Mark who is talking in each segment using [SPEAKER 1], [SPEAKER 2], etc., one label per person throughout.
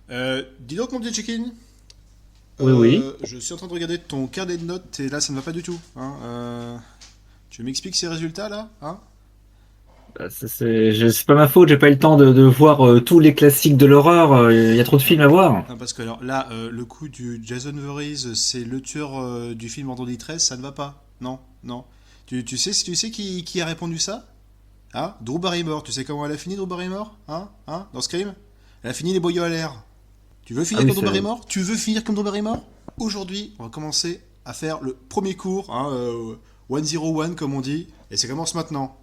[SPEAKER 1] Dis donc, mon petit chicken,
[SPEAKER 2] Oui, oui.
[SPEAKER 1] je suis en train de regarder ton carnet de notes et là, ça ne va pas du tout. Hein. Tu m'expliques ces résultats là, hein?
[SPEAKER 2] C'est pas ma faute, j'ai pas eu le temps de voir tous les classiques de l'horreur. Il y a trop de
[SPEAKER 1] Non,
[SPEAKER 2] films à voir.
[SPEAKER 1] non, parce que alors, là, le coup du Jason Voorhees, c'est le tueur du film Vendredi 13, ça ne va pas. Non, non. Tu sais qui a répondu ça? Hein? Drew Barrymore. Tu sais comment elle a fini, Drew Barrymore? Hein? Dans Scream? Elle a fini les boyaux à l'air. Tu veux
[SPEAKER 2] Ah
[SPEAKER 1] finir
[SPEAKER 2] oui,
[SPEAKER 1] comme Drew Barrymore? Tu veux finir comme Drew Barrymore? Aujourd'hui, on va commencer à faire le premier cours, hein, 101 comme on dit, et ça commence maintenant.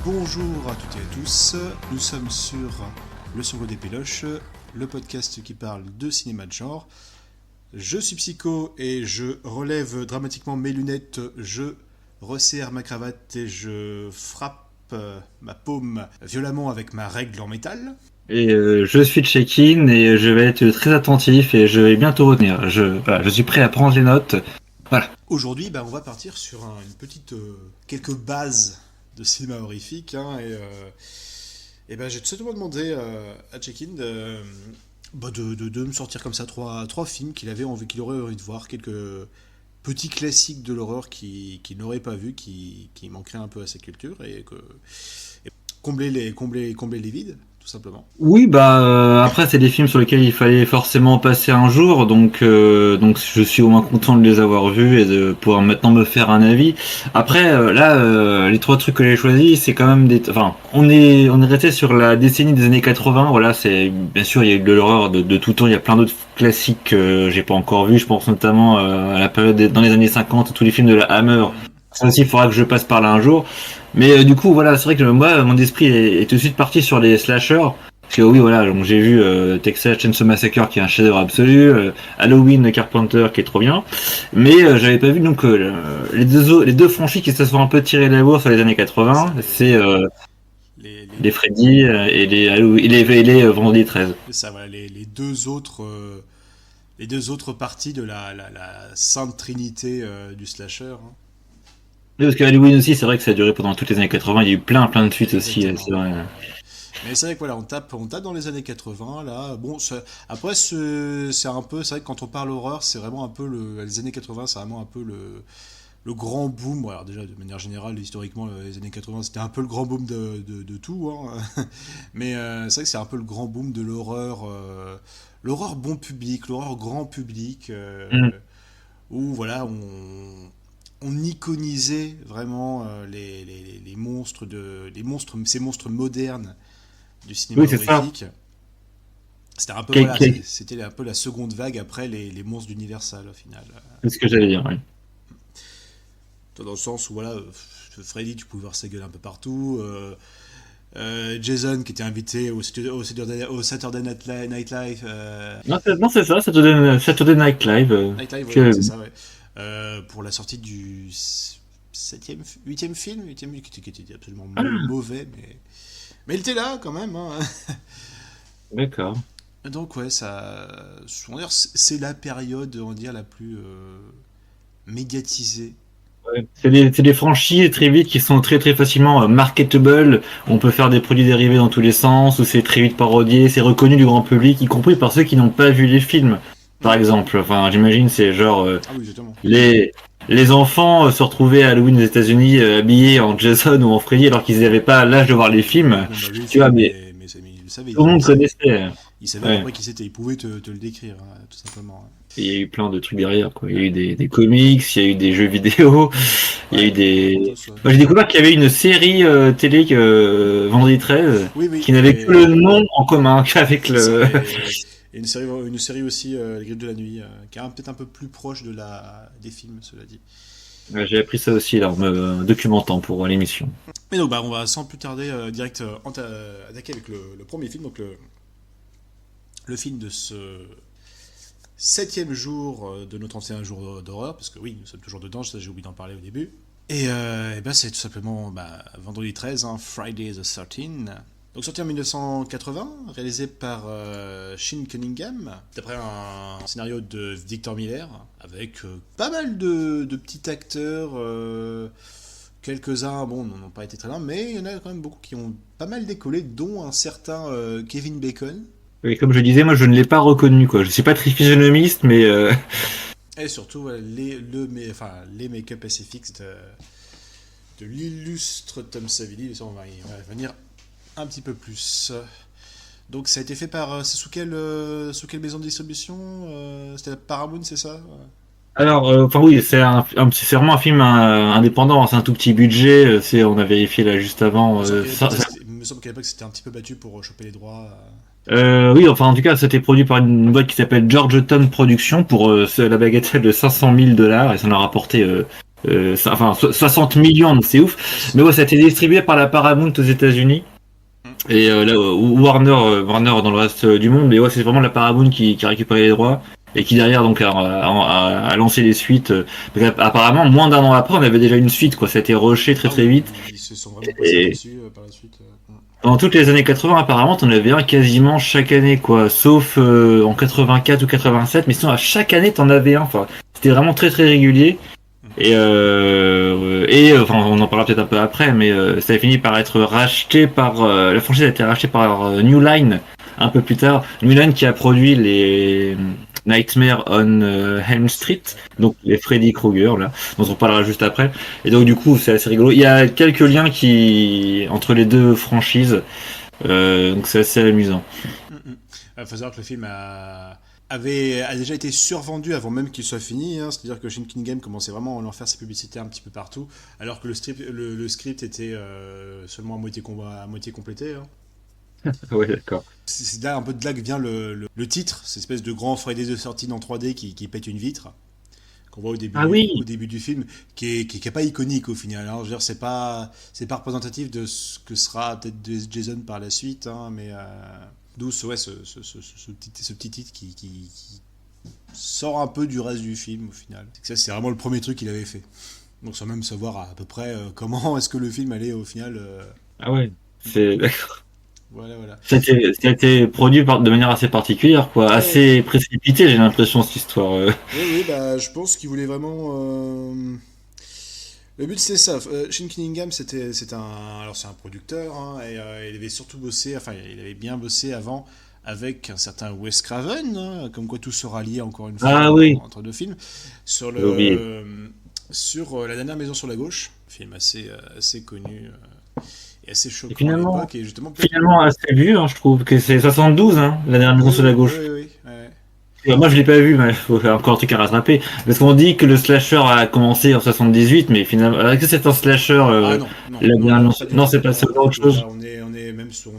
[SPEAKER 1] Bonjour à toutes et à tous, nous sommes sur Le Songo des Péloches, le podcast qui parle de cinéma de genre. Je suis Psycho et je relève dramatiquement mes lunettes, je resserre ma cravate et je frappe ma paume violemment avec ma règle en métal.
[SPEAKER 2] et je suis check-in et je vais être très attentif et je vais bientôt retenir. Voilà, je suis prêt à prendre les notes. Voilà.
[SPEAKER 1] Aujourd'hui, on va partir sur une petite, quelques bases de cinéma horrifique, hein, et j'ai tout simplement demandé à Check-in de me sortir comme ça trois films qu'il aurait envie de voir, quelques petits classiques de l'horreur qu'il n'aurait pas vu, qui manqueraient un peu à sa culture, et combler les vides, tout simplement.
[SPEAKER 2] Oui, après c'est des films sur lesquels il fallait forcément passer un jour, donc je suis au moins content de les avoir vus et de pouvoir maintenant me faire un avis. Après les trois trucs que j'ai choisis, c'est quand même enfin on est resté sur la décennie des années 80. Voilà, c'est bien sûr il y a eu de l'horreur de tout temps, il y a plein d'autres classiques que j'ai pas encore vus. Je pense notamment à la période dans les années 50, tous les films de la Hammer.
[SPEAKER 1] Hmm.
[SPEAKER 2] Ça aussi, il faudra que je passe par là un jour. Mais du coup, voilà, c'est vrai que moi, mon esprit est tout de suite parti sur les slashers. Parce que oui, voilà, donc j'ai vu Texas Chainsaw Massacre qui est un chef-d'œuvre absolu, Halloween de Carpenter qui est trop bien, mais j'avais pas vu donc les deux franchises qui se sont un peu tirées la bourre sur les années
[SPEAKER 1] C'est ça,
[SPEAKER 2] 80, c'est les Freddy et les Halloween, et les Vendredi 13.
[SPEAKER 1] c'est ça, voilà, les deux autres parties de la sainte trinité du slasher, hein.
[SPEAKER 2] Oui, parce que Halloween aussi, c'est vrai que ça a duré pendant toutes les années 80, il y a eu plein de suites aussi,
[SPEAKER 1] Exactement,
[SPEAKER 2] c'est
[SPEAKER 1] ouais,
[SPEAKER 2] vrai.
[SPEAKER 1] ouais. Mais c'est vrai que voilà, on tape dans les années 80 là. Bon, après c'est un peu, c'est vrai que quand on parle horreur, c'est vraiment un peu les années 80, c'est vraiment un peu le grand boom. Bon, alors déjà de manière générale, historiquement, les années 80, c'était un peu le grand boom de tout, hein. Mais c'est vrai que c'est un peu le grand boom de l'horreur, l'horreur bon public, l'horreur grand public,
[SPEAKER 2] Mm.
[SPEAKER 1] où voilà, on iconisait vraiment les monstres ces monstres modernes du cinéma
[SPEAKER 2] Oui, c'est ça.
[SPEAKER 1] horrifique. C'était un peu
[SPEAKER 2] Quel-
[SPEAKER 1] voilà,
[SPEAKER 2] quel-
[SPEAKER 1] c'était un peu la seconde vague après les monstres d'Universal au final.
[SPEAKER 2] C'est ce que j'allais dire, oui.
[SPEAKER 1] Dans le sens où voilà, Freddy, tu pouvais voir sa gueule un peu partout. Jason qui était invité au Saturday Night Live.
[SPEAKER 2] Non, c'est ça, Saturday Night Live.
[SPEAKER 1] Night Live, ouais,
[SPEAKER 2] Que,
[SPEAKER 1] c'est ça, ouais. Pour la sortie du huitième film, qui était absolument mauvais, mais il était là quand même, hein.
[SPEAKER 2] d'accord.
[SPEAKER 1] Donc ouais, on va dire, c'est la période, on va dire, la plus médiatisée.
[SPEAKER 2] Ouais. C'est des franchises très vite qui sont très facilement marketable. On peut faire des produits dérivés dans tous les sens, où c'est très vite parodié, c'est reconnu du grand public, y compris par ceux qui n'ont pas vu les films, par
[SPEAKER 1] Hmm.
[SPEAKER 2] exemple. Enfin, j'imagine c'est genre
[SPEAKER 1] Ah oui, justement.
[SPEAKER 2] les les enfants se retrouvaient à Halloween aux États-Unis habillés en Jason ou en Freddy alors qu'ils n'avaient pas l'âge de voir les
[SPEAKER 1] Ils
[SPEAKER 2] films.
[SPEAKER 1] n'ont pas vu le
[SPEAKER 2] Tu vois,
[SPEAKER 1] film,
[SPEAKER 2] mais
[SPEAKER 1] mais ils le savaient,
[SPEAKER 2] tout le monde connaissait.
[SPEAKER 1] ils savaient à peu
[SPEAKER 2] Ouais.
[SPEAKER 1] près qui c'était, ils pouvaient te le décrire, hein, tout simplement, hein.
[SPEAKER 2] Il y a eu plein de trucs derrière, quoi. Il y a eu des comics, il y a eu des jeux vidéo, il y a eu
[SPEAKER 1] Ouais,
[SPEAKER 2] des.
[SPEAKER 1] tous, ouais.
[SPEAKER 2] Moi, j'ai découvert qu'il y avait une série télé Vendredi 13
[SPEAKER 1] Oui, oui,
[SPEAKER 2] qui n'avait que le nom en commun qu'avec
[SPEAKER 1] c'est ça.
[SPEAKER 2] le.
[SPEAKER 1] Et une série aussi, Les Griffes de la Nuit, qui est peut-être un peu plus proche des films, cela dit.
[SPEAKER 2] Ouais, j'ai appris ça aussi là, en me documentant pour l'émission.
[SPEAKER 1] Mais donc, on va sans plus tarder direct attaquer avec le premier film, donc le film de ce 7e jour de nos 31 jours d'horreur, parce que oui, nous sommes toujours dedans, ça j'ai oublié d'en parler au début. Et ben c'est tout simplement vendredi 13, hein, Friday the 13th. Donc sorti en 1980, réalisé par Sean Cunningham, d'après un scénario de Victor Miller, avec pas mal de petits acteurs, quelques-uns, bon, n'ont pas été très loin, mais il y en a quand même beaucoup qui ont pas mal décollé, dont un certain Kevin Bacon.
[SPEAKER 2] Et comme je disais, moi je ne l'ai pas reconnu, quoi. Je suis pas très physionomiste, mais
[SPEAKER 1] Et surtout les make-up SFX de l'illustre Tom Savini, ça on va y venir un petit peu plus. Donc ça a été fait par... c'est sous quelle maison de distribution c'était la Paramount, c'est ça?
[SPEAKER 2] alors, enfin oui, c'est vraiment un film indépendant, hein, c'est un tout petit budget. On a vérifié là juste avant.
[SPEAKER 1] Il me semble qu'à l'époque c'était un petit peu battu pour choper les droits.
[SPEAKER 2] Oui, enfin en tout cas, c'était produit par une boîte qui s'appelle Georgetown Productions pour la bagatelle de 500 000 dollars et ça en a rapporté 60 millions, donc c'est ouf. Mais ouais, ça a été distribué par la Paramount aux États-Unis. Et là, Warner dans le reste du monde, mais ouais, c'est vraiment la Paramount qui a récupéré les droits et qui derrière donc a lancé les suites. Parce qu'apparemment, moins d'un an après, on avait déjà une suite, quoi. Ça a été rushé très
[SPEAKER 1] Ah
[SPEAKER 2] très
[SPEAKER 1] oui,
[SPEAKER 2] vite.
[SPEAKER 1] ils se sont vraiment concentrés dessus par la suite.
[SPEAKER 2] Pendant toutes les années 80, apparemment, on avait un quasiment chaque année, quoi. Sauf en 84 ou 87, mais sinon à chaque année, t'en avais un. Enfin, c'était vraiment très très régulier. Enfin, on en parlera peut-être un peu après, mais ça a fini par être racheté par la franchise a été rachetée par New Line un peu plus tard. New Line qui a produit les Nightmare on Elm Street, donc les Freddy Krueger là, dont on parlera juste après. Et donc du coup, c'est assez rigolo. Il y a quelques liens entre les deux franchises, donc c'est assez amusant.
[SPEAKER 1] Il faut savoir que le film a déjà été survendu avant même qu'il soit fini, hein. C'est-à-dire que Sean Cunningham commençait vraiment à en faire ses publicités un petit peu partout, alors que le script était seulement à moitié complété, hein.
[SPEAKER 2] Ouais, d'accord.
[SPEAKER 1] C'est là un peu de là que vient le titre, cette espèce de grand Friday the 13 en 3D qui pète une vitre, qu'on voit
[SPEAKER 2] Ah oui.
[SPEAKER 1] au début du film, qui est pas iconique au final, hein. Je veux dire, c'est pas représentatif de ce que sera peut-être Jason par la suite, hein, mais d'où ce petit titre qui sort un peu du reste du film au final. C'est que ça, c'est vraiment le premier truc qu'il avait fait. Donc sans même savoir à peu près comment est-ce que le film allait au final.
[SPEAKER 2] Ah ouais. C'est
[SPEAKER 1] Voilà.
[SPEAKER 2] Ça a été produit de manière assez particulière, quoi,
[SPEAKER 1] Ouais.
[SPEAKER 2] assez précipitée, j'ai l'impression cette histoire.
[SPEAKER 1] Oui, bah, je pense qu'il voulait vraiment. Le but c'était ça. Sean Cunningham alors c'est un producteur, hein, et il avait surtout bossé, enfin il avait bien bossé avant avec un certain Wes Craven, hein, comme quoi tout sera lié encore une fois
[SPEAKER 2] Ah oui,
[SPEAKER 1] entre deux films, sur
[SPEAKER 2] j'ai oublié.
[SPEAKER 1] La dernière maison sur la gauche, film assez connu et assez
[SPEAKER 2] Et
[SPEAKER 1] choquant à
[SPEAKER 2] finalement,
[SPEAKER 1] l'époque, et justement
[SPEAKER 2] finalement assez vu, hein, je trouve que c'est 72, hein, la dernière maison
[SPEAKER 1] oui,
[SPEAKER 2] sur la
[SPEAKER 1] oui, oui,
[SPEAKER 2] gauche.
[SPEAKER 1] oui, oui, ouais.
[SPEAKER 2] Moi, je l'ai pas vu, mais il faut faire encore un truc à rattraper. Parce qu'on dit que le slasher a commencé en 78, mais finalement, est-ce que c'est un slasher,
[SPEAKER 1] Ah non, non,
[SPEAKER 2] la
[SPEAKER 1] non,
[SPEAKER 2] dernière
[SPEAKER 1] non,
[SPEAKER 2] maison
[SPEAKER 1] pas du
[SPEAKER 2] Non,
[SPEAKER 1] tout.
[SPEAKER 2] c'est pas ça,
[SPEAKER 1] Non, pas du
[SPEAKER 2] autre
[SPEAKER 1] tout.
[SPEAKER 2] chose.
[SPEAKER 1] Là, on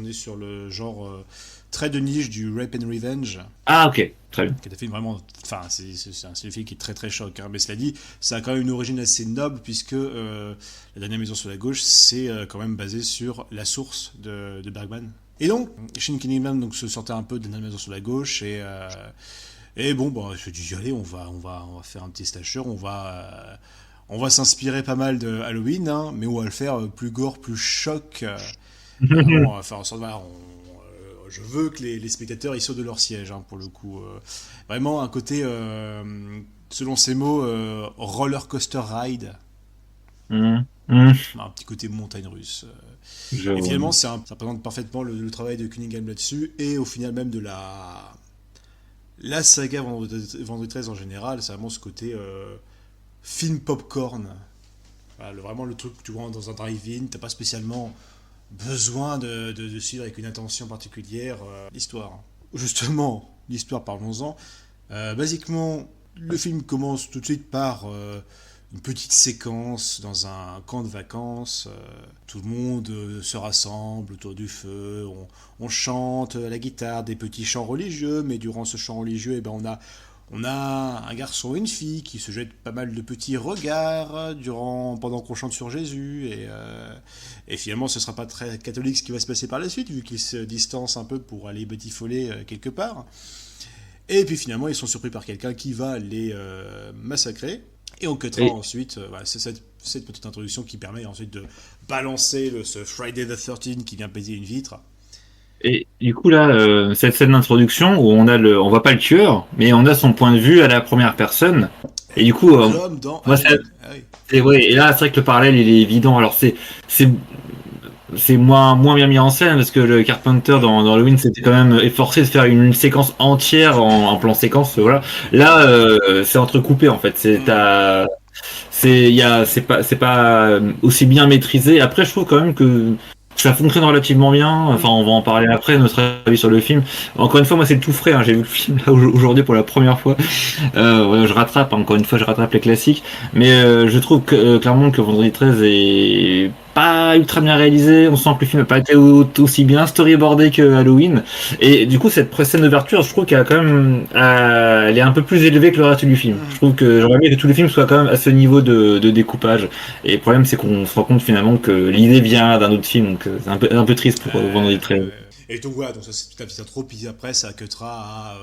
[SPEAKER 1] est sur le genre très de niche du Rape and Revenge,
[SPEAKER 2] Ah, ok, très bien.
[SPEAKER 1] qui est un film vraiment. Enfin, c'est un film qui est très très choc, hein. Mais cela dit, ça a quand même une origine assez noble, puisque La dernière maison sur la gauche, c'est quand même basé sur la source de Bergman. Et donc, Sean Cunningham donc, se sortait un peu de La dernière maison sur la gauche, et bon, bah, je me dis, allez, on va faire un petit slasher, on va s'inspirer pas mal de Halloween, hein, mais on va le faire plus gore, plus choc. Vraiment, on va faire en sorte, voilà, je veux que les spectateurs ils sautent de leur siège, hein, pour le coup. Vraiment un côté, selon ses mots, roller coaster ride,
[SPEAKER 2] Mhm. Mhm.
[SPEAKER 1] un petit côté montagne russe.
[SPEAKER 2] Je
[SPEAKER 1] Et
[SPEAKER 2] vois.
[SPEAKER 1] finalement, ça représente parfaitement le travail de Cunningham là-dessus, et au final même de la saga Vendredi 13 en général, c'est vraiment ce côté film popcorn. Voilà, vraiment le truc que tu vois dans un drive-in, t'as pas spécialement besoin de suivre avec une attention particulière l'histoire. Justement, l'histoire, parlons-en. Basiquement, le film commence tout de suite par une petite séquence dans un camp de vacances. Tout le monde se rassemble autour du feu, on chante à la guitare des petits chants religieux, mais durant ce chant religieux, eh ben, on a un garçon et une fille qui se jettent pas mal de petits regards pendant qu'on chante sur Jésus, et finalement ce sera pas très catholique ce qui va se passer par la suite vu qu'ils se distancent un peu pour aller batifoler quelque part. Et puis finalement, ils sont surpris par quelqu'un qui va les massacrer. Et on cuttera ensuite, voilà, c'est cette petite introduction qui permet ensuite de balancer ce Friday the 13 qui vient péter une vitre.
[SPEAKER 2] Et du coup là, cette scène d'introduction où on voit pas le tueur, mais on a son point de vue à la première personne. Et du coup,
[SPEAKER 1] comme dans
[SPEAKER 2] moi, et là, c'est vrai que le parallèle il est évident. Alors c'est moins bien mis en scène parce que le Carpenter dans Halloween s'était quand même efforcé de faire une séquence entière en plan séquence. Voilà. Là, c'est entrecoupé en fait. C'est pas aussi bien maîtrisé. Après, je trouve quand même que ça fonctionne relativement bien. Enfin, on va en parler après, notre avis sur le film. Encore une fois, moi, c'est tout frais. Hein. J'ai vu le film là, aujourd'hui pour la première fois. Je rattrape, encore une fois, je rattrape les classiques. Mais je trouve que, clairement que Vendredi 13 est pas ultra bien réalisé. On sent que le film n'a pas été aussi bien storyboardé que Halloween. Et du coup, cette scène d'ouverture, je trouve qu'elle a quand même, elle est un peu plus élevée que le reste du film. Je trouve que j'aurais aimé que tout le film soit quand même à ce niveau de découpage. Et le problème, c'est qu'on se rend compte finalement que l'idée vient d'un autre film. Donc c'est un peu triste pour Vendredi 13.
[SPEAKER 1] Et donc voilà, donc ça c'est tout à fait intro. Puis après, ça cuttera à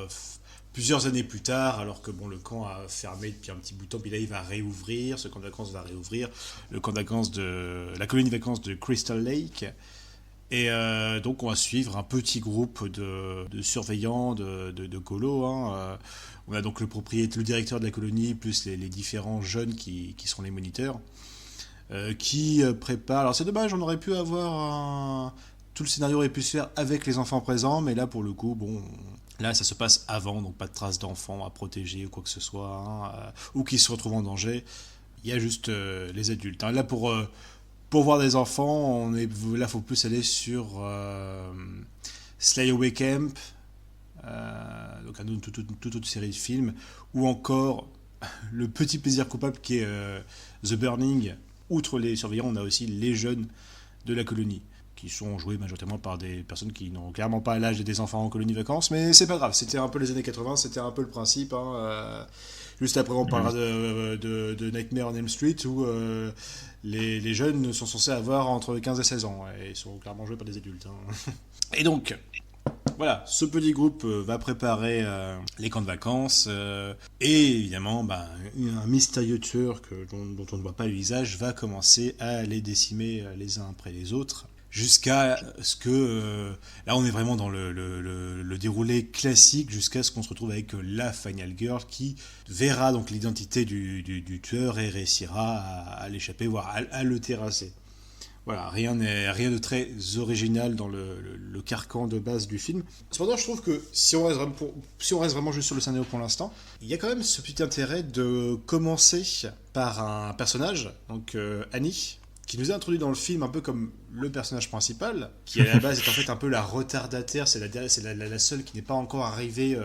[SPEAKER 1] plusieurs années plus tard, alors que bon, le camp a fermé depuis un petit bout de temps, puis là il va réouvrir, ce camp de vacances va réouvrir, le camp de vacances la colonie de vacances de Crystal Lake. Et donc on va suivre un petit groupe de surveillants, de colos. Hein. On a donc le propriétaire, le directeur de la colonie, plus les différents jeunes qui seront les moniteurs, qui préparent... Alors c'est dommage, on aurait pu avoir tout le scénario aurait pu se faire avec les enfants présents, mais là pour le coup, bon... Là, ça se passe avant, donc pas de traces d'enfants à protéger ou quoi que ce soit, hein, ou qui se retrouvent en danger. Il y a juste les adultes. Hein. Là, pour voir des enfants, là, faut plus aller sur Sleepaway Camp, donc une toute autre série de films, ou encore le petit plaisir coupable qui est The Burning. Outre les surveillants, on a aussi les jeunes de la colonie, qui sont joués majoritairement par des personnes qui n'ont clairement pas l'âge des enfants en colonie de vacances, mais c'est pas grave, c'était un peu les années 80, c'était un peu le principe. Hein. Juste après, on parlera de Nightmare on Elm Street, où les jeunes sont censés avoir entre 15 et 16 ans, et ils sont clairement joués par des adultes. Hein. Et donc, voilà, ce petit groupe va préparer les camps de vacances, et évidemment, un mystérieux tueur dont on ne voit pas le visage va commencer à les décimer les uns après les autres. Jusqu'à ce que... là, on est vraiment dans le déroulé classique, jusqu'à ce qu'on se retrouve avec la Final Girl qui verra donc l'identité du tueur et réussira à l'échapper, voire à le terrasser. Voilà, rien de très original dans le carcan de base du film. Cependant, je trouve que si on reste vraiment juste sur le scénario pour l'instant, il y a quand même ce petit intérêt de commencer par un personnage, donc Annie, qui nous est introduit dans le film un peu comme le personnage principal, qui à la base est en fait un peu la retardataire, c'est la seule qui n'est pas encore arrivée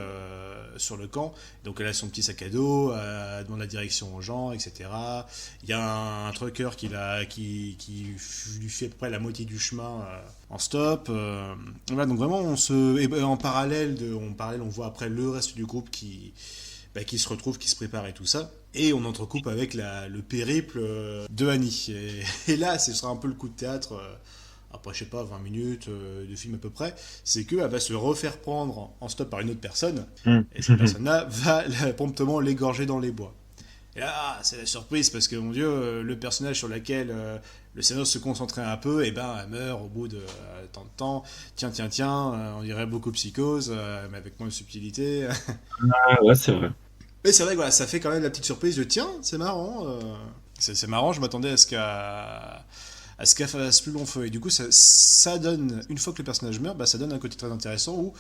[SPEAKER 1] sur le camp. Donc elle a son petit sac à dos, elle demande la direction aux gens, etc. Il y a un trucker qui lui fait à peu près la moitié du chemin en stop. Voilà, donc vraiment, en parallèle, on voit après le reste du groupe qui se retrouve, qui se prépare et tout ça. Et on entrecoupe avec le périple de Annie. Et là, ce sera un peu le coup de théâtre, après, je sais pas, 20 minutes de film à peu près, c'est qu'elle va se refaire prendre en stop par une autre personne, et cette personne-là va promptement l'égorger dans les bois. Et là, c'est la surprise, parce que, mon Dieu, le personnage sur lequel le scénario se concentrait un peu, elle meurt au bout de tant de temps. Tiens, on dirait beaucoup Psychose, mais avec moins de subtilité.
[SPEAKER 2] Ah ouais, c'est vrai.
[SPEAKER 1] Mais c'est vrai que voilà, ça fait quand même la petite surprise de tiens, c'est marrant. C'est marrant, je m'attendais à ce qu'elle fasse plus long feu. Et du coup, ça donne, une fois que le personnage meurt, ça donne un côté très intéressant où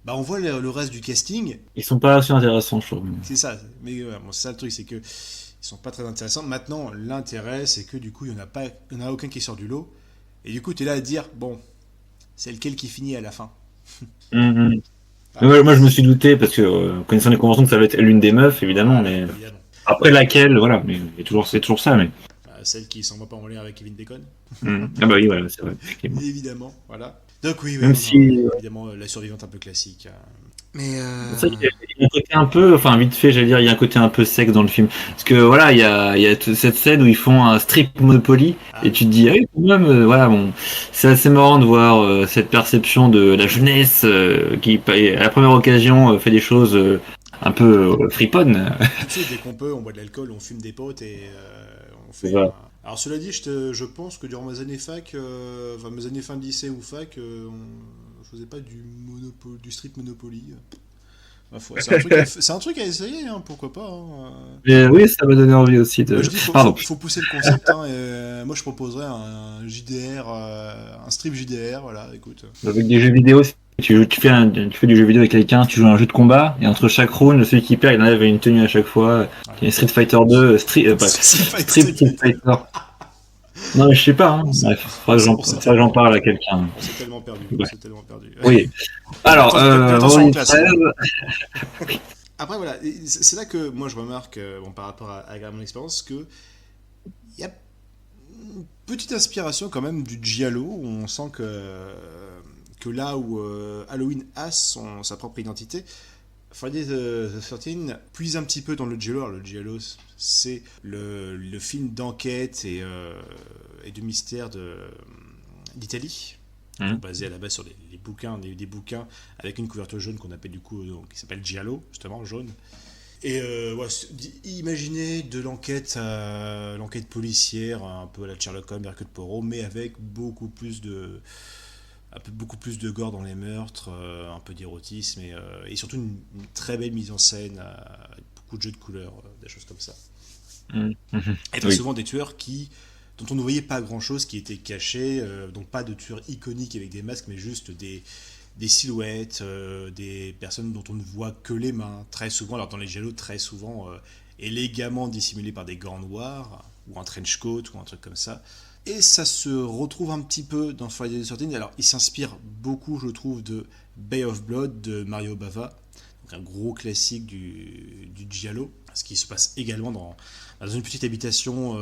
[SPEAKER 1] on voit le reste du casting.
[SPEAKER 2] Ils sont pas assez intéressants, je trouve.
[SPEAKER 1] C'est ça, mais c'est ça le truc, c'est que ils sont pas très intéressants. Maintenant, l'intérêt, c'est que du coup, il n'y en a aucun qui sort du lot. Et du coup, tu es là à dire, bon, c'est lequel qui finit à la fin.
[SPEAKER 2] Moi, je me suis douté, parce que connaissant les conventions, que ça va être l'une des meufs, évidemment, mais évidemment. Après laquelle, voilà, mais c'est toujours ça, mais...
[SPEAKER 1] Celle qui s'en va pas en l'air avec Kevin Bacon.
[SPEAKER 2] Ah bah oui, voilà, c'est vrai.
[SPEAKER 1] Évidemment, voilà. Donc oui, oui,
[SPEAKER 2] Même
[SPEAKER 1] non,
[SPEAKER 2] si,
[SPEAKER 1] non, évidemment, la survivante un peu classique. Mais
[SPEAKER 2] c'est vrai qu'il y a un côté un peu, enfin vite fait, j'allais dire, il y a un côté un peu sexe dans le film. Parce que voilà, il y a cette scène où ils font un strip Monopoly,
[SPEAKER 1] ah
[SPEAKER 2] et
[SPEAKER 1] oui.
[SPEAKER 2] tu te dis, ah oui, quand même, voilà, bon, c'est assez marrant de voir cette perception de la jeunesse qui, à la première occasion, fait des choses un peu friponnes.
[SPEAKER 1] Tout de suite, dès qu'on peut, on boit de l'alcool, on fume des potes et on fait un...
[SPEAKER 2] Voilà.
[SPEAKER 1] Alors cela dit, je pense que durant mes années fac, enfin mes années fin de lycée ou fac, je faisais pas du strip Monopoly. C'est un truc à essayer, hein, pourquoi pas. Hein.
[SPEAKER 2] Mais oui, ça m'a donné envie aussi
[SPEAKER 1] Moi
[SPEAKER 2] de.
[SPEAKER 1] je dis,
[SPEAKER 2] Pardon.
[SPEAKER 1] faut pousser le concept. Hein, et, moi je proposerais un JDR, un strip JDR, voilà, écoute.
[SPEAKER 2] Avec des jeux vidéo, tu fais du jeu vidéo avec quelqu'un, tu joues à un jeu de combat, et entre chaque round, celui qui perd, il enlève une tenue à chaque fois.
[SPEAKER 1] Ouais.
[SPEAKER 2] Il y a Street Fighter 2,
[SPEAKER 1] C'est pas
[SPEAKER 2] Street
[SPEAKER 1] extrême.
[SPEAKER 2] Fighter. Non, mais je sais pas, hein.
[SPEAKER 1] On s'est
[SPEAKER 2] Bref, faudra que
[SPEAKER 1] tellement
[SPEAKER 2] j'en parle à
[SPEAKER 1] perdu.
[SPEAKER 2] quelqu'un.
[SPEAKER 1] On s'est tellement perdu. On
[SPEAKER 2] Ouais.
[SPEAKER 1] s'est tellement perdu.
[SPEAKER 2] Oui. Alors,
[SPEAKER 1] Attention en
[SPEAKER 2] vendredi
[SPEAKER 1] classe.
[SPEAKER 2] 13,
[SPEAKER 1] Après, voilà, c'est là que moi je remarque, bon, par rapport à mon expérience, que il y a une petite inspiration quand même du giallo, où on sent que là où Halloween a sa propre identité, Friday the 13 puise un petit peu dans le giallo. Alors, le giallo, c'est le film d'enquête et de mystère d'Italie. Donc, basé à la base sur les bouquins, des bouquins avec une couverture jaune qu'on appelle du coup, qui s'appelle Giallo, justement, jaune. Et ouais, imaginez de l'enquête policière, un peu à la Sherlock Holmes, Hercule Poirot, mais avec beaucoup plus de gore dans les meurtres, un peu d'érotisme et surtout une très belle mise en scène, avec beaucoup de jeux de couleurs, des choses comme ça. Et très
[SPEAKER 2] oui.
[SPEAKER 1] souvent des tueurs dont on ne voyait pas grand chose, qui étaient cachés, donc pas de tueurs iconiques avec des masques, mais juste des silhouettes, des personnes dont on ne voit que les mains, très souvent, alors dans les giallo, très souvent élégamment dissimulés par des gants noirs, ou un trench coat, ou un truc comme ça. Et ça se retrouve un petit peu dans Friday the 13. Alors, il s'inspire beaucoup, je trouve, de Bay of Blood de Mario Bava, donc un gros classique du giallo, ce qui se passe également dans une petite habitation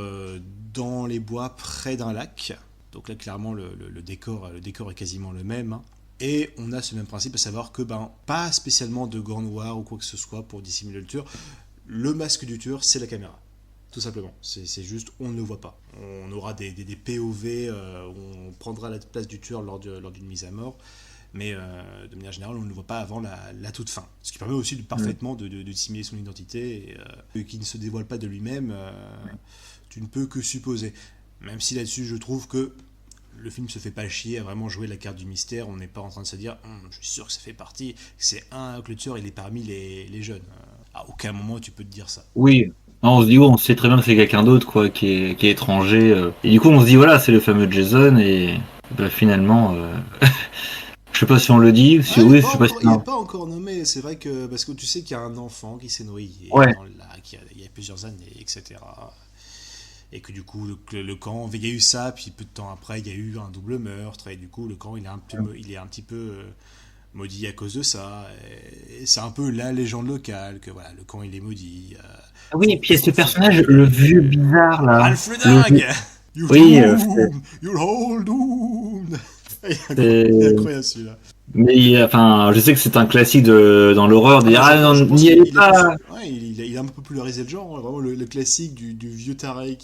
[SPEAKER 1] dans les bois près d'un lac. Donc là, clairement, le décor est quasiment le même. Hein. Et on a ce même principe, à savoir que pas spécialement de gants noirs ou quoi que ce soit pour dissimuler le tueur. Le masque du tueur, c'est la caméra. Tout simplement. C'est juste, on ne le voit pas. On aura des POV où on prendra la place du tueur lors d'une mise à mort. Mais de manière générale, on ne le voit pas avant la toute fin. Ce qui permet aussi parfaitement de dissimuler son identité et qui ne se dévoile pas de lui-même. Tu ne peux que supposer. Même si là-dessus, je trouve que le film se fait pas chier à vraiment jouer la carte du mystère. On n'est pas en train de se dire je suis sûr que ça fait partie, que le tueur il est parmi les jeunes. À aucun moment tu peux te dire ça.
[SPEAKER 2] Oui. Non, on se dit, on sait très bien que c'est quelqu'un d'autre, quoi, qui est étranger. Et du coup, on se dit, voilà, c'est le fameux Jason, et bah, finalement, je sais pas si on le dit, si
[SPEAKER 1] Ah,
[SPEAKER 2] oui, je sais pas si
[SPEAKER 1] il est
[SPEAKER 2] non.
[SPEAKER 1] pas encore nommé. C'est vrai que parce que tu sais qu'il y a un enfant qui s'est noyé
[SPEAKER 2] Ouais,
[SPEAKER 1] dans le lac il y a plusieurs années, etc. Et que du coup le camp, il y a eu ça, puis peu de temps après il y a eu un double meurtre et du coup le camp il est un petit peu maudit à cause de ça. Et c'est un peu la légende locale que voilà le camp il est maudit.
[SPEAKER 2] ah oui, et puis il y a ce personnage, le vieux bizarre, là.
[SPEAKER 1] Ralph le dingue. You
[SPEAKER 2] Oui,
[SPEAKER 1] doom, you're all doomed. Il est
[SPEAKER 2] c'est-
[SPEAKER 1] incroyable celui-là.
[SPEAKER 2] mais enfin, je sais que c'est un classique dans l'horreur, de
[SPEAKER 1] Ah bah,
[SPEAKER 2] dire, ah non,
[SPEAKER 1] je pense
[SPEAKER 2] n'y allez pas.
[SPEAKER 1] il a un peu popularisé le genre, hein, vraiment le classique du vieux taré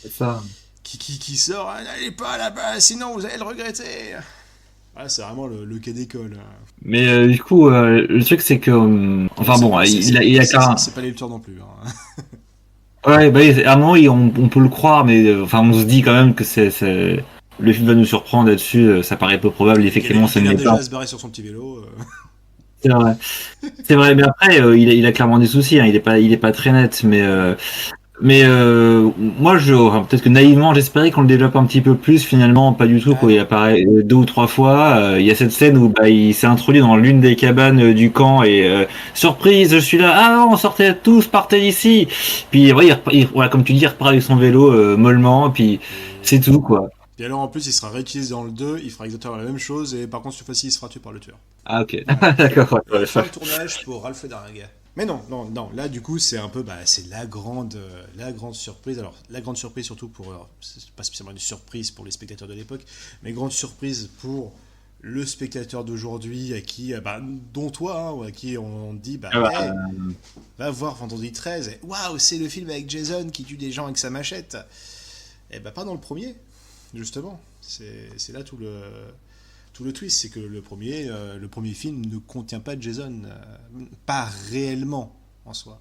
[SPEAKER 2] C'est ça.
[SPEAKER 1] qui sort, ah, n'allez pas là-bas, sinon vous allez le regretter. Ouais, c'est vraiment le cas d'école. Hein.
[SPEAKER 2] Mais du coup, le truc, c'est que, enfin bon, il a qu'un.
[SPEAKER 1] C'est pas les lutteurs non plus. Hein.
[SPEAKER 2] Ouais, bah, à un moment, on peut le croire, mais enfin, on se dit quand même que le film va nous surprendre là-dessus. Ça paraît peu probable, effectivement, ça
[SPEAKER 1] Il
[SPEAKER 2] ne
[SPEAKER 1] vient
[SPEAKER 2] l'est
[SPEAKER 1] déjà
[SPEAKER 2] pas.
[SPEAKER 1] à se barrer sur son petit vélo.
[SPEAKER 2] C'est vrai. C'est vrai, mais après, il a clairement des soucis. Hein, il est pas très net, mais moi, enfin, peut-être que naïvement, j'espérais qu'on le développe un petit peu plus. Finalement, pas du tout.
[SPEAKER 1] Ah
[SPEAKER 2] Quoi. Il
[SPEAKER 1] non.
[SPEAKER 2] apparaît deux ou trois fois. Il y a cette scène où bah, il s'est introduit dans l'une des cabanes du camp et surprise, je suis là. Ah non, sortez tous, partez d'ici. Puis ouais, voilà, comme tu dis, il repart avec son vélo mollement. Puis c'est tout, quoi.
[SPEAKER 1] Puis alors en plus, il sera réutilisé dans le 2, il fera exactement la même chose, et par contre, cette fois-ci, il sera tué par le tueur.
[SPEAKER 2] Ah ok,
[SPEAKER 1] Voilà.
[SPEAKER 2] d'accord. Ouais,
[SPEAKER 1] Et fin de tournage pour Ralph le dingue. Mais non, non, non. Là, du coup, c'est un peu, c'est la grande surprise. Alors, la grande surprise surtout pour, alors, c'est pas spécialement une surprise pour les spectateurs de l'époque, mais grande surprise pour le spectateur d'aujourd'hui à qui, dont toi, hein, à qui on dit,
[SPEAKER 2] Ah bah,
[SPEAKER 1] hey, va voir Vendredi 13. Et waouh, c'est le film avec Jason qui tue des gens avec sa machette. Eh ben, pas dans le premier, justement. C'est là tout le twist, c'est que le premier film ne contient pas Jason, pas réellement en soi.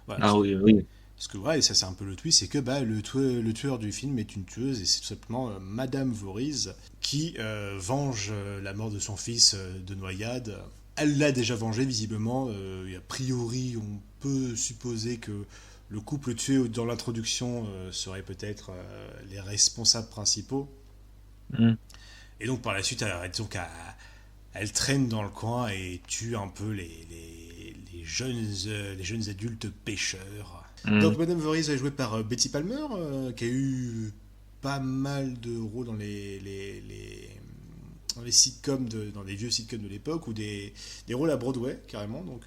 [SPEAKER 1] Voilà,
[SPEAKER 2] ah oui, oui.
[SPEAKER 1] parce que ouais, ça c'est un peu le twist, c'est que le tueur du film est une tueuse et c'est tout simplement Madame Voorhees qui venge la mort de son fils de noyade. Elle l'a déjà vengé visiblement, et a priori on peut supposer que le couple tué dans l'introduction serait peut-être les responsables principaux.
[SPEAKER 2] Mm.
[SPEAKER 1] Et donc par la suite, elle traîne dans le coin et tue un peu les jeunes adultes pêcheurs.
[SPEAKER 2] Mm.
[SPEAKER 1] Donc Madame Voorhees est jouée par Betty Palmer, qui a eu pas mal de rôles dans les sitcoms, dans les vieux sitcoms de l'époque, ou des rôles à Broadway, carrément. Donc,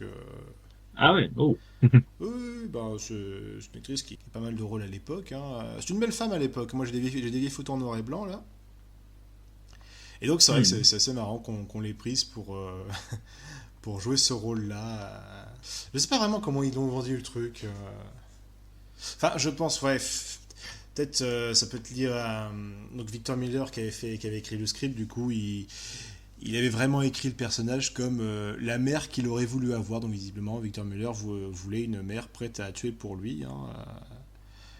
[SPEAKER 2] Ah oui, oh.
[SPEAKER 1] oui, oui, c'est une actrice qui a pas mal de rôles à l'époque, hein. C'est une belle femme à l'époque. Moi, j'ai des vieilles photos en noir et blanc, là. Et donc, c'est vrai que
[SPEAKER 2] Mm.
[SPEAKER 1] c'est assez marrant qu'on l'ait prise pour jouer ce rôle-là. Je sais pas vraiment comment ils l'ont vendu le truc. Enfin, je pense, ouais. Peut-être ça peut être lié à donc Victor Miller qui avait écrit le script. Du coup, il avait vraiment écrit le personnage comme la mère qu'il aurait voulu avoir. Donc, visiblement, Victor Miller voulait une mère prête à tuer pour lui, hein.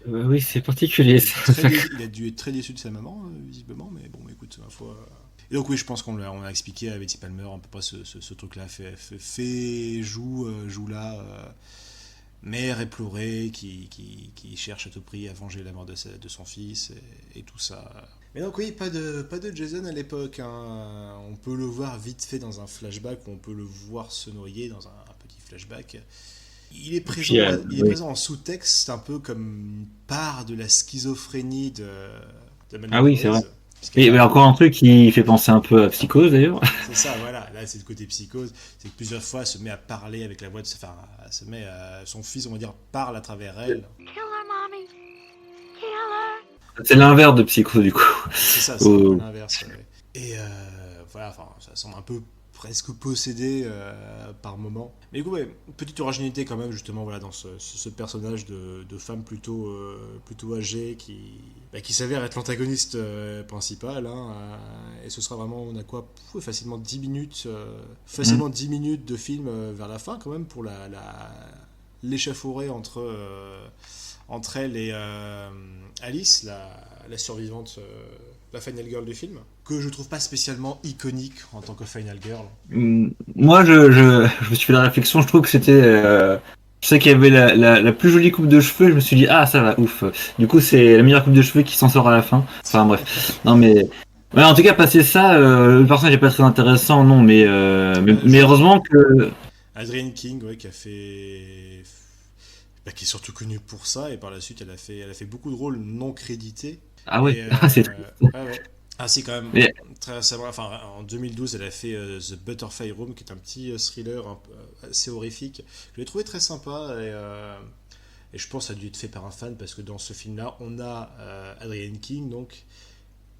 [SPEAKER 2] Oui, c'est particulier ça.
[SPEAKER 1] Il a dû être très déçu de sa maman, visiblement, mais bon, écoute, ma foi. Et donc, oui, je pense on a expliqué à Betty Palmer à peu près ce truc-là. Joue là, mère éplorée qui cherche à tout prix à venger la mort de son fils et tout ça. Mais donc, oui, pas de Jason à l'époque, hein. On peut le voir vite fait dans un flashback, ou on peut le voir se noyer dans un petit flashback.
[SPEAKER 2] Et puis,
[SPEAKER 1] Il est
[SPEAKER 2] oui.
[SPEAKER 1] présent en sous-texte, un peu comme une part de la schizophrénie de
[SPEAKER 2] Ah
[SPEAKER 1] Madame
[SPEAKER 2] oui, c'est vrai.
[SPEAKER 1] Voorhees. Parce
[SPEAKER 2] Et mais encore un truc qui fait penser un peu à Psychose d'ailleurs.
[SPEAKER 1] c'est ça, voilà. Là, c'est le côté psychose. C'est que plusieurs fois, elle se met à parler avec la voix de. Enfin, elle se met son fils, on va dire, parle à travers elle.
[SPEAKER 3] Kill her, mommy. Kill her.
[SPEAKER 2] C'est l'inverse de Psychose du coup.
[SPEAKER 1] C'est ça, c'est un peu
[SPEAKER 2] Oh.
[SPEAKER 1] l'inverse. Ouais. Et voilà, enfin, ça semble un peu presque possédé par moment. Mais du coup, ouais, petite originalité quand même, justement, voilà, dans ce personnage de femme plutôt âgée qui s'avère être l'antagoniste principal, hein, et ce sera vraiment, on a quoi, facilement 10 minutes,
[SPEAKER 2] Mm.
[SPEAKER 1] facilement 10 minutes de film vers la fin, quand même, pour l'échauffourée entre elle et Alice, la survivante, la final girl du film, que je trouve pas spécialement iconique en tant que final girl.
[SPEAKER 2] Moi, je me suis fait la réflexion, je trouve que c'était. Je sais qu'il y avait la plus jolie coupe de cheveux, je me suis dit, ah, ça va, ouf. Du coup, c'est la meilleure coupe de cheveux qui s'en sort à la fin. Enfin, bref. Non, mais. Ouais, en tout cas, passer ça, le personnage n'est pas très intéressant, non, mais
[SPEAKER 1] C'est
[SPEAKER 2] heureusement que.
[SPEAKER 1] Adrienne King, ouais, qui est surtout connue pour ça, et par la suite, elle a fait beaucoup de rôles non crédités.
[SPEAKER 2] Ah ouais,
[SPEAKER 1] Et
[SPEAKER 2] c'est triste.
[SPEAKER 1] ouais, ouais. Ah si, quand même,
[SPEAKER 2] Mais,
[SPEAKER 1] très récemment, enfin en 2012, elle a fait The Butterfly Room, qui est un petit thriller assez horrifique. Je l'ai trouvé très sympa, et je pense que ça a dû être fait par un fan, parce que dans ce film-là, on a Adrienne King, donc,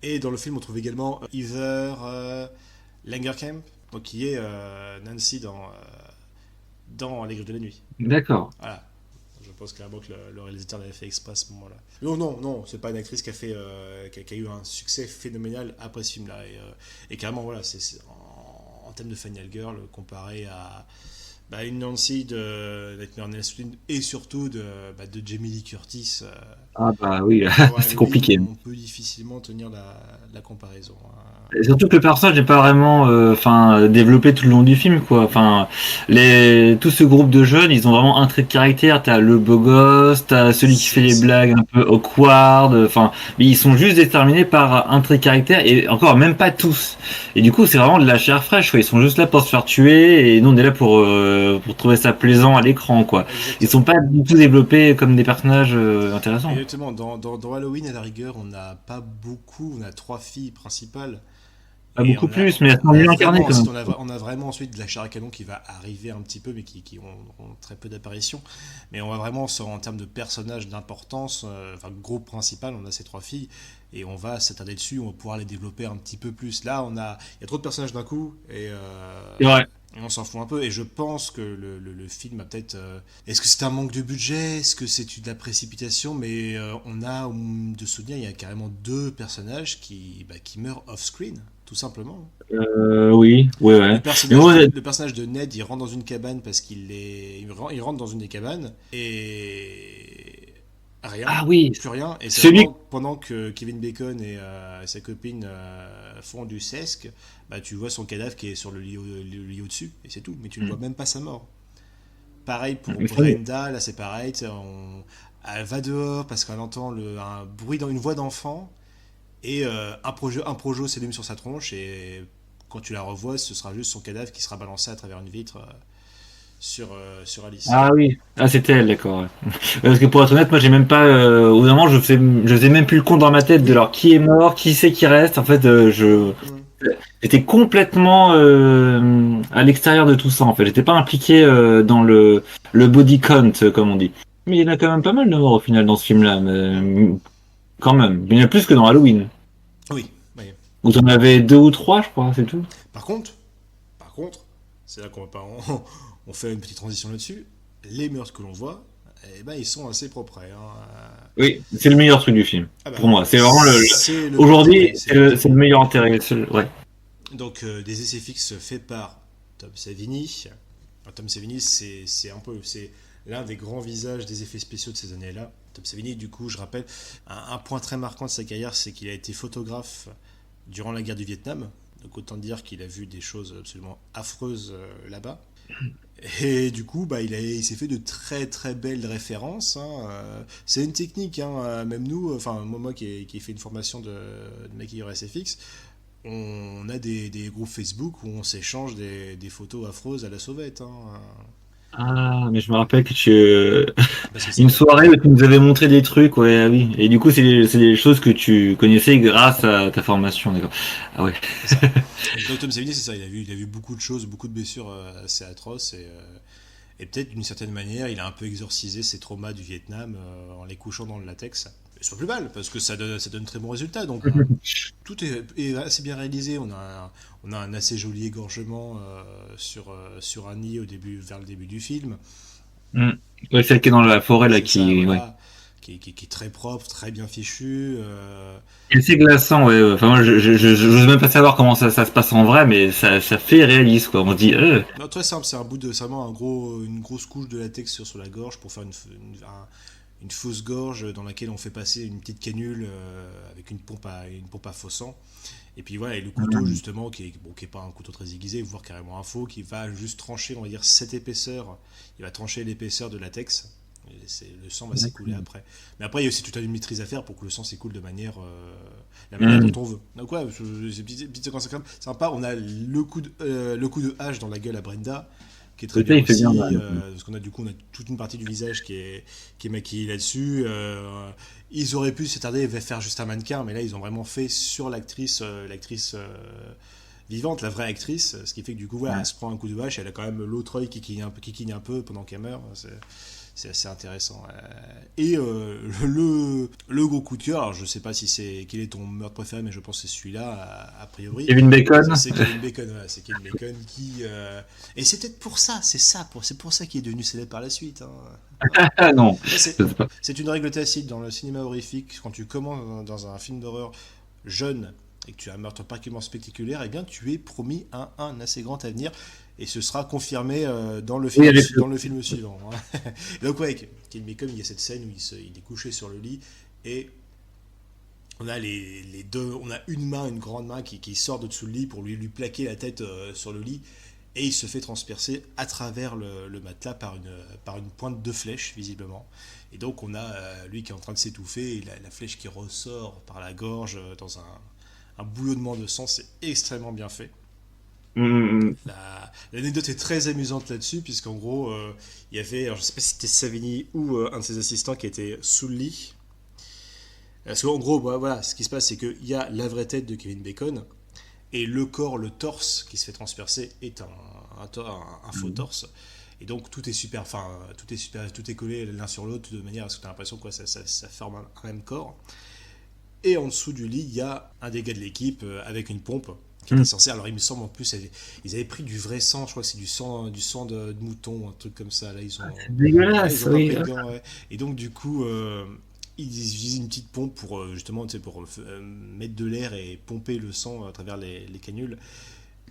[SPEAKER 1] et dans le film, on trouve également Heather Langenkamp, donc, qui est Nancy dans Les Griffes de la Nuit.
[SPEAKER 2] d'accord.
[SPEAKER 1] Voilà. Je pense clairement que le réalisateur l'avait fait exprès à ce moment-là. Non, non, non, c'est pas une actrice qui a eu un succès phénoménal après ce film-là. Et carrément, voilà, en termes de Final Girl, comparé à une Nancy de Nightmare on Elm Street et surtout de Jamie Lee Curtis,
[SPEAKER 2] Ah bah oui,
[SPEAKER 1] pour
[SPEAKER 2] c'est compliqué.
[SPEAKER 1] Halloween, on peut difficilement tenir la comparaison, hein.
[SPEAKER 2] Et surtout que le personnage n'est pas vraiment développé tout le long du film quoi. Enfin tout ce groupe de jeunes, ils ont vraiment un trait de caractère, t'as le beau gosse, t'as celui qui fait
[SPEAKER 1] C'est
[SPEAKER 2] les
[SPEAKER 1] ça.
[SPEAKER 2] blagues un peu awkward, enfin mais ils sont juste déterminés par un trait de caractère et encore même pas tous. Et du coup, c'est vraiment de la chair fraîche quoi. Ils sont juste là pour se faire tuer et nous on est là pour trouver ça plaisant à l'écran quoi. Ils sont
[SPEAKER 1] Exactement.
[SPEAKER 2] pas du tout développés comme des personnages intéressants.
[SPEAKER 1] Exactement. Dans Halloween, à la rigueur, on n'a pas beaucoup, on a trois filles principales
[SPEAKER 2] Pas
[SPEAKER 1] Et
[SPEAKER 2] beaucoup plus, mais elles sont mieux incarnées
[SPEAKER 1] vraiment,
[SPEAKER 2] quand même.
[SPEAKER 1] on a vraiment ensuite de la chair à canon qui va arriver un petit peu, mais qui ont très peu d'apparitions. Mais on va vraiment, en termes de personnages d'importance, enfin, groupe principal, on a ces trois filles, et on va s'attarder dessus, on va pouvoir les développer un petit peu plus. Là, il y a trop de personnages d'un coup,
[SPEAKER 2] C'est vrai.
[SPEAKER 1] et on s'en fout un peu. Et je pense que le film a peut-être. Est-ce que c'est un manque de budget? Est-ce que c'est de la précipitation? Mais on a, de souvenir, il y a carrément deux personnages qui meurent off-screen, tout simplement.
[SPEAKER 2] Oui, ouais, ouais. Mais moi,
[SPEAKER 1] Le personnage de Ned, il rentre dans une cabane parce il rentre dans une des cabanes et rien,
[SPEAKER 2] ah oui,
[SPEAKER 1] plus rien. Et c'est
[SPEAKER 2] celui.
[SPEAKER 1] vraiment pendant que Kevin Bacon et sa copine font du sesc, bah, tu vois son cadavre qui est sur le lit au-dessus et c'est tout. Mais tu ne vois même pas sa mort. Pareil pour Brenda, là c'est pareil. Elle va dehors parce qu'elle entend un bruit dans une voix d'enfant. Et un projo s'allume sur sa tronche et quand tu la revois, ce sera juste son cadavre qui sera balancé à travers une vitre sur Alice.
[SPEAKER 2] Ah oui, ah c'était elle, d'accord. Ouais. Parce que pour être honnête, moi j'ai même pas. Au bout d'un moment, je faisais même plus le compte dans ma tête de
[SPEAKER 1] Oui.
[SPEAKER 2] leur qui est mort, qui c'est qui reste. En fait,
[SPEAKER 1] Mm.
[SPEAKER 2] j'étais complètement à l'extérieur de tout ça. En fait, j'étais pas impliqué dans le body count, comme on dit. Mais il y en a quand même pas mal de morts au final dans ce film-là. Mais,
[SPEAKER 1] Mm.
[SPEAKER 2] quand même, il y en a plus que dans Halloween,
[SPEAKER 1] Oui, oui.
[SPEAKER 2] où t'en avais deux ou trois, je crois, c'est tout.
[SPEAKER 1] Par contre, par contre, c'est là qu'on va pas, on fait une petite transition là-dessus. Les meurtres que l'on voit, eh ben, ils sont assez propres. Hein.
[SPEAKER 2] Oui, c'est le meilleur truc du film.
[SPEAKER 1] Ah bah,
[SPEAKER 2] Pour moi, c'est vraiment
[SPEAKER 1] c'est le
[SPEAKER 2] aujourd'hui,
[SPEAKER 1] verdict, c'est
[SPEAKER 2] c'est
[SPEAKER 1] le verdict.
[SPEAKER 2] c'est le meilleur intérêt. Ouais.
[SPEAKER 1] Donc des essais fixes faits par Tom Savini. Alors, Tom Savini, c'est l'un des grands visages des effets spéciaux de ces années-là. Tom Savini, du coup, je rappelle, un point très marquant de sa carrière, c'est qu'il a été photographe durant la guerre du Vietnam. Donc autant dire qu'il a vu des choses absolument affreuses là-bas. Et du coup, bah, il s'est fait de très très belles références. Hein. C'est une technique, hein. Même nous, enfin moi qui ai fait une formation de maquilleur SFX, on a des groupes Facebook où on s'échange des photos affreuses à la sauvette. Hein.
[SPEAKER 2] Ah, mais je me rappelle que
[SPEAKER 1] Parce que c'est
[SPEAKER 2] une
[SPEAKER 1] vrai.
[SPEAKER 2] soirée où tu nous avais montré des trucs, ouais, ah oui. Et du coup, c'est des choses que tu connaissais grâce à ta formation, d'accord. Ah ouais.
[SPEAKER 1] C'est ça. Donc Tom Savini, c'est ça, il a vu beaucoup de choses, beaucoup de blessures assez atroces et peut-être d'une certaine manière, il a un peu exorcisé ses traumas du Vietnam en les couchant dans le latex. C'est pas plus mal parce que ça donne très bons résultats. Donc tout est assez bien réalisé. On a un assez joli égorgement sur Annie vers le début du film.
[SPEAKER 2] Mm. Ouais, celle qui est dans la forêt là,
[SPEAKER 1] C'est ça,
[SPEAKER 2] ouais.
[SPEAKER 1] voilà. Qui est très propre, très bien fichu.
[SPEAKER 2] Et c'est glaçant, ouais. Enfin, moi, j'ose même pas savoir comment ça se passe en vrai, mais ça fait réaliste, quoi. On se dit,
[SPEAKER 1] Non, très simple, c'est vraiment une grosse couche de latex sur la gorge pour faire une fausse gorge dans laquelle on fait passer une petite canule avec une pompe à faux sang. Et puis voilà, et le couteau justement, qui est pas un couteau très aiguisé, voire carrément un faux, qui va juste trancher, on va dire, cette épaisseur. Il va trancher l'épaisseur de latex. Le sang va s'écouler après. Mais après, il y a aussi toute une maîtrise à faire pour que le sang s'écoule de la manière dont on veut. Donc ouais, c'est une petite séquence quand même sympa. On a le coup de hache dans la gueule à Brenda, qui est très bien
[SPEAKER 2] il fait
[SPEAKER 1] aussi.
[SPEAKER 2] bien mal.
[SPEAKER 1] Parce qu'on a on a toute une partie du visage qui est maquillée là-dessus. Ils auraient pu s'attarder et faire juste un mannequin, mais là ils ont vraiment fait sur l'actrice vivante, la vraie actrice, ce qui fait que du coup voilà, elle se prend un coup de hache, elle a quand même l'autre œil qui cligne un peu pendant qu'elle meurt. C'est assez intéressant. Et le gros coup de cœur, alors je sais pas quel est ton meurtre préféré, mais je pense que c'est celui-là, a priori.
[SPEAKER 2] Kevin Bacon.
[SPEAKER 1] C'est Kevin Bacon, voilà, c'est Kevin Bacon qui. Et c'est peut-être pour ça, c'est pour ça qu'il est devenu célèbre par la suite. Hein.
[SPEAKER 2] Ah non,
[SPEAKER 1] Ça,
[SPEAKER 2] je sais pas.
[SPEAKER 1] c'est une règle tacite dans le cinéma horrifique. Quand tu commences dans un film d'horreur jeune et que tu as un meurtre particulièrement spectaculaire, eh bien tu es promis un assez grand avenir. Et ce sera confirmé
[SPEAKER 2] Oui, avec
[SPEAKER 1] dans le film suivant. Hein. Donc ouais, Kevin Bacon, il y a cette scène où il est couché sur le lit et on a les deux, on a une grande main qui sort de dessous le lit pour lui plaquer la tête sur le lit et il se fait transpercer à travers le matelas par une pointe de flèche visiblement. Et donc on a lui qui est en train de s'étouffer et la flèche qui ressort par la gorge dans un bouillonnement de sang. C'est extrêmement bien fait.
[SPEAKER 2] Mm.
[SPEAKER 1] L'anecdote est très amusante là-dessus, puisqu'en gros, il y avait, alors je sais pas si c'était Savini ou un de ses assistants qui était sous le lit. Parce qu'en gros, voilà, ce qui se passe, c'est qu'il y a la vraie tête de Kevin Bacon, Et le corps, le torse qui se fait transpercer est un faux torse. Et donc tout est super, tout est collé l'un sur l'autre de manière à ce que tu as l'impression que ça forme un même corps. Et en dessous du lit, il y a un des gars de l'équipe avec une pompe qui était censé. Alors il me semble en plus, ils avaient pris du vrai sang, je crois que c'est du sang de mouton, un truc comme ça. Là, ils ont.
[SPEAKER 2] C'est dégueulasse,
[SPEAKER 1] Ils ont pas
[SPEAKER 2] oui.
[SPEAKER 1] pris dedans, ouais. Et donc du coup, ils utilisent une petite pompe pour justement, pour mettre de l'air et pomper le sang à travers les canules.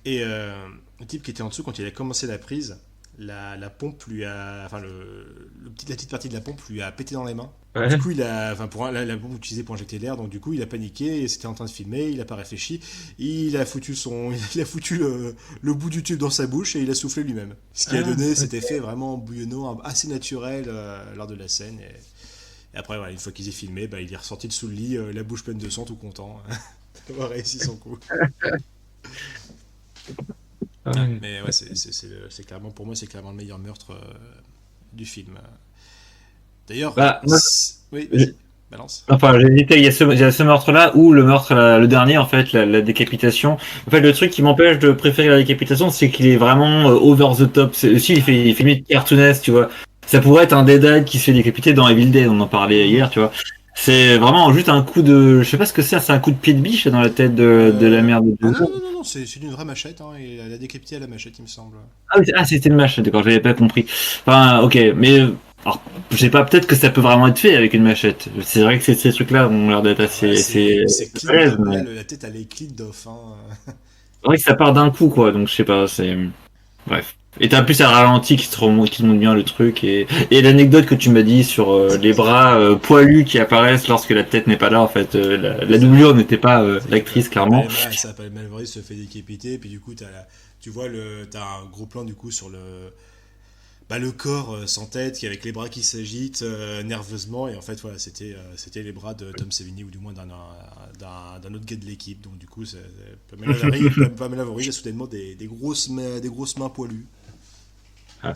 [SPEAKER 1] Et le type qui était en dessous, quand il a commencé la prise, la pompe lui a, enfin la petite partie de la pompe lui a pété dans les mains.
[SPEAKER 2] Ouais.
[SPEAKER 1] Du coup, la pompe utilisée pour injecter l'air, donc du coup, il a paniqué, et c'était en train de filmer, il a pas réfléchi, il a foutu le bout du tube dans sa bouche et il a soufflé lui-même. Ce qui a donné cet effet vraiment bouillonnant, assez naturel lors de la scène. Et après, voilà, une fois qu'ils aient filmé, il est ressorti de sous le lit, la bouche pleine de sang, tout content d'avoir réussi son coup.
[SPEAKER 2] Ouais.
[SPEAKER 1] Mais ouais, c'est clairement, pour moi, c'est clairement le meilleur meurtre du film. D'ailleurs,
[SPEAKER 2] Bah, moi,
[SPEAKER 1] oui, vas-y, balance.
[SPEAKER 2] enfin, j'ai hésité, il y a ce meurtre-là ou le meurtre, le dernier, en fait, la décapitation. En fait, le truc qui m'empêche de préférer la décapitation, c'est qu'il est vraiment over the top. Aussi, il fait limite cartoonesque, tu vois. Ça pourrait être un Deadite qui se fait décapiter dans Evil Dead, on en parlait hier, tu vois. C'est vraiment juste un coup de, je sais pas ce que c'est un coup de pied de biche dans la tête de la mère de
[SPEAKER 1] Ah
[SPEAKER 2] Jojo.
[SPEAKER 1] non, c'est une vraie machette, hein, et elle a décapité à la machette, il me semble.
[SPEAKER 2] Ah, oui, c'était une machette, d'accord, j'avais pas compris. Enfin, ok, mais alors, je sais pas, peut-être que ça peut vraiment être fait avec une machette. C'est vrai que ces trucs-là ont l'air d'être
[SPEAKER 1] Ouais, c'est clean,
[SPEAKER 2] balèzes, mais
[SPEAKER 1] là, la tête elle est clean d'off. Hein.
[SPEAKER 2] c'est vrai que ça part d'un coup, quoi, donc je sais pas, c'est. Bref. Et t'as plus un ralenti qui te montre bien le truc, et l'anecdote que tu m'as dit sur les bras poilus qui apparaissent lorsque la tête n'est pas là, en fait, la doublure n'était pas l'actrice, clairement.
[SPEAKER 1] Ça s'appelle Mallory se fait décapiter, puis du coup, tu vois, t'as un gros plan du coup sur le corps sans tête, qui avec les bras qui s'agitent nerveusement, et en fait, voilà, c'était les bras de Tom Savini, ou du moins d'un autre gars de l'équipe. Donc, du coup, Pamela Voorhees a soudainement des grosses mains poilues.
[SPEAKER 2] Ah.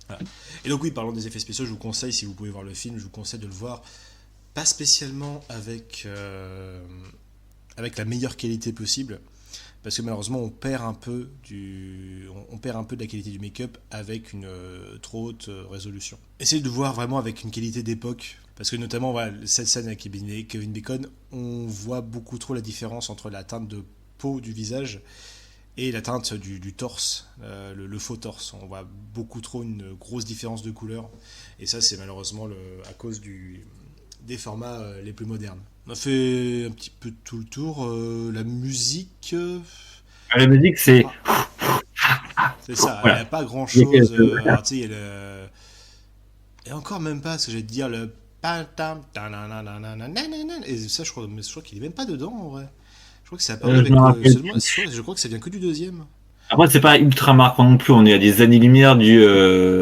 [SPEAKER 1] Voilà. Et donc, oui, parlons des effets spéciaux, je vous conseille, si vous pouvez voir le film, je vous conseille de le voir, pas spécialement avec la meilleure qualité possible, parce que malheureusement on perd un peu de la qualité du make-up avec une trop haute résolution. Essayez de voir vraiment avec une qualité d'époque, parce que notamment voilà, cette scène avec Kevin Bacon, on voit beaucoup trop la différence entre la teinte de peau du visage et la teinte du torse, le faux torse. On voit beaucoup trop une grosse différence de couleur, et ça c'est malheureusement à cause des formats les plus modernes. On a fait un petit peu tout le tour. La musique,
[SPEAKER 2] La musique, c'est.
[SPEAKER 1] c'est ça. Il
[SPEAKER 2] Voilà.
[SPEAKER 1] n'y a pas grand
[SPEAKER 2] Il y a
[SPEAKER 1] chose.
[SPEAKER 2] quelques-
[SPEAKER 1] Alors, tu sais, il y a et encore même pas, ce que j'allais te dire, le. Et ça, je crois qu'il est même pas dedans en vrai. Je crois que c'est apparu
[SPEAKER 2] je
[SPEAKER 1] avec
[SPEAKER 2] me rappelle
[SPEAKER 1] seulement.
[SPEAKER 2] plus.
[SPEAKER 1] Je crois que ça vient que du deuxième.
[SPEAKER 2] Après, c'est pas ultra marquant non plus. On est à des années-lumière de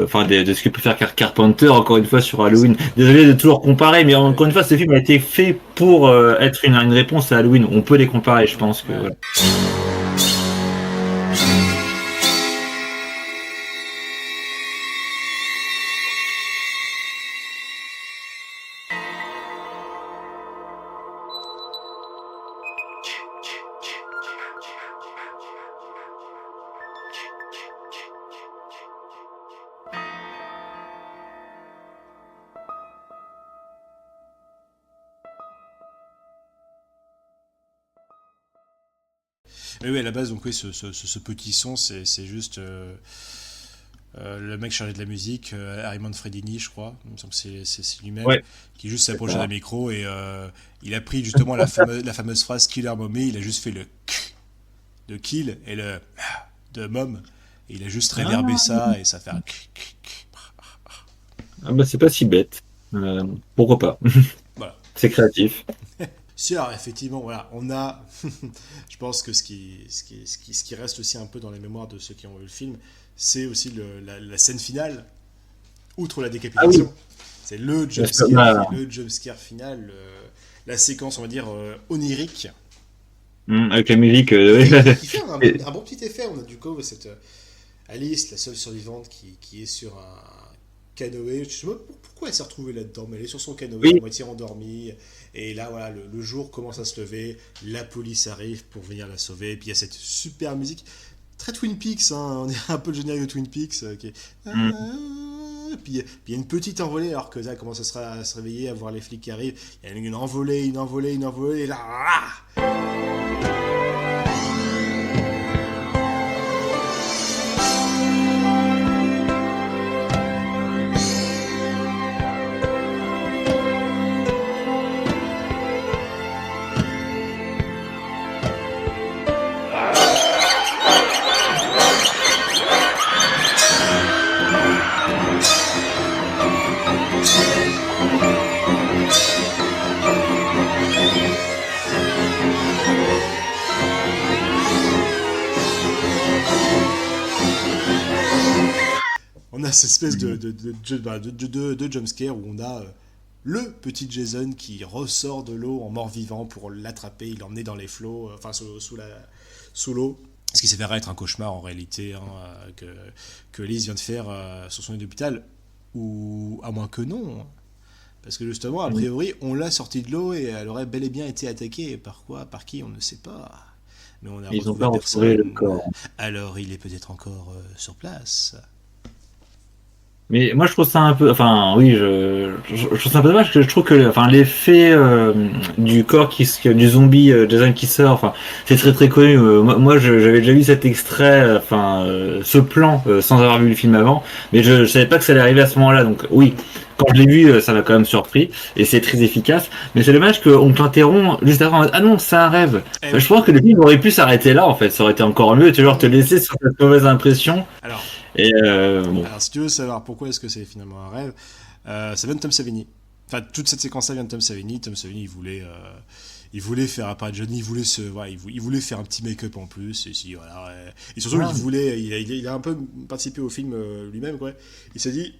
[SPEAKER 2] ce que peut faire Carpenter, encore une fois, sur Halloween. Désolé de toujours comparer, mais encore une fois, ce film a été fait pour être une réponse à Halloween. On peut les comparer, je pense que,
[SPEAKER 1] Ouais.
[SPEAKER 2] voilà.
[SPEAKER 1] Mais oui, à la base, donc oui, ce petit son, c'est juste le mec chargé de la musique, Harry Manfredini, je crois. Il me semble que c'est lui-même,
[SPEAKER 2] Ouais.
[SPEAKER 1] qui juste s'est approché d'un micro, et il a pris justement la fameuse phrase Killer Mommy. Il a juste fait le k de kill et le de mom. Et il a juste réverbé ça, et ça fait un k, k, k.
[SPEAKER 2] Ah bah, c'est pas si bête. Pourquoi pas?
[SPEAKER 1] Voilà.
[SPEAKER 2] C'est créatif.
[SPEAKER 1] Si, alors effectivement, voilà, on a. Je pense que ce qui reste aussi un peu dans les mémoires de ceux qui ont vu le film, c'est aussi la scène finale, outre la décapitation. C'est le jumpscare final, la séquence, on va dire, onirique.
[SPEAKER 2] Avec la musique.
[SPEAKER 1] Qui fait un bon petit effet. On a du coup cette Alice, la seule survivante, qui est sur canoë. Je sais pas pourquoi elle s'est retrouvée là-dedans, mais elle est sur son canoë, à
[SPEAKER 2] Oui,
[SPEAKER 1] moitié endormie. Et là, voilà, le jour commence à se lever. La police arrive pour venir la sauver. Et puis il y a cette super musique. Très Twin Peaks, hein, on dirait un peu le générique de Twin Peaks. Qui est...
[SPEAKER 2] mm.
[SPEAKER 1] Puis il y a une petite envolée, alors que là, commence à se réveiller, à voir les flics qui arrivent. Il y a une envolée, une envolée, une envolée. Et là, on a cette espèce de jumpscare où on a le petit Jason qui ressort de l'eau en mort-vivant pour l'attraper, il l'emmener dans les flots, enfin sous l'eau. Ce qui s'avère être un cauchemar en réalité, hein, que Liz vient de faire sur son lit d'hôpital, ou à moins que non. Hein. Parce que justement, a priori, on l'a sortie de l'eau et elle aurait bel et bien été attaquée. Par quoi? Par qui? On ne sait pas. Mais on a
[SPEAKER 2] Ils n'ont
[SPEAKER 1] retrouvé
[SPEAKER 2] pas retrouvé le
[SPEAKER 1] personne.
[SPEAKER 2] corps.
[SPEAKER 1] Alors il est peut-être encore sur place.
[SPEAKER 2] Mais moi je trouve ça un peu, enfin oui, je trouve ça un peu dommage parce que je trouve que, enfin l'effet du corps du zombie Jason qui sort, enfin c'est très très connu. J'avais déjà vu cet extrait, ce plan sans avoir vu le film avant, mais je savais pas que ça allait arriver à ce moment-là. Donc oui, quand je l'ai vu, ça m'a quand même surpris et c'est très efficace. Mais c'est dommage qu'on t'interrompt juste avant. En mode, ah non, c'est un rêve.
[SPEAKER 1] Eh
[SPEAKER 2] Je
[SPEAKER 1] oui.
[SPEAKER 2] pense que le film aurait pu s'arrêter là en fait. Ça aurait été encore mieux, tu vois, genre te laisser sur cette mauvaise impression.
[SPEAKER 1] Alors,
[SPEAKER 2] Et bon.
[SPEAKER 1] alors si tu veux savoir pourquoi est-ce que c'est finalement un rêve, ça vient de Tom Savini. Enfin, toute cette séquence-là vient de Tom Savini. Tom Savini, il voulait faire apparaître Johnny, voilà, il voulait faire un petit make-up en plus. Et, si, voilà, et surtout,
[SPEAKER 2] Ah.
[SPEAKER 1] il a un peu participé au film lui-même. Quoi. Il s'est dit,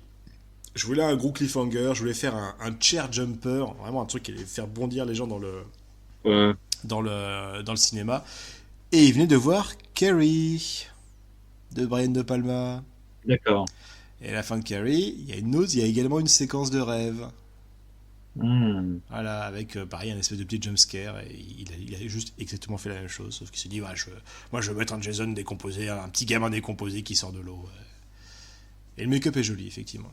[SPEAKER 1] je voulais un gros cliffhanger, je voulais faire un chair jumper, vraiment un truc qui allait faire bondir les gens
[SPEAKER 2] Ouais.
[SPEAKER 1] dans le cinéma. Et il venait de voir Carrie de Brian De Palma.
[SPEAKER 2] D'accord.
[SPEAKER 1] Et à la fin de Carrie, il y a également une séquence de rêve.
[SPEAKER 2] Hmm.
[SPEAKER 1] Voilà, avec pareil un espèce de petit jumpscare. Et il a juste exactement fait la même chose. Sauf qu'il s'est dit, ouais, moi je veux mettre un Jason décomposé, un petit gamin décomposé qui sort de l'eau. Et le make-up est joli, effectivement.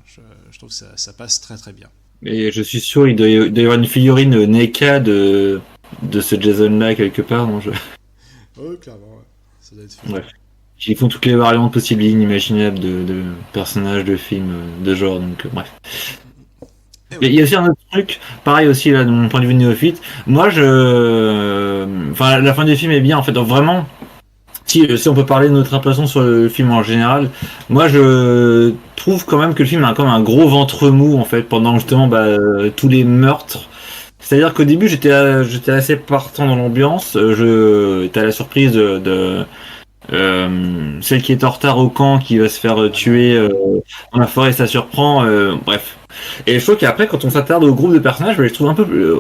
[SPEAKER 1] Je trouve que ça passe très très bien.
[SPEAKER 2] Et je suis sûr il doit y avoir une figurine NECA de ce Jason-là quelque part. Non,
[SPEAKER 1] Oh, clairement, ouais. Ça doit être fait.
[SPEAKER 2] Bref. Ils font toutes les variantes possibles et inimaginables de personnages, de films, de genre, donc bref.
[SPEAKER 1] Et
[SPEAKER 2] Mais il
[SPEAKER 1] ouais.
[SPEAKER 2] y a aussi un autre truc, pareil aussi là, de mon point de vue néophyte. Moi, enfin, la fin du film est bien en fait. Donc vraiment, si on peut parler de notre impression sur le film en général, moi je trouve quand même que le film a comme un gros ventre mou en fait pendant justement tous les meurtres. C'est-à-dire qu'au début j'étais assez partant dans l'ambiance. T'as la surprise de celle qui est en retard au camp qui va se faire tuer dans la forêt, ça surprend. Bref. Et je trouve qu'après, quand on s'attarde au groupe de personnages, je les trouve un peu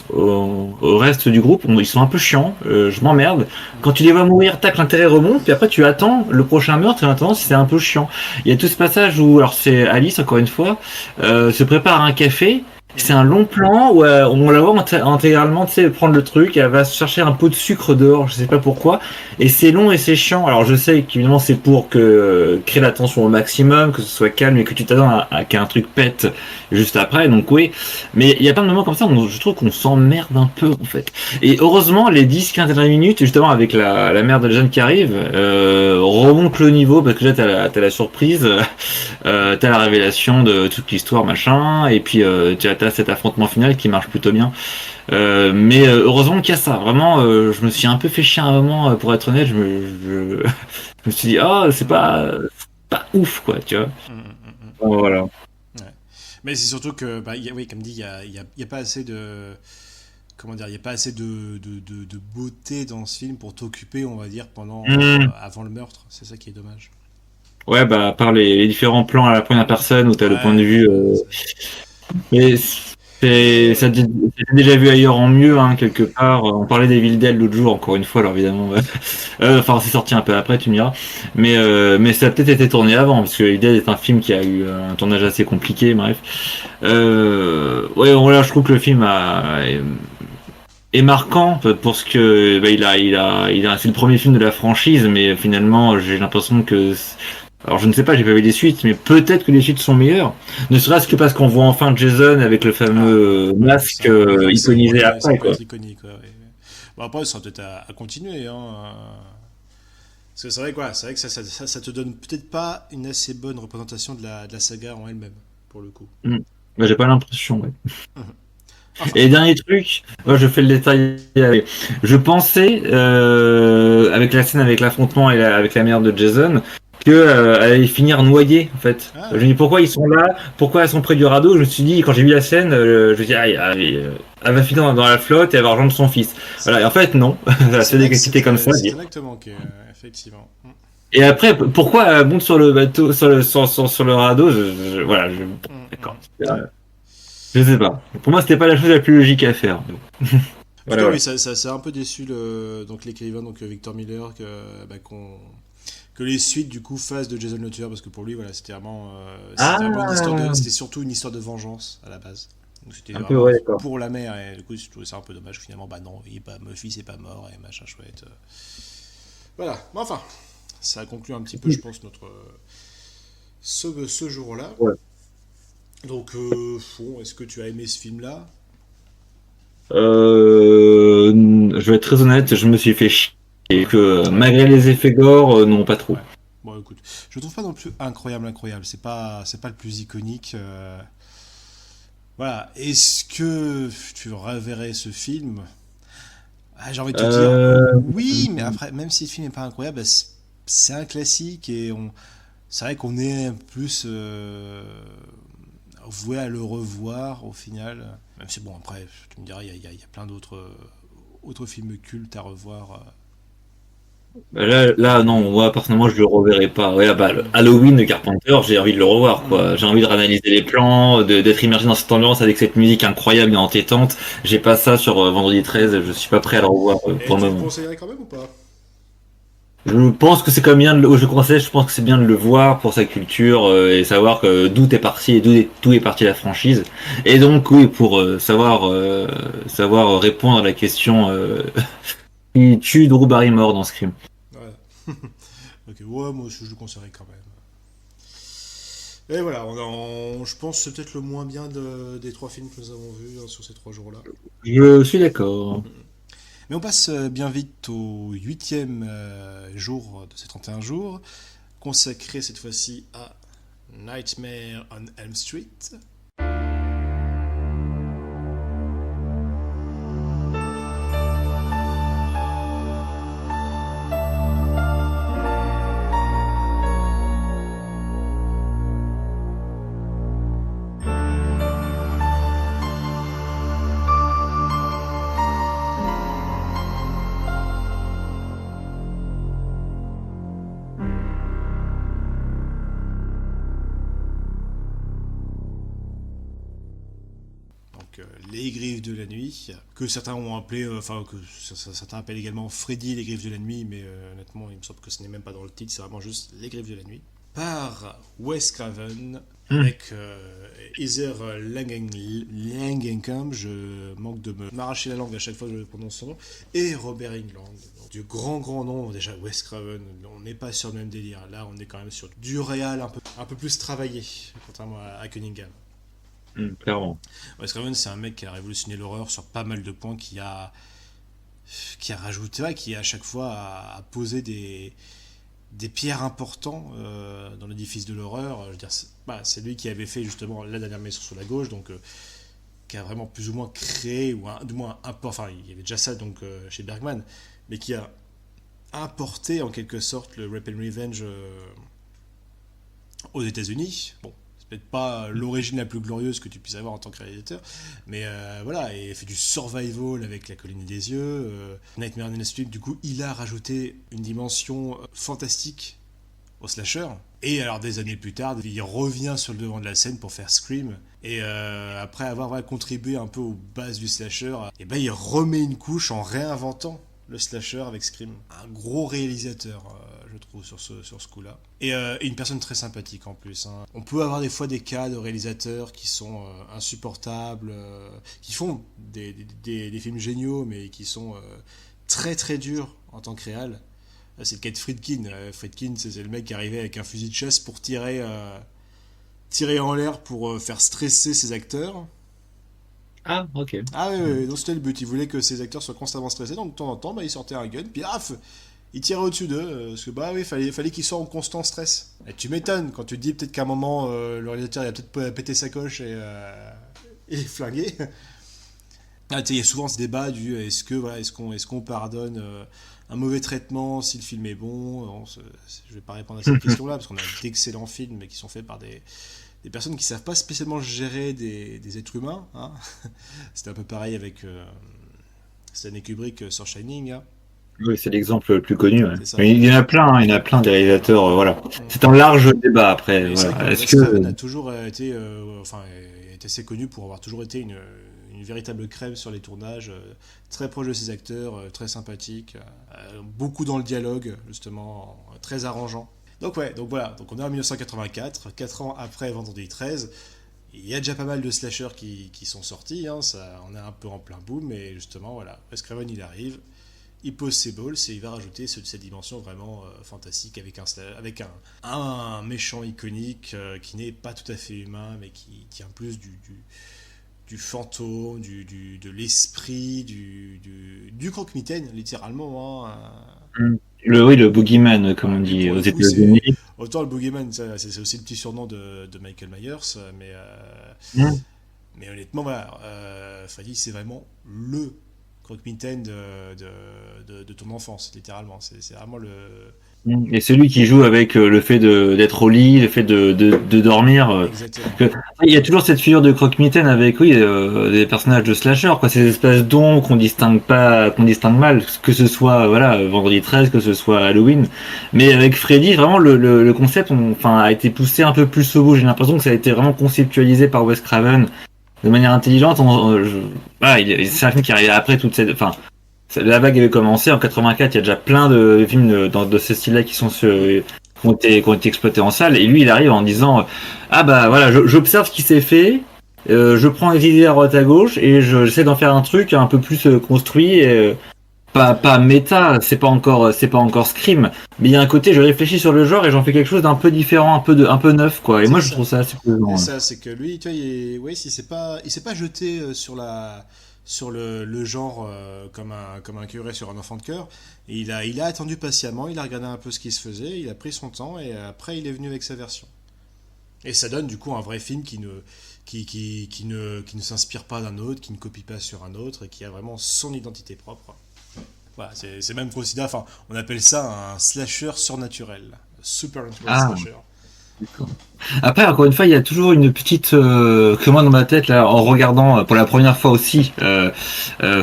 [SPEAKER 2] au reste du groupe, ils sont un peu chiants. Je m'emmerde. Quand tu les vois mourir, tac, l'intérêt remonte, puis après tu attends le prochain meurtre et maintenant c'est un peu chiant. Il y a tout ce passage où, alors c'est Alice encore une fois, se prépare un café. C'est un long plan où on la voit intégralement, tu sais, prendre le truc, elle va chercher un pot de sucre dehors, je sais pas pourquoi, et c'est long et c'est chiant. Alors je sais qu'évidemment c'est pour créer la tension au maximum, que ce soit calme et que tu t'attends à qu'un truc pète juste après, donc oui. Mais il y a plein de moments comme ça où je trouve qu'on s'emmerde un peu en fait. Et heureusement les 10-15 dernières minutes, justement avec la mère de Jeanne qui arrive, remonte le niveau, parce que là t'as la surprise, t'as la révélation de toute l'histoire machin, et puis t'as cet affrontement final qui marche plutôt bien. Mais heureusement qu'il y a ça. Vraiment, je me suis un peu fait chier à un moment, pour être honnête. Je me suis dit, oh, c'est pas ouf, quoi, tu vois. Bon, voilà.
[SPEAKER 1] Ouais. Mais c'est surtout que, oui, comme dit, il y a pas assez de. Comment dire, il n'y a pas assez de beauté dans ce film pour t'occuper, on va dire, avant le meurtre. C'est ça qui est dommage.
[SPEAKER 2] Ouais, à part les différents plans à la première personne où t'as le point de
[SPEAKER 1] Ouais,
[SPEAKER 2] vue.
[SPEAKER 1] voilà,
[SPEAKER 2] Mais C'était déjà vu ailleurs en mieux, hein, quelque part. On parlait des villes d'El l'autre jour, encore une fois, alors évidemment. Enfin, c'est sorti un peu après, tu me diras. Mais ça a peut-être été tourné avant, parce que Evil Dead est un film qui a eu un tournage assez compliqué, bref. Ouais, voilà, je trouve que le film est marquant pour ce que c'est le premier film de la franchise, mais finalement, j'ai l'impression que alors je ne sais pas, j'ai pas vu les suites, mais peut-être que les suites sont meilleures. Ne serait-ce que parce qu'on voit enfin Jason avec le fameux masque iconisé
[SPEAKER 1] ça
[SPEAKER 2] après,
[SPEAKER 1] peut
[SPEAKER 2] quoi.
[SPEAKER 1] être iconique. Ouais, ouais. Bon, après, ça sera peut-être à continuer. Hein. Parce que c'est vrai, quoi, c'est vrai que ça te donne peut-être pas une assez bonne représentation de la saga en elle-même, pour le coup.
[SPEAKER 2] Mm. Bah, j'ai pas l'impression, ouais.
[SPEAKER 1] Mhm. Enfin,
[SPEAKER 2] Et dernier truc, moi je fais le détail. Je pensais, avec la scène avec l'affrontement et avec la mère de Jason, que elle allait finir noyée en fait.
[SPEAKER 1] ah
[SPEAKER 2] Je me
[SPEAKER 1] ouais.
[SPEAKER 2] dis pourquoi ils sont là, pourquoi elles sont près du radeau. Je me suis dit quand j'ai vu la scène, je me dis elle va finir dans la flotte et elle va rejoindre son fils. Voilà. Et en fait non, elle
[SPEAKER 1] C'est
[SPEAKER 2] s'est
[SPEAKER 1] vrai que
[SPEAKER 2] décapitée comme ça.
[SPEAKER 1] c'est un acte manqué, effectivement.
[SPEAKER 2] Et après pourquoi elle monte sur le bateau, sur le radeau, voilà, d'accord. Je sais pas. Pour moi c'était pas la chose la plus logique à faire.
[SPEAKER 1] En tout
[SPEAKER 2] Voilà,
[SPEAKER 1] cas,
[SPEAKER 2] voilà.
[SPEAKER 1] oui, ça a un peu déçu donc l'écrivain, donc Victor Miller, que les suites du coup fassent de Jason le tueur, parce que pour lui, voilà, c'était vraiment une histoire
[SPEAKER 2] Ah,
[SPEAKER 1] c'était surtout une histoire de vengeance à la base. Donc c'était
[SPEAKER 2] un peu,
[SPEAKER 1] vraiment
[SPEAKER 2] ouais, d'accord.
[SPEAKER 1] pour la mère, et du coup, je trouvais ça un peu dommage. Finalement, bah non, mon fils est pas mort et machin chouette. Voilà. Mais enfin, ça a conclu un petit peu, je pense, notre ce jour-là.
[SPEAKER 2] Ouais.
[SPEAKER 1] Donc, bon, est-ce que tu as aimé ce film-là?
[SPEAKER 2] Je vais être très honnête, je me suis fait chier. Et que
[SPEAKER 1] Ouais.
[SPEAKER 2] malgré les effets gore, non, pas trop.
[SPEAKER 1] Ouais. Bon, écoute, je le trouve pas non plus incroyable. C'est pas le plus iconique. Voilà. Est-ce que tu reverrais ce film? J'ai envie de te dire
[SPEAKER 2] Euh,
[SPEAKER 1] oui, mais après, même si le film n'est pas incroyable, bah, c'est un classique et c'est vrai qu'on est plus voué à le revoir au final. Même si bon, après, tu me diras, il y a plein d'autres films cultes à revoir.
[SPEAKER 2] là, non, moi, personnellement, je le reverrai pas. Ouais, bah, le Halloween de Carpenter, j'ai envie de le revoir, quoi. J'ai envie de réanalyser les plans, d'être immergé dans cette ambiance avec cette musique incroyable et entêtante. J'ai pas ça sur Vendredi 13, je suis pas prêt à le revoir
[SPEAKER 1] Et
[SPEAKER 2] pour le
[SPEAKER 1] tu le
[SPEAKER 2] moment.
[SPEAKER 1] conseillerais quand même ou pas?
[SPEAKER 2] Je pense que c'est quand même bien je conseille, je pense que c'est bien de le voir pour sa culture et savoir que d'où est parti et d'où est partie la franchise. Et donc oui, pour savoir répondre à la question qui tue Drew Barrymore dans Scream.
[SPEAKER 1] Ouais. Ok, ouais, moi aussi je le conseillerais quand même. Et voilà, je pense que c'est peut-être le moins bien des trois films que nous avons vus sur ces 3 jours-là.
[SPEAKER 2] Je suis d'accord.
[SPEAKER 1] Mais on passe bien vite au 8e jour de ces 31 jours, consacré cette fois-ci à Nightmare on Elm Street. Donc les Griffes de la Nuit, que certains ont appelé, enfin que certains appellent également Freddy et les Griffes de la Nuit, mais honnêtement il me semble que ce n'est même pas dans le titre, c'est vraiment juste les Griffes de la Nuit. Par Wes Craven,
[SPEAKER 2] Hmm.
[SPEAKER 1] avec Heather Langenkamp, je manque de m'arracher la langue à chaque fois que je prononce son nom, et Robert Englund. Donc, du grand nom, déjà Wes Craven, on n'est pas sur le même délire, là on est quand même sur du réal un peu plus travaillé, contrairement à Cunningham.
[SPEAKER 2] Clairement.
[SPEAKER 1] Wes Craven, c'est un mec qui a révolutionné l'horreur sur pas mal de points, qui a rajouté, ouais, qui à chaque fois a posé des pierres importants dans l'édifice de l'horreur. Je veux dire, c'est lui qui avait fait justement La Dernière Maison sur la gauche, donc qui a vraiment plus ou moins créé, ou du moins enfin il y avait déjà ça donc chez Bergman, mais qui a importé en quelque sorte le Rape and Revenge aux États-Unis. Bon, c'est peut-être pas l'origine la plus glorieuse que tu puisses avoir en tant que réalisateur, mais voilà, et il fait du survival avec La Colline des Yeux. Nightmare on Elm Street, du coup, il a rajouté une dimension fantastique au slasher. Et alors des années plus tard, il revient sur le devant de la scène pour faire Scream. Et après avoir contribué un peu aux bases du slasher, et ben il remet une couche en réinventant le slasher avec Scream. Un gros réalisateur, je trouve, sur ce coup-là. Et une personne très sympathique en plus. Hein. On peut avoir des fois des cas de réalisateurs qui sont insupportables, qui font des films géniaux, mais qui sont très très durs en tant que réal. C'est le cas de Friedkin. Friedkin, c'est le mec qui arrivait avec un fusil de chasse pour tirer en l'air pour faire stresser ses acteurs.
[SPEAKER 2] Ah, ok.
[SPEAKER 1] Ah oui, donc c'était le but. Il voulait que ses acteurs soient constamment stressés. Donc de temps en temps, il sortait un gun, puis paf, il tirait au-dessus d'eux. Parce que oui, fallait qu'ils soient en constant stress. Et tu m'étonnes quand tu te dis peut-être qu'à un moment, le réalisateur il a peut-être pété sa coche et flingué. Il y a souvent ce débat du est-ce qu'on pardonne un mauvais traitement si le film est bon. Non, je vais pas répondre à cette question-là parce qu'on a d'excellents films mais qui sont faits par des personnes qui savent pas spécialement gérer des êtres humains. Hein. C'était un peu pareil avec Stanley Kubrick sur Shining. Hein.
[SPEAKER 2] Oui, c'est l'exemple le plus connu. Ouais.
[SPEAKER 1] Ça.
[SPEAKER 2] Mais il y en a plein, hein, il y en a plein des réalisateurs. Voilà. C'est un large débat après.
[SPEAKER 1] Et
[SPEAKER 2] Voilà.
[SPEAKER 1] Wes Craven a toujours été, est assez connu pour avoir toujours été une véritable crème sur les tournages, très proche de ses acteurs, très sympathique, beaucoup dans le dialogue, justement, très arrangeant. Donc voilà, donc on est en 1984, 4 ans après Vendredi 13, il y a déjà pas mal de slashers qui sont sortis, hein, on est un peu en plein boom, mais justement, voilà, Wes Craven il arrive, il pose ses balls et il va rajouter cette dimension vraiment fantastique avec un méchant iconique qui n'est pas tout à fait humain, mais qui tient plus du fantôme, de l'esprit, du croque-mitaine, littéralement. Hein.
[SPEAKER 2] Le boogeyman, comme on dit aux États-Unis.
[SPEAKER 1] Autant le boogeyman, c'est aussi le petit surnom de Michael Myers, mais honnêtement, voilà, Freddy, c'est vraiment le croque-mitaine de ton enfance, littéralement. C'est vraiment le...
[SPEAKER 2] Et celui qui joue avec le fait d'être au lit, le fait de dormir. Il y a toujours cette figure de croque-mitaine avec des personnages de slasher, quoi, ces espèces d'ombres qu'on distingue mal, que ce soit Vendredi 13, que ce soit Halloween. Mais avec Freddy, vraiment le concept a été poussé un peu plus au bout. J'ai l'impression que ça a été vraiment conceptualisé par Wes Craven de manière intelligente. C'est un film qui arrive après toute cette... La vague avait commencé en 84, il y a déjà plein de films de ce style-là qui ont été exploités en salle, et lui il arrive en disant j'observe ce qui s'est fait, je prends les idées à droite à gauche et j'essaie d'en faire un truc un peu plus construit, pas méta, c'est pas encore Scream, mais il y a un côté je réfléchis sur le genre et j'en fais quelque chose d'un peu différent, un peu neuf, quoi. Et moi je trouve ça assez plaisant.
[SPEAKER 1] Et ça, c'est que lui, tu vois, il s'est pas jeté sur le genre comme un curé sur un enfant de cœur. Et il a attendu patiemment, il a regardé un peu ce qui se faisait, il a pris son temps et après il est venu avec sa version. Et ça donne du coup un vrai film qui ne s'inspire pas d'un autre, qui ne copie pas sur un autre et qui a vraiment son identité propre. Voilà, c'est même considéré, on appelle ça un slasher surnaturel, supernatural slasher.
[SPEAKER 2] Après, encore une fois, il y a toujours une petite que moi dans ma tête là, en regardant pour la première fois aussi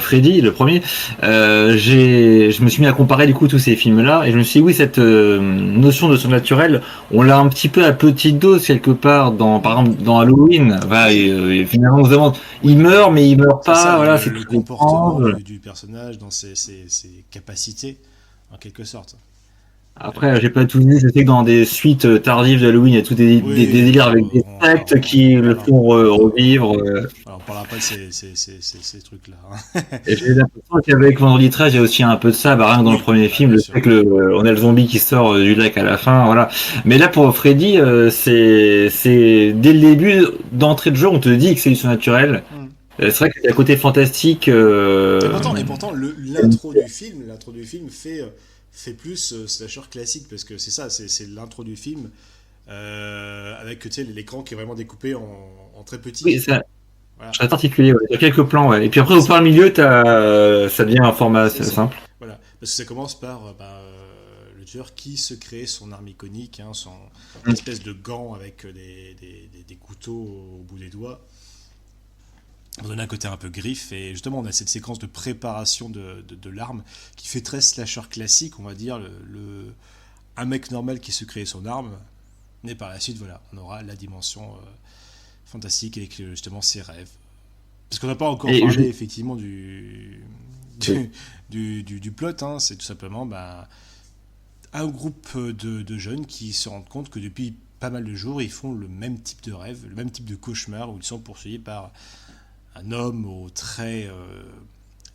[SPEAKER 2] Freddy, le premier, je me suis mis à comparer du coup tous ces films-là et je me suis dit oui, cette notion de surnaturel, on l'a un petit peu à petite dose quelque part par exemple dans Halloween. Et finalement on se demande, il meurt mais il meurt pas.
[SPEAKER 1] Ça,
[SPEAKER 2] c'est
[SPEAKER 1] le comportement du personnage dans ses capacités en quelque sorte.
[SPEAKER 2] Après, j'ai pas tout vu. Je sais que dans des suites tardives d'Halloween, il y a tout des délires avec des sectes qui le font revivre.
[SPEAKER 1] Alors, on parlera pas de ces trucs-là. Hein.
[SPEAKER 2] Et j'ai l'impression qu'avec Vendredi 13, il y a aussi un peu de ça. Rien que dans le premier film, le fait que on a le zombie qui sort du lac à la fin, voilà. Mais là, pour Freddy, c'est dès le début d'entrée de jeu, on te dit que c'est du surnaturel. C'est vrai qu'il y a un côté fantastique.
[SPEAKER 1] Et pourtant, l'intro du film fait plus slasher classique parce que c'est ça, c'est l'intro du film avec l'écran qui est vraiment découpé en très petit.
[SPEAKER 2] Oui, c'est très particulier. Il y a quelques plans, ouais. Et puis après, au plein milieu, ça devient un format simple.
[SPEAKER 1] Voilà, parce que ça commence par le tueur qui se crée son arme iconique, hein, son espèce de gant avec des couteaux au bout des doigts. On donne un côté un peu griffe et justement on a cette séquence de préparation de l'arme qui fait très slasher classique, on va dire, un mec normal qui se crée son arme, mais par la suite, voilà, on aura la dimension fantastique avec justement ses rêves. Parce qu'on n'a pas encore parlé effectivement du plot, hein. C'est tout simplement un groupe de jeunes qui se rendent compte que depuis pas mal de jours, ils font le même type de rêve, le même type de cauchemar, où ils sont poursuivis par un homme aux traits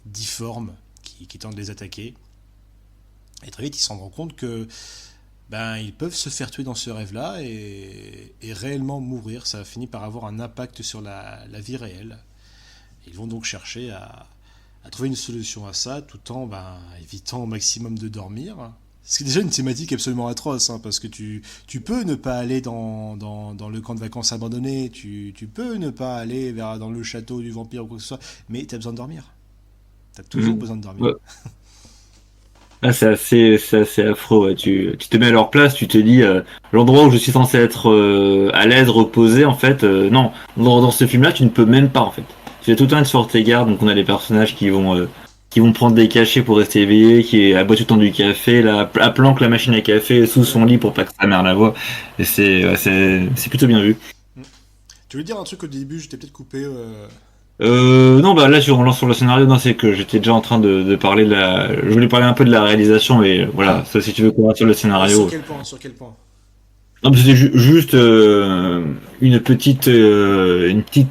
[SPEAKER 1] difformes qui tente de les attaquer. Et très vite, ils se rendront compte que ils peuvent se faire tuer dans ce rêve-là et réellement mourir. Ça finit par avoir un impact sur la vie réelle. Ils vont donc chercher à trouver une solution à ça, tout en évitant au maximum de dormir. C'est déjà une thématique absolument atroce, hein, parce que tu peux ne pas aller dans le camp de vacances abandonné, tu peux ne pas aller dans le château du vampire ou quoi que ce soit, mais tu as besoin de dormir. Tu as toujours besoin de dormir.
[SPEAKER 2] Ouais. Ah, c'est assez affreux. Ouais. Tu te mets à leur place, tu te dis l'endroit où je suis censé être à l'aise, reposé, en fait, non. Dans ce film-là, tu ne peux même pas, en fait. Tu as tout le temps être sur tes gardes, donc on a des personnages qui vont prendre des cachets pour rester éveillés, qui aboient tout le temps du café, là, à planque la machine à café sous son lit pour pas que sa mère la voie. Et c'est plutôt bien vu.
[SPEAKER 1] Tu veux dire un truc au début, je t'ai peut-être coupé.
[SPEAKER 2] Non, là, si on relance sur le scénario, non, c'est que j'étais déjà en train de parler je voulais parler un peu de la réalisation, mais voilà, ça, si tu veux commencer sur le scénario.
[SPEAKER 1] Sur quel point
[SPEAKER 2] Non, mais c'était juste une petite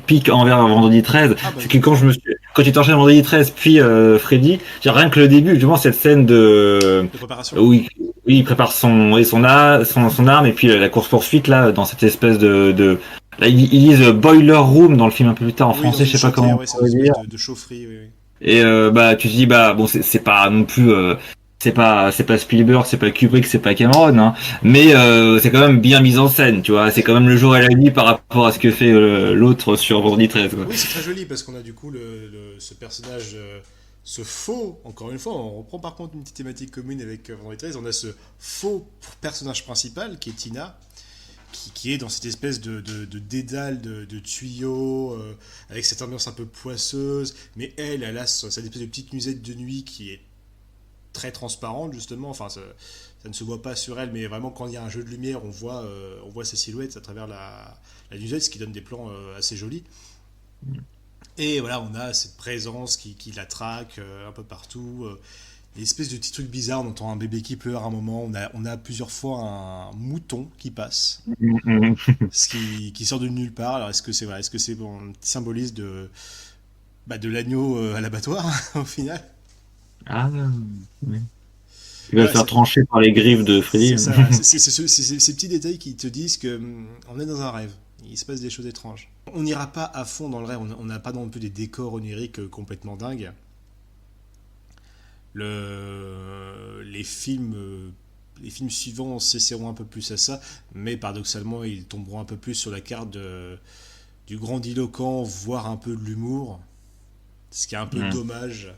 [SPEAKER 2] pique envers Vendredi 13. C'est que quand tu t'enchaînes Vendredi 13 puis Freddy, rien que le début, justement cette scène de
[SPEAKER 1] préparation.
[SPEAKER 2] où il prépare son arme et puis la course poursuite là dans cette espèce de là, ils disent Boiler Room dans le film un peu plus tard en français, je sais pas comment
[SPEAKER 1] c'est une espèce de chaufferie, oui.
[SPEAKER 2] Et tu te dis bon c'est pas non plus c'est pas Spielberg, c'est pas Kubrick, c'est pas Cameron, hein, mais c'est quand même bien mis en scène, tu vois, c'est quand même le jour et la nuit par rapport à ce que fait l'autre sur Vendredi 13, quoi.
[SPEAKER 1] Oui, c'est très joli parce qu'on a du coup ce personnage, ce faux, encore une fois, on reprend par contre une petite thématique commune avec Vendredi 13, on a ce faux personnage principal qui est Tina, qui est dans cette espèce de dédale de tuyaux, avec cette ambiance un peu poisseuse, mais elle a cette espèce de petite musette de nuit qui est très transparente justement, enfin ça ne se voit pas sur elle, mais vraiment quand il y a un jeu de lumière, on voit sa silhouette à travers la musette, ce qui donne des plans assez jolis. Et voilà, on a cette présence qui la traque un peu partout, une espèce de petits trucs bizarres, on entend un bébé qui pleure à un moment, on a plusieurs fois un mouton qui passe, ce qui sort de nulle part. Alors est-ce que c'est un petit symbolisme de l'agneau à l'abattoir au final?
[SPEAKER 2] Ah oui. Il va se faire trancher par les griffes de Freddy.
[SPEAKER 1] C'est ces petits détails qui te disent que on est dans un rêve. Il se passe des choses étranges. On n'ira pas à fond dans le rêve. On n'a pas non plus des décors oniriques complètement dingues. Les films suivants s'essaieront un peu plus à ça, mais paradoxalement, ils tomberont un peu plus sur la carte du grandiloquent, voire un peu de l'humour. Ce qui est un peu dommage.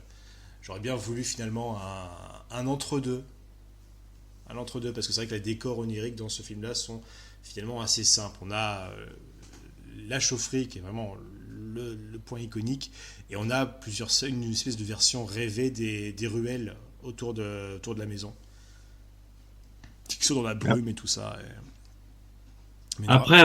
[SPEAKER 1] J'aurais bien voulu finalement un entre-deux. Un entre-deux, parce que c'est vrai que les décors oniriques dans ce film-là sont finalement assez simples. On a la chaufferie qui est vraiment le point iconique, et on a une espèce de version rêvée des ruelles autour de la maison, qui sont dans la brume et tout ça.
[SPEAKER 2] Après,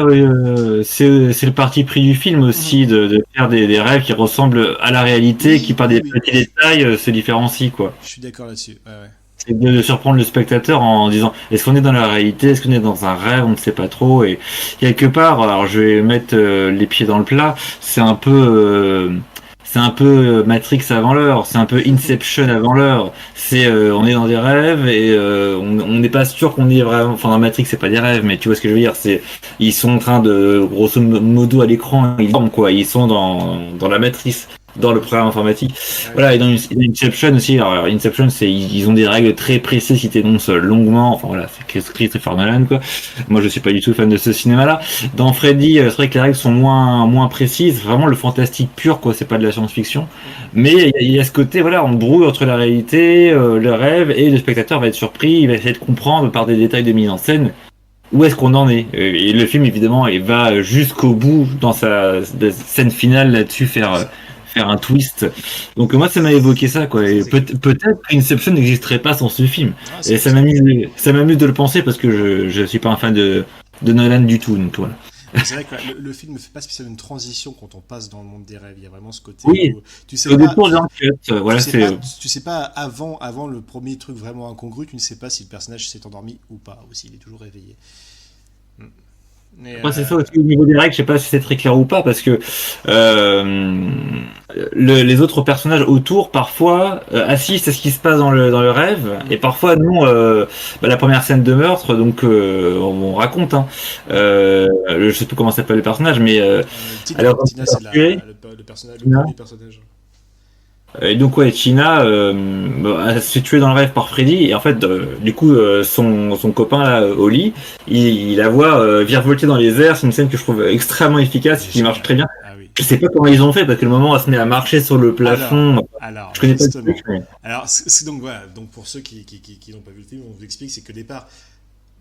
[SPEAKER 2] c'est le parti pris du film aussi de faire des rêves qui ressemblent à la réalité, qui par des petits détails se différencient, quoi.
[SPEAKER 1] Je suis d'accord là-dessus. Ouais.
[SPEAKER 2] C'est de surprendre le spectateur en disant est-ce qu'on est dans la réalité, est-ce qu'on est dans un rêve, on ne sait pas trop. Et quelque part, alors je vais mettre les pieds dans le plat, c'est un peu Matrix avant l'heure, c'est un peu Inception avant l'heure. On est dans des rêves et on n'est pas sûr qu'on est vraiment. Enfin, dans Matrix, c'est pas des rêves, mais tu vois ce que je veux dire. Ils sont en train de, grosso modo, à l'écran, ils dorment, quoi. Ils sont dans la matrice, dans le programme informatique. Ouais. Voilà. Et dans Inception aussi. Alors Inception, ils ont des règles très précises qui t'énoncent longuement. Enfin voilà, c'est Christopher Nolan, quoi. Moi, je suis pas du tout fan de ce cinéma-là. Dans Freddy, c'est vrai que les règles sont moins précises. Vraiment le fantastique pur, quoi. C'est pas de la science-fiction. Mais il y a ce côté, voilà, on brouille entre la réalité, le rêve, et le spectateur va être surpris. Il va essayer de comprendre par des détails de mise en scène où est-ce qu'on en est. Et le film, évidemment, il va jusqu'au bout dans sa scène finale là-dessus, faire faire un twist. Donc moi, ça m'a évoqué ça, quoi. Et
[SPEAKER 1] C'est-
[SPEAKER 2] peut-être qu'Inception n'existerait pas sans ce film.
[SPEAKER 1] Ah, c'est
[SPEAKER 2] Et
[SPEAKER 1] possible.
[SPEAKER 2] ça m'amuse de le penser parce que je suis pas un fan de Nolan du tout. Donc voilà.
[SPEAKER 1] Mais c'est vrai que le film ne fait pas spécialement une transition quand on passe dans le monde des rêves. Il y a vraiment ce côté
[SPEAKER 2] Oui,
[SPEAKER 1] où tu sais
[SPEAKER 2] au
[SPEAKER 1] pas,
[SPEAKER 2] détour d'un cut,
[SPEAKER 1] tu
[SPEAKER 2] voilà,
[SPEAKER 1] sais
[SPEAKER 2] c'est.
[SPEAKER 1] pas, tu sais pas avant le premier truc vraiment incongru, tu ne sais pas si le personnage s'est endormi ou pas, ou s'il est toujours réveillé. Mm. Mais
[SPEAKER 2] Moi, c'est ça aussi au niveau des règles, je sais pas si c'est très clair ou pas, parce que euh, les autres personnages autour, parfois, assistent à ce qui se passe dans le rêve, et parfois, non, la première scène de meurtre, donc on raconte, hein, je sais plus comment s'appelle le personnage, mais
[SPEAKER 1] Tina,
[SPEAKER 2] alors,
[SPEAKER 1] Tina c'est
[SPEAKER 2] tué,
[SPEAKER 1] le personnage, le
[SPEAKER 2] Tina.
[SPEAKER 1] premier personnage.
[SPEAKER 2] Et donc ouais, China elle se fait tuer dans le rêve par Freddy et en fait du coup son copain là au lit, il la voit virevolter dans les airs. C'est une scène que je trouve extrêmement efficace, qui marche très bien.
[SPEAKER 1] Ah oui.
[SPEAKER 2] Je sais pas comment ils ont fait parce que le moment où elle se met à marcher sur le plafond,
[SPEAKER 1] Alors
[SPEAKER 2] je connais pas le
[SPEAKER 1] justement.
[SPEAKER 2] truc. Mais...
[SPEAKER 1] Alors, donc voilà, donc pour ceux qui n'ont pas vu le film, on vous explique, c'est que au départ,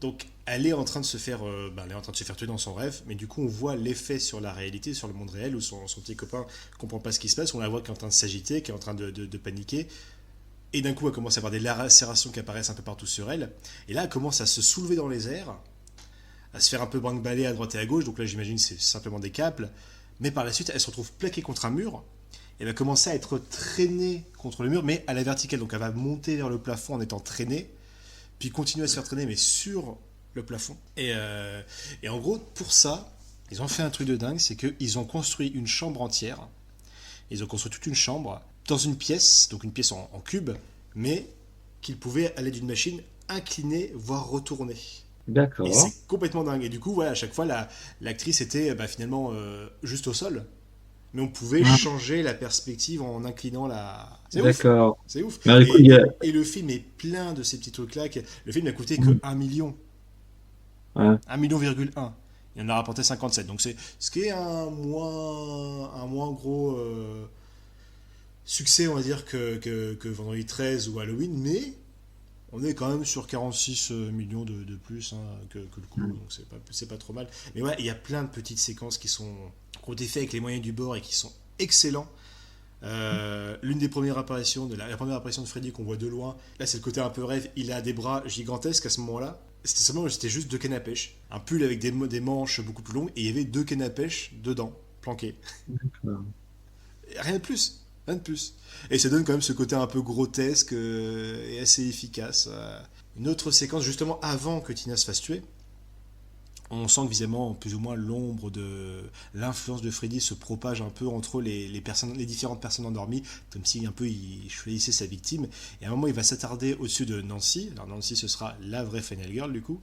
[SPEAKER 1] donc elle est en train de se faire, elle est en train de se faire tuer dans son rêve, mais du coup on voit l'effet sur la réalité, sur le monde réel, où son petit copain comprend pas ce qui se passe, on la voit qui est en train de s'agiter, qui est en train de paniquer, et d'un coup elle commence à avoir des lacérations qui apparaissent un peu partout sur elle, et là elle commence à se soulever dans les airs, à se faire un peu brinque-baller à droite et à gauche, donc là j'imagine c'est simplement des câbles, mais par la suite elle se retrouve plaquée contre un mur, et elle va commencer à être traînée contre le mur, mais à la verticale, donc elle va monter vers le plafond en étant traînée, puis continuer à se faire traîner, mais sur le plafond. Et en gros, pour ça, ils ont fait un truc de dingue, c'est qu'ils ont construit une chambre entière. Ils ont construit toute une chambre dans une pièce, donc une pièce en cube, mais qu'ils pouvaient, à l'aide d'une machine, incliner, voire retourner. Et
[SPEAKER 2] D'accord.
[SPEAKER 1] c'est complètement dingue. Et du coup, voilà, à chaque fois, l'actrice était finalement juste au sol, mais on pouvait
[SPEAKER 2] Ah,
[SPEAKER 1] changer la perspective en inclinant la. C'est ouf!
[SPEAKER 2] d'accord.
[SPEAKER 1] C'est ouf.
[SPEAKER 2] Mais du coup,
[SPEAKER 1] Et le film est plein de ces petits trucs-là. Le film n'a coûté que 1 million.
[SPEAKER 2] ouais.
[SPEAKER 1] 1 million,1. Il en a rapporté 57. Donc c'est ce qui est un moins gros succès, on va dire, que Vendredi 13 ou Halloween. Mais on est quand même sur 46 millions de plus que le coup. Donc c'est pas trop mal. Mais ouais, il y a plein de petites séquences qui ont été faites avec les moyens du bord et qui sont excellents. L'une des premières apparitions la première apparition de Freddy qu'on voit de loin, là c'est le côté un peu rêve, il a des bras gigantesques à ce moment-là. C'était juste deux cannes à pêche, un pull avec des manches beaucoup plus longues, et il y avait deux cannes à pêche dedans, planquées. Rien de plus, rien de plus. Et ça donne quand même ce côté un peu grotesque et assez efficace. Une autre séquence justement avant que Tina se fasse tuer, on sent que visiblement plus ou moins l'ombre de l'influence de Freddy se propage un peu entre les différentes personnes endormies, comme si un peu il choisissait sa victime. Et à un moment, il va s'attarder au-dessus de Nancy. Alors Nancy, ce sera la vraie Final Girl du coup.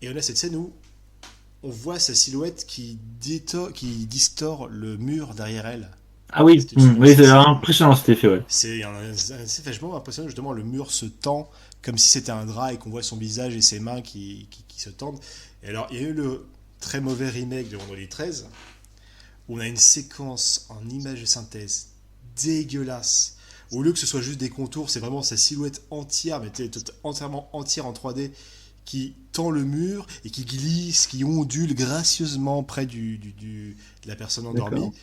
[SPEAKER 1] Et on a cette scène où on voit sa silhouette qui distord le mur derrière elle.
[SPEAKER 2] Ah oui, oui, c'est impressionnant cet effet, ouais.
[SPEAKER 1] C'est vachement impressionnant, justement, le mur se tend comme si c'était un drap et qu'on voit son visage et ses mains qui se tendent. Et alors, il y a eu le très mauvais remake de Vendredi 13, où on a une séquence en image de synthèse dégueulasse. Au lieu que ce soit juste des contours, c'est vraiment sa silhouette entière, mais entièrement entière en 3D, qui tend le mur et qui glisse, qui ondule gracieusement près de la personne endormie.
[SPEAKER 2] D'accord.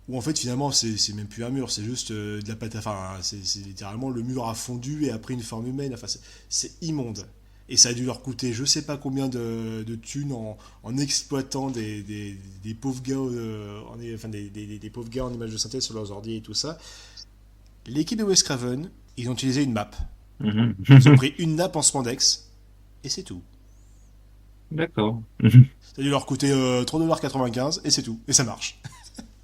[SPEAKER 1] Où en fait finalement c'est même plus un mur, c'est juste de la pâte, enfin c'est littéralement le mur a fondu et a pris une forme humaine, enfin c'est immonde. Et ça a dû leur coûter je sais pas combien de thunes en exploitant des pauvres gars, des pauvres gars en images de synthèse sur leurs ordi et tout ça. L'équipe de Wes Craven, ils ont utilisé une map.
[SPEAKER 2] Mhm.
[SPEAKER 1] Ils ont pris une nappe en spandex et c'est tout.
[SPEAKER 2] D'accord.
[SPEAKER 1] Ça a dû leur coûter 3,95$ et c'est tout. Et ça marche.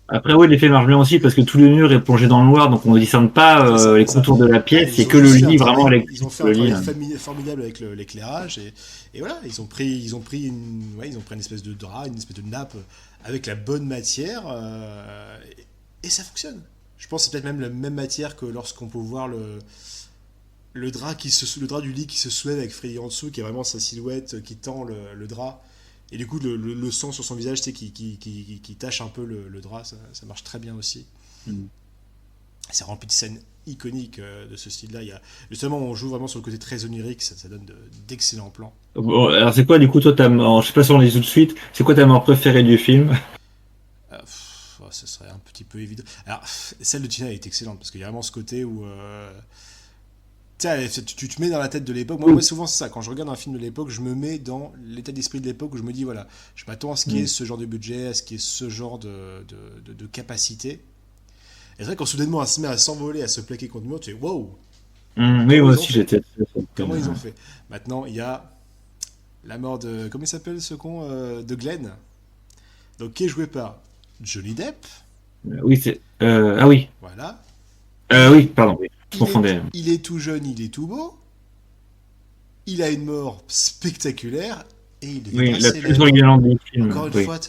[SPEAKER 2] Après, oui, l'effet marche bien aussi parce que tout le mur est plongé dans le noir, donc on ne discerne pas
[SPEAKER 1] C'est ça,
[SPEAKER 2] les
[SPEAKER 1] c'est ça.
[SPEAKER 2] contours de la
[SPEAKER 1] Ah,
[SPEAKER 2] pièce, il n'y
[SPEAKER 1] ils
[SPEAKER 2] a
[SPEAKER 1] ont
[SPEAKER 2] que le
[SPEAKER 1] juste fait un
[SPEAKER 2] lit vraiment
[SPEAKER 1] travail,
[SPEAKER 2] électrique.
[SPEAKER 1] ils ont fait
[SPEAKER 2] Le
[SPEAKER 1] un
[SPEAKER 2] lit,
[SPEAKER 1] travail formidable avec l'éclairage et voilà, ils ont pris une espèce de drap, une espèce de nappe avec la bonne matière et ça fonctionne. Je pense que c'est peut-être même la même matière que lorsqu'on peut voir le drap du lit qui se soulève avec Freddy en dessous, qui est vraiment sa silhouette qui tend le drap. Et du coup, le sang sur son visage, tu sais, qui tache un peu le drap, ça marche très bien aussi.
[SPEAKER 2] Mm.
[SPEAKER 1] C'est rempli de scènes iconiques de ce style-là. Justement, on joue vraiment sur le côté très onirique, ça donne d'excellents plans.
[SPEAKER 2] Bon, alors c'est quoi du coup toi je sais pas si on les dit tout de suite, c'est quoi ta mort préférée du film?
[SPEAKER 1] ce serait un petit peu évident. Alors, celle de Tina est excellente parce qu'il y a vraiment ce côté où. Tu te mets dans la tête de l'époque. Moi, souvent, c'est ça. Quand je regarde un film de l'époque, je me mets dans l'état d'esprit de l'époque où je me dis, voilà, je m'attends à ce qu'il y ait ce genre de budget, à ce qu'il y ait ce genre de capacité. Et c'est vrai, quand soudainement, elle se met à s'envoler, à se plaquer contre le mur, tu fais, wow!
[SPEAKER 2] Oui, moi aussi, j'étais.
[SPEAKER 1] Comment ils ont fait? Maintenant, il y a la mort de. Comment il s'appelle ce con? De Glenn. Donc, qui est joué par Johnny Depp.
[SPEAKER 2] Oui, c'est. Ah oui.
[SPEAKER 1] Voilà.
[SPEAKER 2] Oui, pardon, oui. Je confondais.
[SPEAKER 1] Il est tout jeune, il est tout beau. Il a une mort spectaculaire. Et il devient
[SPEAKER 2] Oui,
[SPEAKER 1] très
[SPEAKER 2] la plus
[SPEAKER 1] célèbre.
[SPEAKER 2] originale des films.
[SPEAKER 1] Encore une
[SPEAKER 2] oui.
[SPEAKER 1] fois,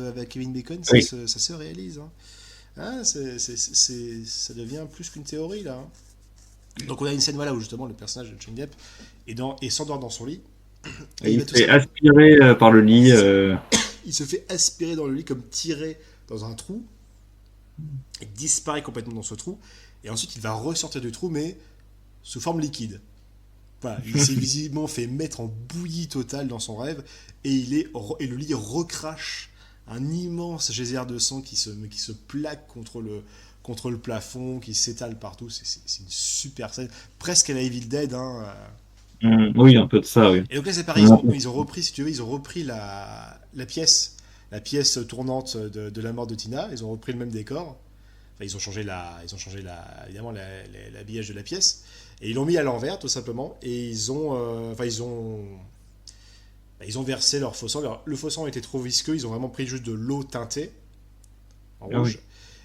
[SPEAKER 1] avec Kevin Bacon,
[SPEAKER 2] Oui.
[SPEAKER 1] ça se réalise. Hein. Hein, ça devient plus qu'une théorie, là. Hein. Donc, on a une scène voilà, où justement le personnage de Johnny Depp s'endort dans son lit.
[SPEAKER 2] Et il se fait aspirer par le lit.
[SPEAKER 1] Il se fait aspirer dans le lit comme tiré dans un trou. Il disparaît complètement dans ce trou. Et ensuite, il va ressortir du trou, mais sous forme liquide. Voilà, il s'est visiblement fait mettre en bouillie totale dans son rêve. Et le lit recrache un immense geyser de sang qui se plaque contre le plafond, qui s'étale partout. C'est une super scène. Presque à la Evil Dead. Hein.
[SPEAKER 2] Oui, un peu de ça, oui.
[SPEAKER 1] Et donc là, c'est pareil. Ils ont repris, si tu veux, la pièce tournante de la mort de Tina. Ils ont repris le même décor. Enfin, ils ont changé évidemment l'habillage de la pièce et ils l'ont mis à l'envers tout simplement et ils ont versé leur faux sang. Le faux sang était trop visqueux, ils ont vraiment pris juste de l'eau teintée en rouge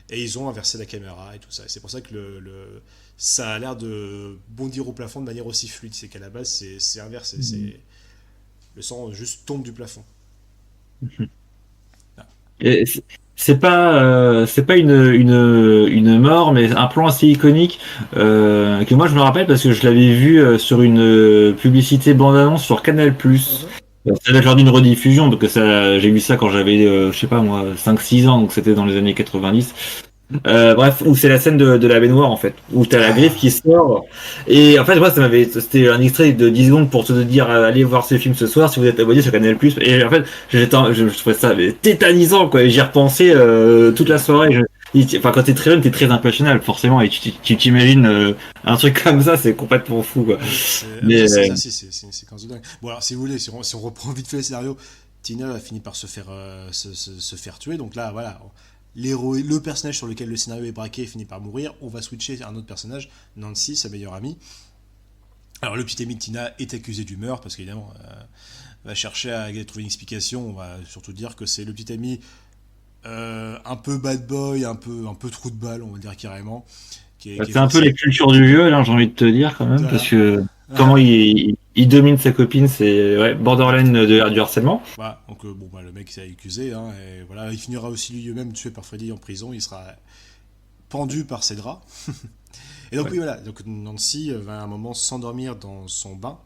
[SPEAKER 1] et ils ont inversé la caméra et tout ça. Et c'est pour ça que ça a l'air de bondir au plafond de manière aussi fluide. C'est qu'à la base c'est inversé, le sang juste tombe du plafond.
[SPEAKER 2] Et c'est pas une mort, mais un plan assez iconique que moi je me rappelle parce que je l'avais vu sur une publicité bande-annonce sur Canal+. Ça va être lors d'une rediffusion, donc j'ai vu ça quand j'avais, je sais pas moi, 5-6 ans, donc c'était dans les années 90. Bref, où c'est la scène de la baignoire en fait, où t'as la griffe qui sort. Et en fait, moi, c'était un extrait de 10 secondes pour te dire allez voir ce film ce soir si vous êtes abonné sur Canal+. Et en fait, je trouvais ça tétanisant quoi. Et j'y repensais toute la soirée. Enfin, quand t'es très jeune, t'es très impressionnable forcément, et tu t'imagines un truc comme ça, c'est complètement fou quoi.
[SPEAKER 1] C'est une séquence de dingue. Bon alors, si vous voulez, si on reprend vite fait le scénario, Tina a fini par se faire tuer. Donc là, voilà. Le personnage sur lequel le scénario est braqué finit par mourir. On va switcher à un autre personnage, Nancy, sa meilleure amie. Alors le petit ami de Tina est accusé du meurtre parce qu'évidemment va chercher à trouver une explication. On va surtout dire que c'est le petit ami un peu bad boy, un peu trou de balle, on va dire carrément.
[SPEAKER 2] C'est un peu les cultures du viol, hein, j'ai envie de te dire quand même, parce que comment il domine sa copine, c'est borderline du harcèlement.
[SPEAKER 1] Voilà, donc le mec s'est accusé, hein, et voilà, il finira aussi lui-même tué par Freddy en prison, il sera pendu par ses draps. Et donc oui voilà, donc Nancy va à un moment s'endormir dans son bain.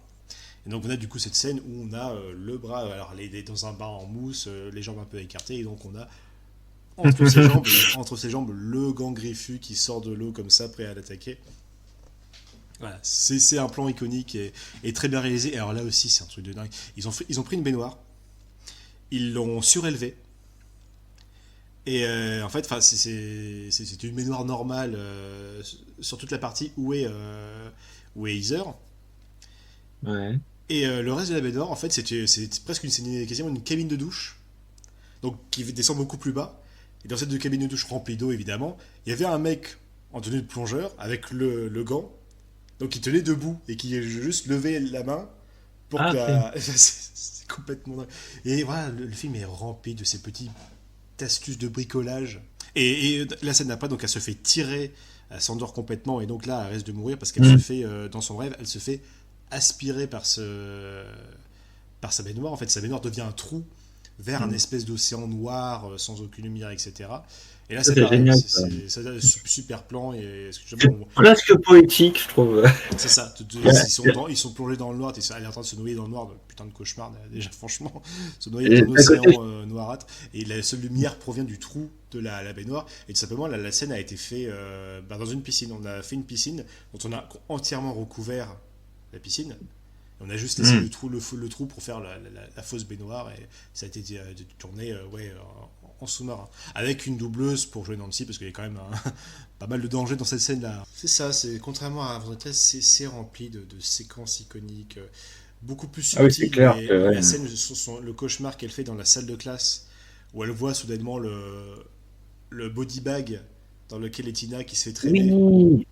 [SPEAKER 1] Et donc on a du coup cette scène où on a le bras, alors elle est dans un bain en mousse, les jambes un peu écartées, et donc on a entre ses jambes le gant griffu qui sort de l'eau comme ça, prêt à l'attaquer. Voilà, c'est un plan iconique et très bien réalisé. Et alors là aussi, c'est un truc de dingue. Ils ont pris une baignoire, ils l'ont surélevée. Et en fait, c'est une baignoire normale sur toute la partie où est Heather.
[SPEAKER 2] Ouais.
[SPEAKER 1] Et le reste de la baignoire, en fait, c'est presque quasiment une cabine de douche. Donc qui descend beaucoup plus bas. Et dans cette cabine de douche remplie d'eau, évidemment, il y avait un mec en tenue de plongeur avec le gant. Donc il tenait debout et qui juste levait la main pour que c'est complètement dingue. Et voilà, le film est rempli de ces petites astuces de bricolage. Et la scène d'après, donc elle se fait tirer, elle s'endort complètement et donc là elle reste de mourir parce qu'elle se fait, dans son rêve, elle se fait aspirer par sa baignoire. En fait, sa baignoire devient un trou vers un espèce d'océan noir sans aucune lumière, etc. Et là, c'est
[SPEAKER 2] génial.
[SPEAKER 1] C'est un super plan. Et
[SPEAKER 2] presque poétique, je trouve.
[SPEAKER 1] C'est ça. Ils sont plongés dans le noir. Elle est en train de se noyer dans le noir. Putain de cauchemar, déjà, franchement. Se noyer dans l'océan noirâtre. Et la seule lumière provient du trou de la baignoire. Et tout simplement, la scène a été faite dans une piscine. On a fait une piscine dont on a entièrement recouvert la piscine. On a juste laissé le trou pour faire la fausse baignoire et ça a été tourné en sous-marin. Avec une doubleuse pour jouer Nancy, parce qu'il y a quand même pas mal de danger dans cette scène-là. C'est ça, c'est contrairement à Vendetta, c'est rempli de séquences iconiques, beaucoup plus
[SPEAKER 2] Ah oui, c'est
[SPEAKER 1] subtiles.
[SPEAKER 2] clair
[SPEAKER 1] Mais
[SPEAKER 2] que ouais.
[SPEAKER 1] la scène, le cauchemar qu'elle fait dans la salle de classe, où elle voit soudainement le body bag dans lequel est Tina qui se fait traîner.
[SPEAKER 2] Oui.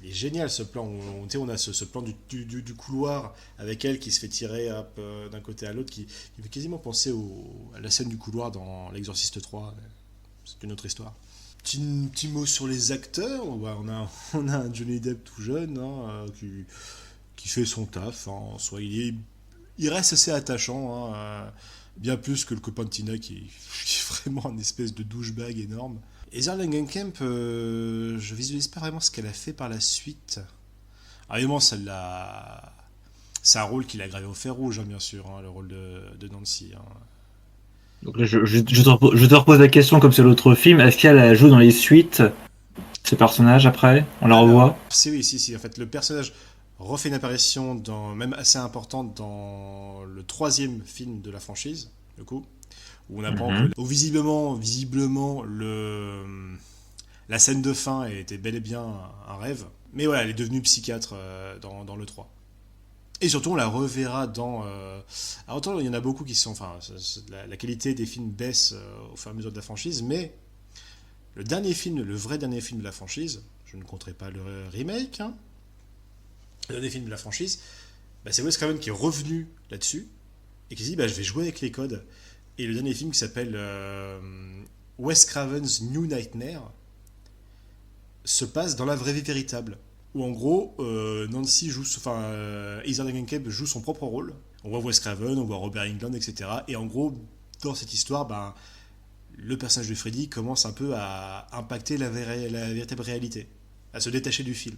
[SPEAKER 1] Il est génial ce plan. On a ce plan du couloir avec elle qui se fait tirer hop, d'un côté à l'autre, qui fait quasiment penser à la scène du couloir dans L'Exorciste 3. C'est une autre histoire. Petit mot sur les acteurs. Bah, on a un Johnny Depp tout jeune qui fait son taf. Hein. Soit il reste assez attachant, hein, bien plus que le copain de Tina qui est vraiment un espèce de douchebag énorme. Heather Langenkamp, je visualise pas vraiment ce qu'elle a fait par la suite. Alors évidemment, c'est un rôle qu'il a gravé au fer rouge, hein, bien sûr, hein, le rôle de Nancy. Hein.
[SPEAKER 2] Donc là, je te repose la question comme c'est l'autre film. Est-ce qu'elle a joué dans les suites, ce personnage après? On la
[SPEAKER 1] Alors,
[SPEAKER 2] revoit?
[SPEAKER 1] oui, si. En fait, le personnage refait une apparition, même assez importante, dans le troisième film de la franchise, du coup, où on apprend que visiblement, la scène de fin était bel et bien un rêve. Mais voilà, elle est devenue psychiatre dans le 3. Et surtout, on la reverra dans. Alors, autant il y en a beaucoup qui sont. Enfin, la qualité des films baisse au fur et à mesure de la franchise, mais le vrai dernier film de la franchise, je ne compterai pas le remake, hein, le dernier film de la franchise, bah, c'est Wes Craven qui est revenu là-dessus et qui se dit bah, je vais jouer avec les codes. Et le dernier film qui s'appelle Wes Craven's New Nightmare se passe dans la vraie vie véritable. Où en gros, Nancy joue, Heather Langenkamp joue son propre rôle. On voit Wes Craven, on voit Robert Englund, etc. Et en gros, dans cette histoire, ben, le personnage de Freddy commence un peu à impacter la véritable réalité, à se détacher du film.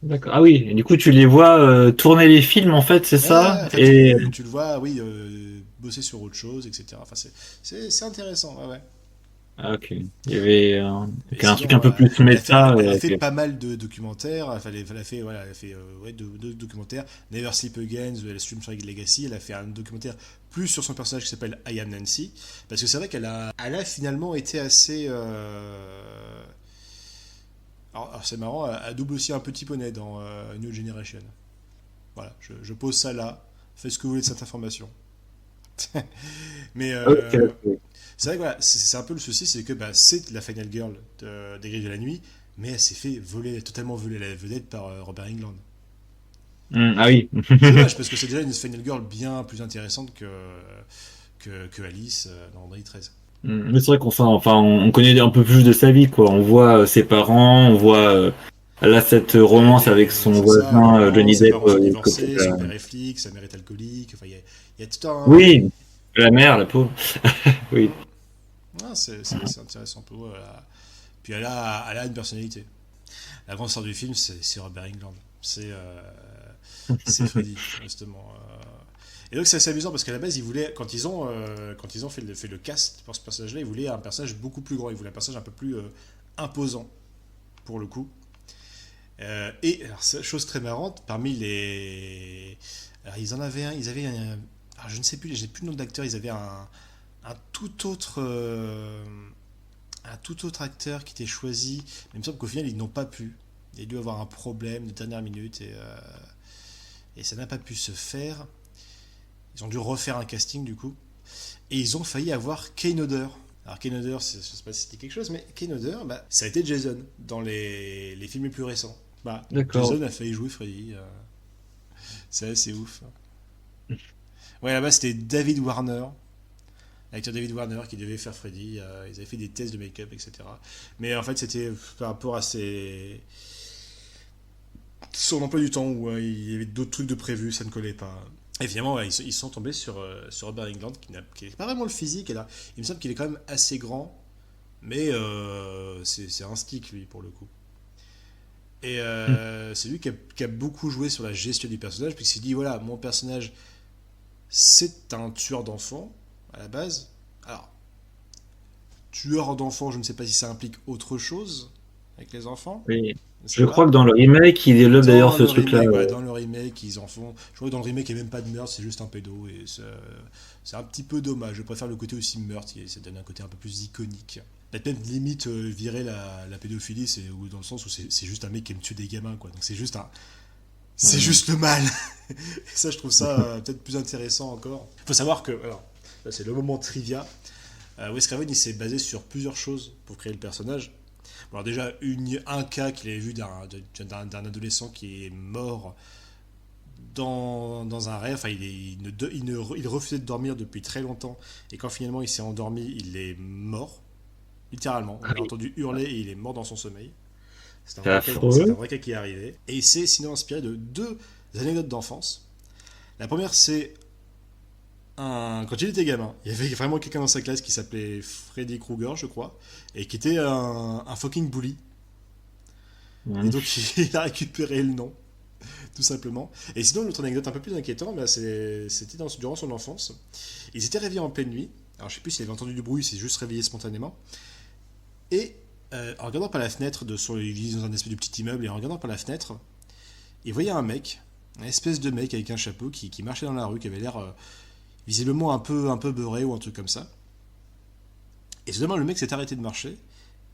[SPEAKER 2] D'accord. Ah oui, et du coup tu les vois tourner les films en fait, c'est ça?
[SPEAKER 1] Enfin,
[SPEAKER 2] Et
[SPEAKER 1] tu le vois, oui, bosser sur autre chose, etc. Enfin, c'est intéressant, ouais, ouais.
[SPEAKER 2] ah, ok. Il y avait
[SPEAKER 1] Et
[SPEAKER 2] un truc un
[SPEAKER 1] sinon,
[SPEAKER 2] peu plus méta.
[SPEAKER 1] elle a fait
[SPEAKER 2] Ok.
[SPEAKER 1] pas mal de documentaires. Elle a fait, voilà, elle a fait ouais, deux documentaires. Never Sleep Again, The Stream Legacy. Elle a fait un documentaire plus sur son personnage qui s'appelle I Am Nancy. Parce que c'est vrai elle a finalement été assez. Alors, c'est marrant, elle double aussi un petit poney dans New Generation. Voilà, je pose ça là. Faites ce que vous voulez de cette information. Mais
[SPEAKER 2] Ok, ok.
[SPEAKER 1] c'est vrai que voilà, c'est un peu le souci, c'est que bah, c'est la Final Girl des Griffes de la Nuit, mais elle s'est fait totalement voler la vedette par Robert Englund.
[SPEAKER 2] Ah oui.
[SPEAKER 1] C'est dommage, parce que c'est déjà une Final Girl bien plus intéressante que Alice dans Vendredi 13.
[SPEAKER 2] Mais c'est vrai on connaît un peu plus de sa vie, quoi. On voit ses parents, on voit là cette romance avec son
[SPEAKER 1] C'est ça,
[SPEAKER 2] voisin
[SPEAKER 1] romance,
[SPEAKER 2] Johnny
[SPEAKER 1] ses
[SPEAKER 2] Depp.
[SPEAKER 1] parents sont
[SPEAKER 2] Côté,
[SPEAKER 1] divorcés, son père est flic, sa mère est alcoolique, enfin, il y a tout un.
[SPEAKER 2] oui, la mère, la pauvre. Oui.
[SPEAKER 1] Ah, c'est intéressant pour eux. Puis elle a une personnalité. La grande star du film, c'est Robert Englund. C'est Freddy, justement. Et donc c'est assez amusant parce qu'à la base, ils voulaient, quand ils ont fait le cast pour ce personnage-là, ils voulaient un personnage beaucoup plus grand. Ils voulaient un personnage un peu plus imposant, pour le coup. Et alors, chose très marrante, parmi les. Alors, ils en avaient un, alors, je ne sais plus, j'ai plus le nom d'acteur, ils avaient un tout autre. Un tout autre acteur qui était choisi, mais il me semble qu'au final, ils n'ont pas pu. Il a dû avoir un problème de dernière minute et ça n'a pas pu se faire. Ils ont dû refaire un casting du coup. Et ils ont failli avoir Kane Hodder. Alors Kane Hodder, je ne sais pas si c'était quelque chose, mais Kane Hodder, bah, ça a été Jason dans les films les plus récents. Bah,
[SPEAKER 2] D'accord.
[SPEAKER 1] Jason a failli jouer Freddy. C'est assez ouf. Ouais, là-bas c'était David Warner, l'acteur David Warner qui devait faire Freddy. Ils avaient fait des tests de make-up, etc. Mais en fait, c'était par rapport à son emploi du temps où il y avait d'autres trucs de prévus, ça ne collait pas. Et finalement, ouais, ils sont tombés sur Robert Englund qui n'a pas vraiment le physique. Il me semble qu'il est quand même assez grand, mais c'est un stick lui pour le coup. Et c'est lui qui a beaucoup joué sur la gestion du personnage, puisqu'il s'est dit voilà, mon personnage c'est un tueur d'enfants à la base. Alors, tueur d'enfants, je ne sais pas si ça implique autre chose avec les enfants.
[SPEAKER 2] Oui.
[SPEAKER 1] Ça
[SPEAKER 2] Je crois
[SPEAKER 1] va?
[SPEAKER 2] que dans le remake, il développe d'ailleurs
[SPEAKER 1] Dans
[SPEAKER 2] ce
[SPEAKER 1] le
[SPEAKER 2] truc-là.
[SPEAKER 1] remake, ouais, dans le remake, ils en font. Je crois que dans le remake, il n'y a même pas de meurtre, c'est juste un pédo. Et c'est un petit peu dommage. Je préfère le côté aussi meurtre, ça donne un côté un peu plus iconique. Peut-être même limite virer la pédophilie, ou dans le sens où c'est juste un mec qui aime tuer des gamins, quoi. Donc c'est juste un. C'est juste le mal. Et ça, je trouve ça peut-être plus intéressant encore. Il faut savoir que. Alors, là, c'est le moment trivia. Wes Craven, il s'est basé sur plusieurs choses pour créer le personnage. Bon, alors déjà, un cas qu'il avait vu d'un adolescent qui est mort dans un rêve. Enfin, il refusait de dormir depuis très longtemps. Et quand finalement il s'est endormi, il est mort. Littéralement. On
[SPEAKER 2] Ah
[SPEAKER 1] l'a
[SPEAKER 2] oui,
[SPEAKER 1] entendu hurler et il est mort dans son sommeil.
[SPEAKER 2] c'est
[SPEAKER 1] C'est un
[SPEAKER 2] affreux.
[SPEAKER 1] vrai cas qui est arrivé. Et il s'est sinon inspiré de deux anecdotes d'enfance. La première, c'est quand il était gamin, il y avait vraiment quelqu'un dans sa classe qui s'appelait Freddy Krueger, je crois, et qui était un fucking bully. Et
[SPEAKER 2] Mhm.
[SPEAKER 1] donc il a récupéré le nom, tout simplement. Et sinon, l'autre anecdote un peu plus inquiétante, bah, c'était durant son enfance. Il s'était réveillé en pleine nuit. Alors je sais plus s'il avait entendu du bruit, il s'est juste réveillé spontanément. Et en regardant par la fenêtre il vit dans un espèce de petit immeuble, et en regardant par la fenêtre, il voyait un mec, une espèce de mec avec un chapeau qui marchait dans la rue, qui avait l'air visiblement un peu beurré ou un truc comme ça. Et soudainement, le mec s'est arrêté de marcher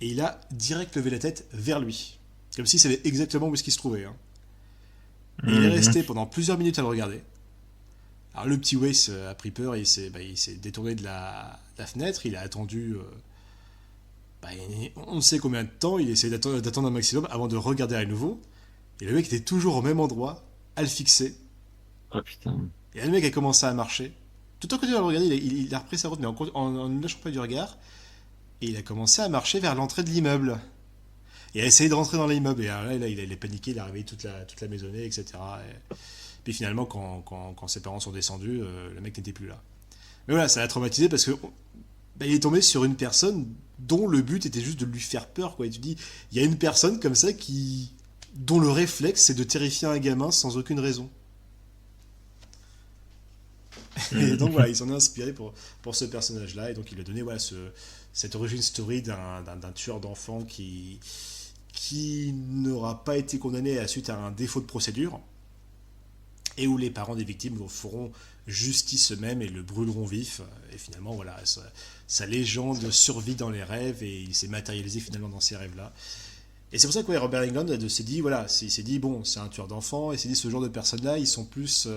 [SPEAKER 1] et il a direct levé la tête vers lui. Comme s'il savait exactement où est-ce qu'il se trouvait, hein. Et il est
[SPEAKER 2] Mhm.
[SPEAKER 1] resté pendant plusieurs minutes à le regarder. Alors le petit Wace a pris peur, il s'est détourné de la fenêtre, il a attendu, on ne sait combien de temps, il a essayé d'attendre un maximum avant de regarder à nouveau. Et le mec était toujours au même endroit, à le fixer.
[SPEAKER 2] Oh putain.
[SPEAKER 1] Et là, le mec a commencé à marcher. Tout en continuant à le regarder, il a repris sa route, mais en ne lâchant pas du regard. Et il a commencé à marcher vers l'entrée de l'immeuble. Et à essayer de rentrer dans l'immeuble. Et alors là, il a paniqué, il a réveillé toute la maisonnée, etc. Et puis finalement, quand ses parents sont descendus, le mec n'était plus là. Mais voilà, ça l'a traumatisé parce que il est tombé sur une personne dont le but était juste de lui faire peur, quoi. Et tu dis, il y a une personne comme ça dont le réflexe, c'est de terrifier un gamin sans aucune raison. Et donc voilà, il s'en est inspiré pour ce personnage-là, et donc il a donné voilà, cette origin story d'un tueur d'enfants qui n'aura pas été condamné à suite à un défaut de procédure, et où les parents des victimes feront justice eux-mêmes et le brûleront vif. Et finalement, voilà, sa légende survit dans les rêves, et il s'est matérialisé finalement dans ces rêves-là. Et c'est pour ça que ouais, Robert Englund s'est dit, voilà, il s'est dit, bon, c'est un tueur d'enfants, et il s'est dit, ce genre de personnes-là, ils sont plus,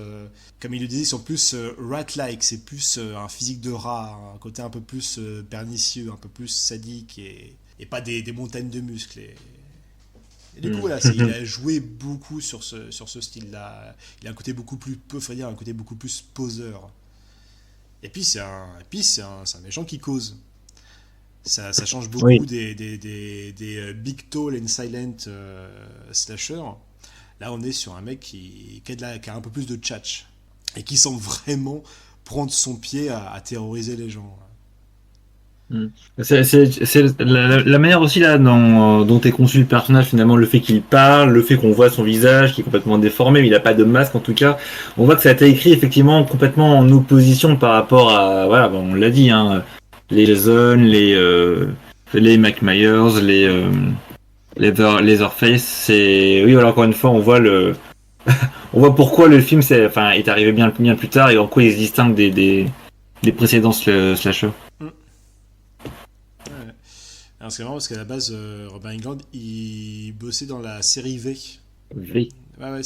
[SPEAKER 1] comme il le disait, ils sont plus rat-like, c'est plus un physique de rat, un côté un peu plus pernicieux, un peu plus sadique, et pas des montagnes de muscles. Et du coup, voilà, il a joué beaucoup sur ce style-là. Il a un côté beaucoup plus, peu dire, un côté beaucoup plus poseur. Et puis, c'est un méchant qui cause. Ça change beaucoup
[SPEAKER 2] Oui.
[SPEAKER 1] des big tall and silent slasher. Là, on est sur un mec qui a un peu plus de tchatch et qui semble vraiment prendre son pied à terroriser les gens.
[SPEAKER 2] Mm. C'est la manière aussi là dont est conçu le personnage, finalement, le fait qu'il parle, le fait qu'on voit son visage qui est complètement déformé, mais il n'a pas de masque en tout cas. On voit que ça a été écrit effectivement complètement en opposition par rapport à, voilà, bon, on l'a dit, hein, les Jason, les Mike Myers, Leatherface. C'est, oui, voilà, encore une fois, on voit pourquoi le film est arrivé bien plus tard et en quoi il se distingue des précédents slashers.
[SPEAKER 1] Mm. Ouais. Alors, c'est marrant parce qu'à la base, Robert Englund, il bossait dans la série V.
[SPEAKER 2] Oui.
[SPEAKER 1] Ouais, ouais, la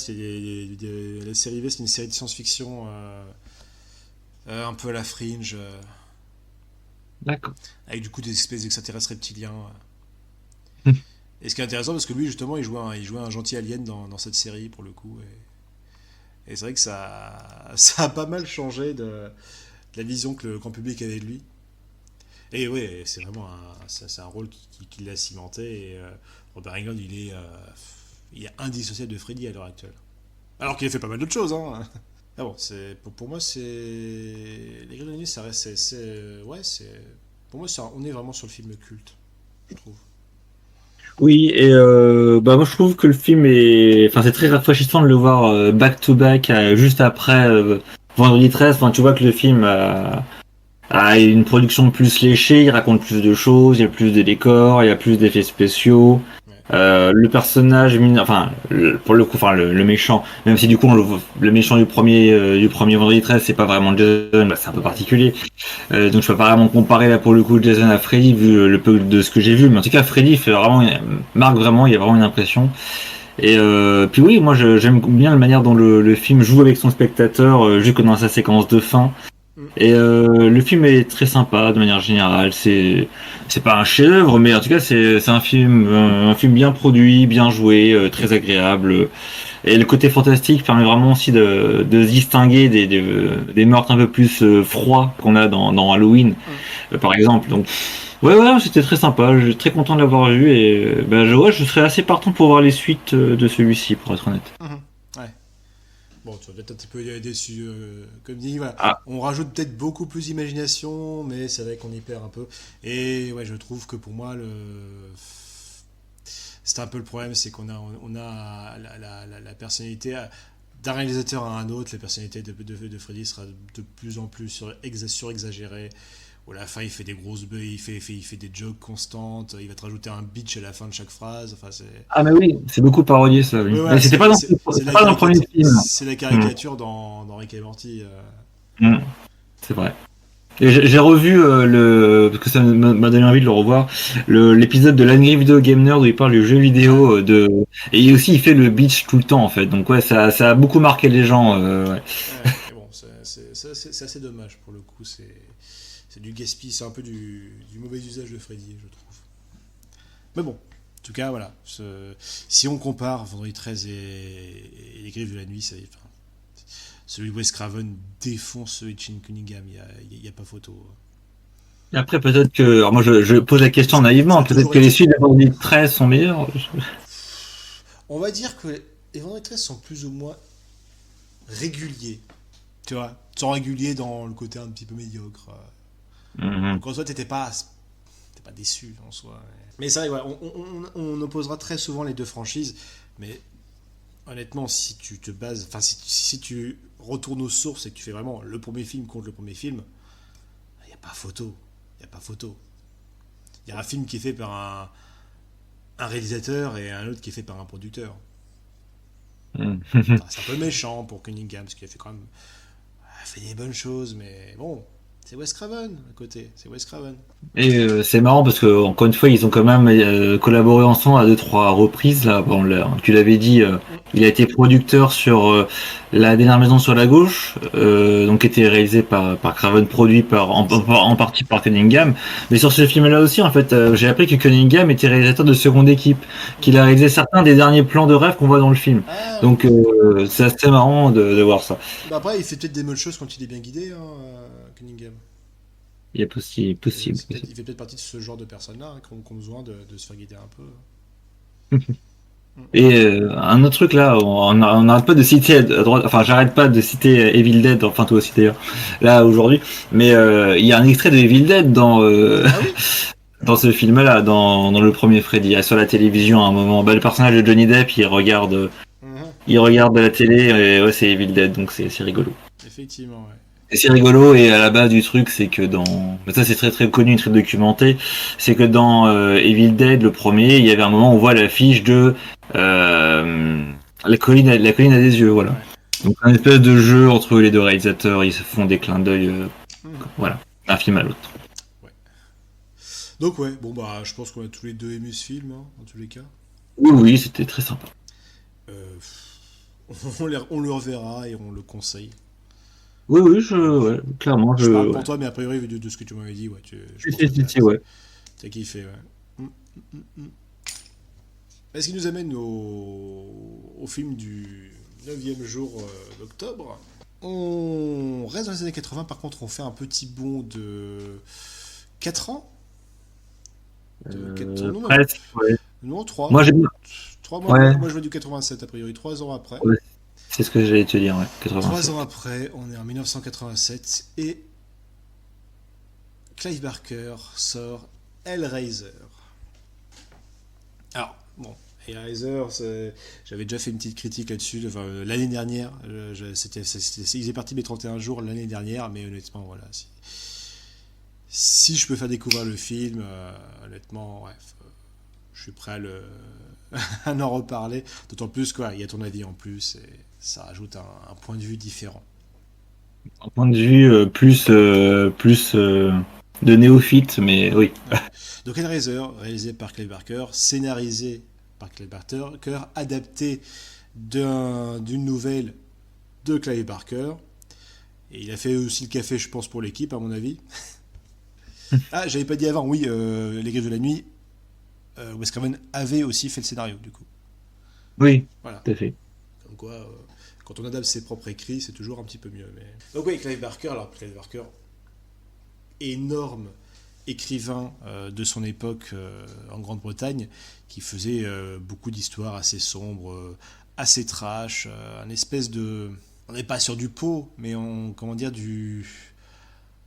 [SPEAKER 1] série V, c'est une série de science-fiction un peu à la Fringe,
[SPEAKER 2] D'accord.
[SPEAKER 1] avec du coup des espèces d'extraterrestres reptiliens. Et ce qui est intéressant, parce que lui, justement, il jouait un gentil alien dans cette série, pour le coup. Et c'est vrai que ça a pas mal changé de la vision que le grand public avait de lui. Et ouais, c'est vraiment c'est un rôle qui l'a cimenté. Et Robert Englund, il est indissociable de Freddy à l'heure actuelle. Alors qu'il a fait pas mal d'autres choses, hein. Ah bon, pour moi, c'est. Les Griffins de la Nuit, ça reste. Ouais, pour moi, on est vraiment sur le film culte, je trouve.
[SPEAKER 2] Oui, et moi je trouve que le film enfin c'est très rafraîchissant de le voir back to back juste après Vendredi 13. Enfin, tu vois que le film a une production plus léchée, il raconte plus de choses, il y a plus de décors, il y a plus d'effets spéciaux.
[SPEAKER 1] Ouais.
[SPEAKER 2] Le personnage, enfin, pour le coup, enfin, le méchant, même si du coup, le méchant du premier Vendredi 13, c'est pas vraiment Jason, bah, c'est un peu
[SPEAKER 1] Ouais.
[SPEAKER 2] particulier. Donc je peux pas vraiment comparer là pour le coup Jason à Freddy vu le peu de ce que j'ai vu, mais en tout cas Freddy fait vraiment, marque vraiment, il y a vraiment une impression. Et puis oui, moi j'aime bien la manière dont le film joue avec son spectateur, jusque dans sa séquence de fin.
[SPEAKER 1] Mm.
[SPEAKER 2] Et le film est très sympa de manière générale. C'est pas un chef-d'œuvre, mais en tout cas c'est un film bien produit, bien joué, très agréable. Et le côté fantastique permet vraiment aussi de se distinguer des meurtres un peu plus froids qu'on a dans Halloween,
[SPEAKER 1] Mm.
[SPEAKER 2] par exemple. Donc ouais, c'était très sympa. Je suis très content de l'avoir vu et je serais assez partant pour voir les suites de celui-ci, pour être honnête.
[SPEAKER 1] Mhm. Ouais. Bon, tu vas peut-être un petit peu déçu. Comme dit, voilà.
[SPEAKER 2] Ah,
[SPEAKER 1] On rajoute peut-être beaucoup plus d'imagination, mais c'est vrai qu'on y perd un peu. Et ouais, je trouve que pour moi, c'est un peu le problème, c'est qu'on a la personnalité d'un réalisateur à un autre, la personnalité de Freddy sera de plus en plus surexagérée. Où à la fin, il fait des grosses beuh, il fait des jokes constantes, il va te rajouter un bitch à la fin de chaque phrase. Enfin, c'est.
[SPEAKER 2] ah mais oui, c'est beaucoup parodié ça. Oui.
[SPEAKER 1] Ouais,
[SPEAKER 2] Mais
[SPEAKER 1] voilà,
[SPEAKER 2] c'était pas dans le premier film.
[SPEAKER 1] c'est la
[SPEAKER 2] Hmm.
[SPEAKER 1] caricature dans Rick et Morty.
[SPEAKER 2] Hmm. C'est vrai. Et j'ai revu parce que ça m'a donné envie de le revoir, l'épisode de l'Angry Video Game Nerd où il parle du jeu
[SPEAKER 1] Ouais.
[SPEAKER 2] vidéo et aussi il fait le bitch tout le temps en fait. Donc ouais, ça a beaucoup marqué les gens. Ouais.
[SPEAKER 1] Ouais, mais bon, c'est assez dommage pour le coup. C'est du gaspillage, c'est un peu du mauvais usage de Freddy, je trouve. Mais bon, en tout cas, voilà. Si on compare Vendredi 13 et Les Griffes de la Nuit, enfin, celui de Wes Craven défonce celui de Shane Cunningham, il y a pas photo.
[SPEAKER 2] Et après peut-être que, alors moi je pose la question
[SPEAKER 1] Ça
[SPEAKER 2] naïvement,
[SPEAKER 1] a
[SPEAKER 2] peut-être
[SPEAKER 1] toujours
[SPEAKER 2] que les
[SPEAKER 1] été.
[SPEAKER 2] suites de Vendredi 13 sont meilleures.
[SPEAKER 1] On va dire que les Vendredi 13 sont plus ou moins réguliers. Tu vois, ils sont réguliers dans le côté un petit peu médiocre.
[SPEAKER 2] Mhm.
[SPEAKER 1] Donc en soi, t'es pas déçu en soi. Mais c'est vrai, ouais, on opposera très souvent les deux franchises, mais honnêtement, si tu te bases, enfin si tu retournes aux sources et que tu fais vraiment le premier film contre le premier film, il n'y a pas photo. Il n'y a pas photo. Il y a un film qui est fait par un réalisateur et un autre qui est fait par un producteur.
[SPEAKER 2] Mhm.
[SPEAKER 1] Enfin, c'est un peu méchant pour Cunningham, parce qu'il a fait quand même fait des bonnes choses, mais bon, c'est Wes Craven à côté, c'est Wes Craven.
[SPEAKER 2] Et c'est marrant parce que encore une fois ils ont quand même collaboré ensemble à deux trois reprises là. Bon, tu l'avais dit,
[SPEAKER 1] Mm.
[SPEAKER 2] il a été producteur sur La dernière maison sur la gauche, donc qui était réalisé par Craven, produit en partie par Cunningham. Mais sur ce film-là aussi, en fait, j'ai appris que Cunningham était réalisateur de seconde équipe, qu'il a
[SPEAKER 1] Mhm.
[SPEAKER 2] réalisé certains des derniers plans de rêve qu'on voit dans le film.
[SPEAKER 1] Ah oui,
[SPEAKER 2] Donc c'est assez marrant de voir ça.
[SPEAKER 1] bah après, il fait peut-être des bonnes choses quand il est bien guidé, hein, Cunningham.
[SPEAKER 2] Il y a possible.
[SPEAKER 1] Il fait peut-être partie de ce genre de personnes-là hein, qui ont besoin de se faire guider un peu. Mm.
[SPEAKER 2] Et un autre truc là, on n'arrête pas de citer à droite, enfin j'arrête pas de citer Evil Dead, enfin toi aussi d'ailleurs, là aujourd'hui, mais il y a un extrait de Evil Dead
[SPEAKER 1] Ah oui.
[SPEAKER 2] dans ce film-là, dans le premier Freddy, sur la télévision à un moment. Bah, le personnage de Johnny Depp,
[SPEAKER 1] Mhm.
[SPEAKER 2] il regarde la télé, et ouais c'est Evil Dead, donc c'est rigolo.
[SPEAKER 1] Effectivement, ouais.
[SPEAKER 2] Et c'est rigolo, et à la base du truc, c'est que mais ça c'est très très connu, très documenté, c'est que dans Evil Dead, le premier, il y avait un moment où on voit l'affiche de euh, la colline a des yeux, voilà.
[SPEAKER 1] Ouais.
[SPEAKER 2] Donc un espèce de jeu entre les deux réalisateurs, ils se font des clins d'œil,
[SPEAKER 1] Mhm.
[SPEAKER 2] voilà, d'un film à l'autre.
[SPEAKER 1] Ouais. Donc ouais, bon bah je pense qu'on a tous les deux aimé ce film, hein, dans tous les cas.
[SPEAKER 2] Oui, c'était très sympa.
[SPEAKER 1] Euh, on le reverra et on le conseille.
[SPEAKER 2] Oui, ouais, clairement,
[SPEAKER 1] Je parle pour toi, mais a priori, vu de ce que tu m'avais dit, ouais, je pense que
[SPEAKER 2] ouais.
[SPEAKER 1] t'as kiffé, ouais. Mm. Ce qui nous amène au film du 9e jour d'octobre. On reste dans les années 80, par contre, on fait un petit bond de 4 ans. Non,
[SPEAKER 2] Presque, ouais.
[SPEAKER 1] non, 3.
[SPEAKER 2] Moi j'ai bien,
[SPEAKER 1] 3
[SPEAKER 2] ouais,
[SPEAKER 1] moi je vois du 87, a priori, 3 ans après.
[SPEAKER 2] ouais, c'est ce que j'allais te dire, ouais,
[SPEAKER 1] 3
[SPEAKER 2] 87.
[SPEAKER 1] ans après, on est en 1987 et Clive Barker sort Hellraiser. Alors, bon, Hellraiser, j'avais déjà fait une petite critique là-dessus enfin, l'année dernière. Il est parti mes 31 jours l'année dernière, mais honnêtement, voilà. Si je peux faire découvrir le film, honnêtement, bref. je suis prêt à en reparler. D'autant plus quoi, il y a ton avis en plus et ça rajoute un point de vue différent.
[SPEAKER 2] Un point de vue plus de néophyte, mais oui.
[SPEAKER 1] Ouais. Donc Hellraiser, réalisé par Clive Barker, scénarisé par Clive Barker, adapté d'une nouvelle de Clive Barker. Et il a fait aussi le café, je pense, pour l'équipe, à mon avis. Ah, j'avais pas dit avant, oui, Les Griffes de la Nuit, Wes Craven avait aussi fait le scénario, du coup.
[SPEAKER 2] Oui,
[SPEAKER 1] Voilà.
[SPEAKER 2] tout à fait.
[SPEAKER 1] Comme quoi, quand on adapte ses propres écrits, c'est toujours un petit peu mieux. Mais... Donc oui, Clive Barker, alors Clive Barker, énorme écrivain de son époque en Grande-Bretagne, qui faisait beaucoup d'histoires assez sombres, assez trash, un espèce de... On n'est pas sur du pot, mais comment dire,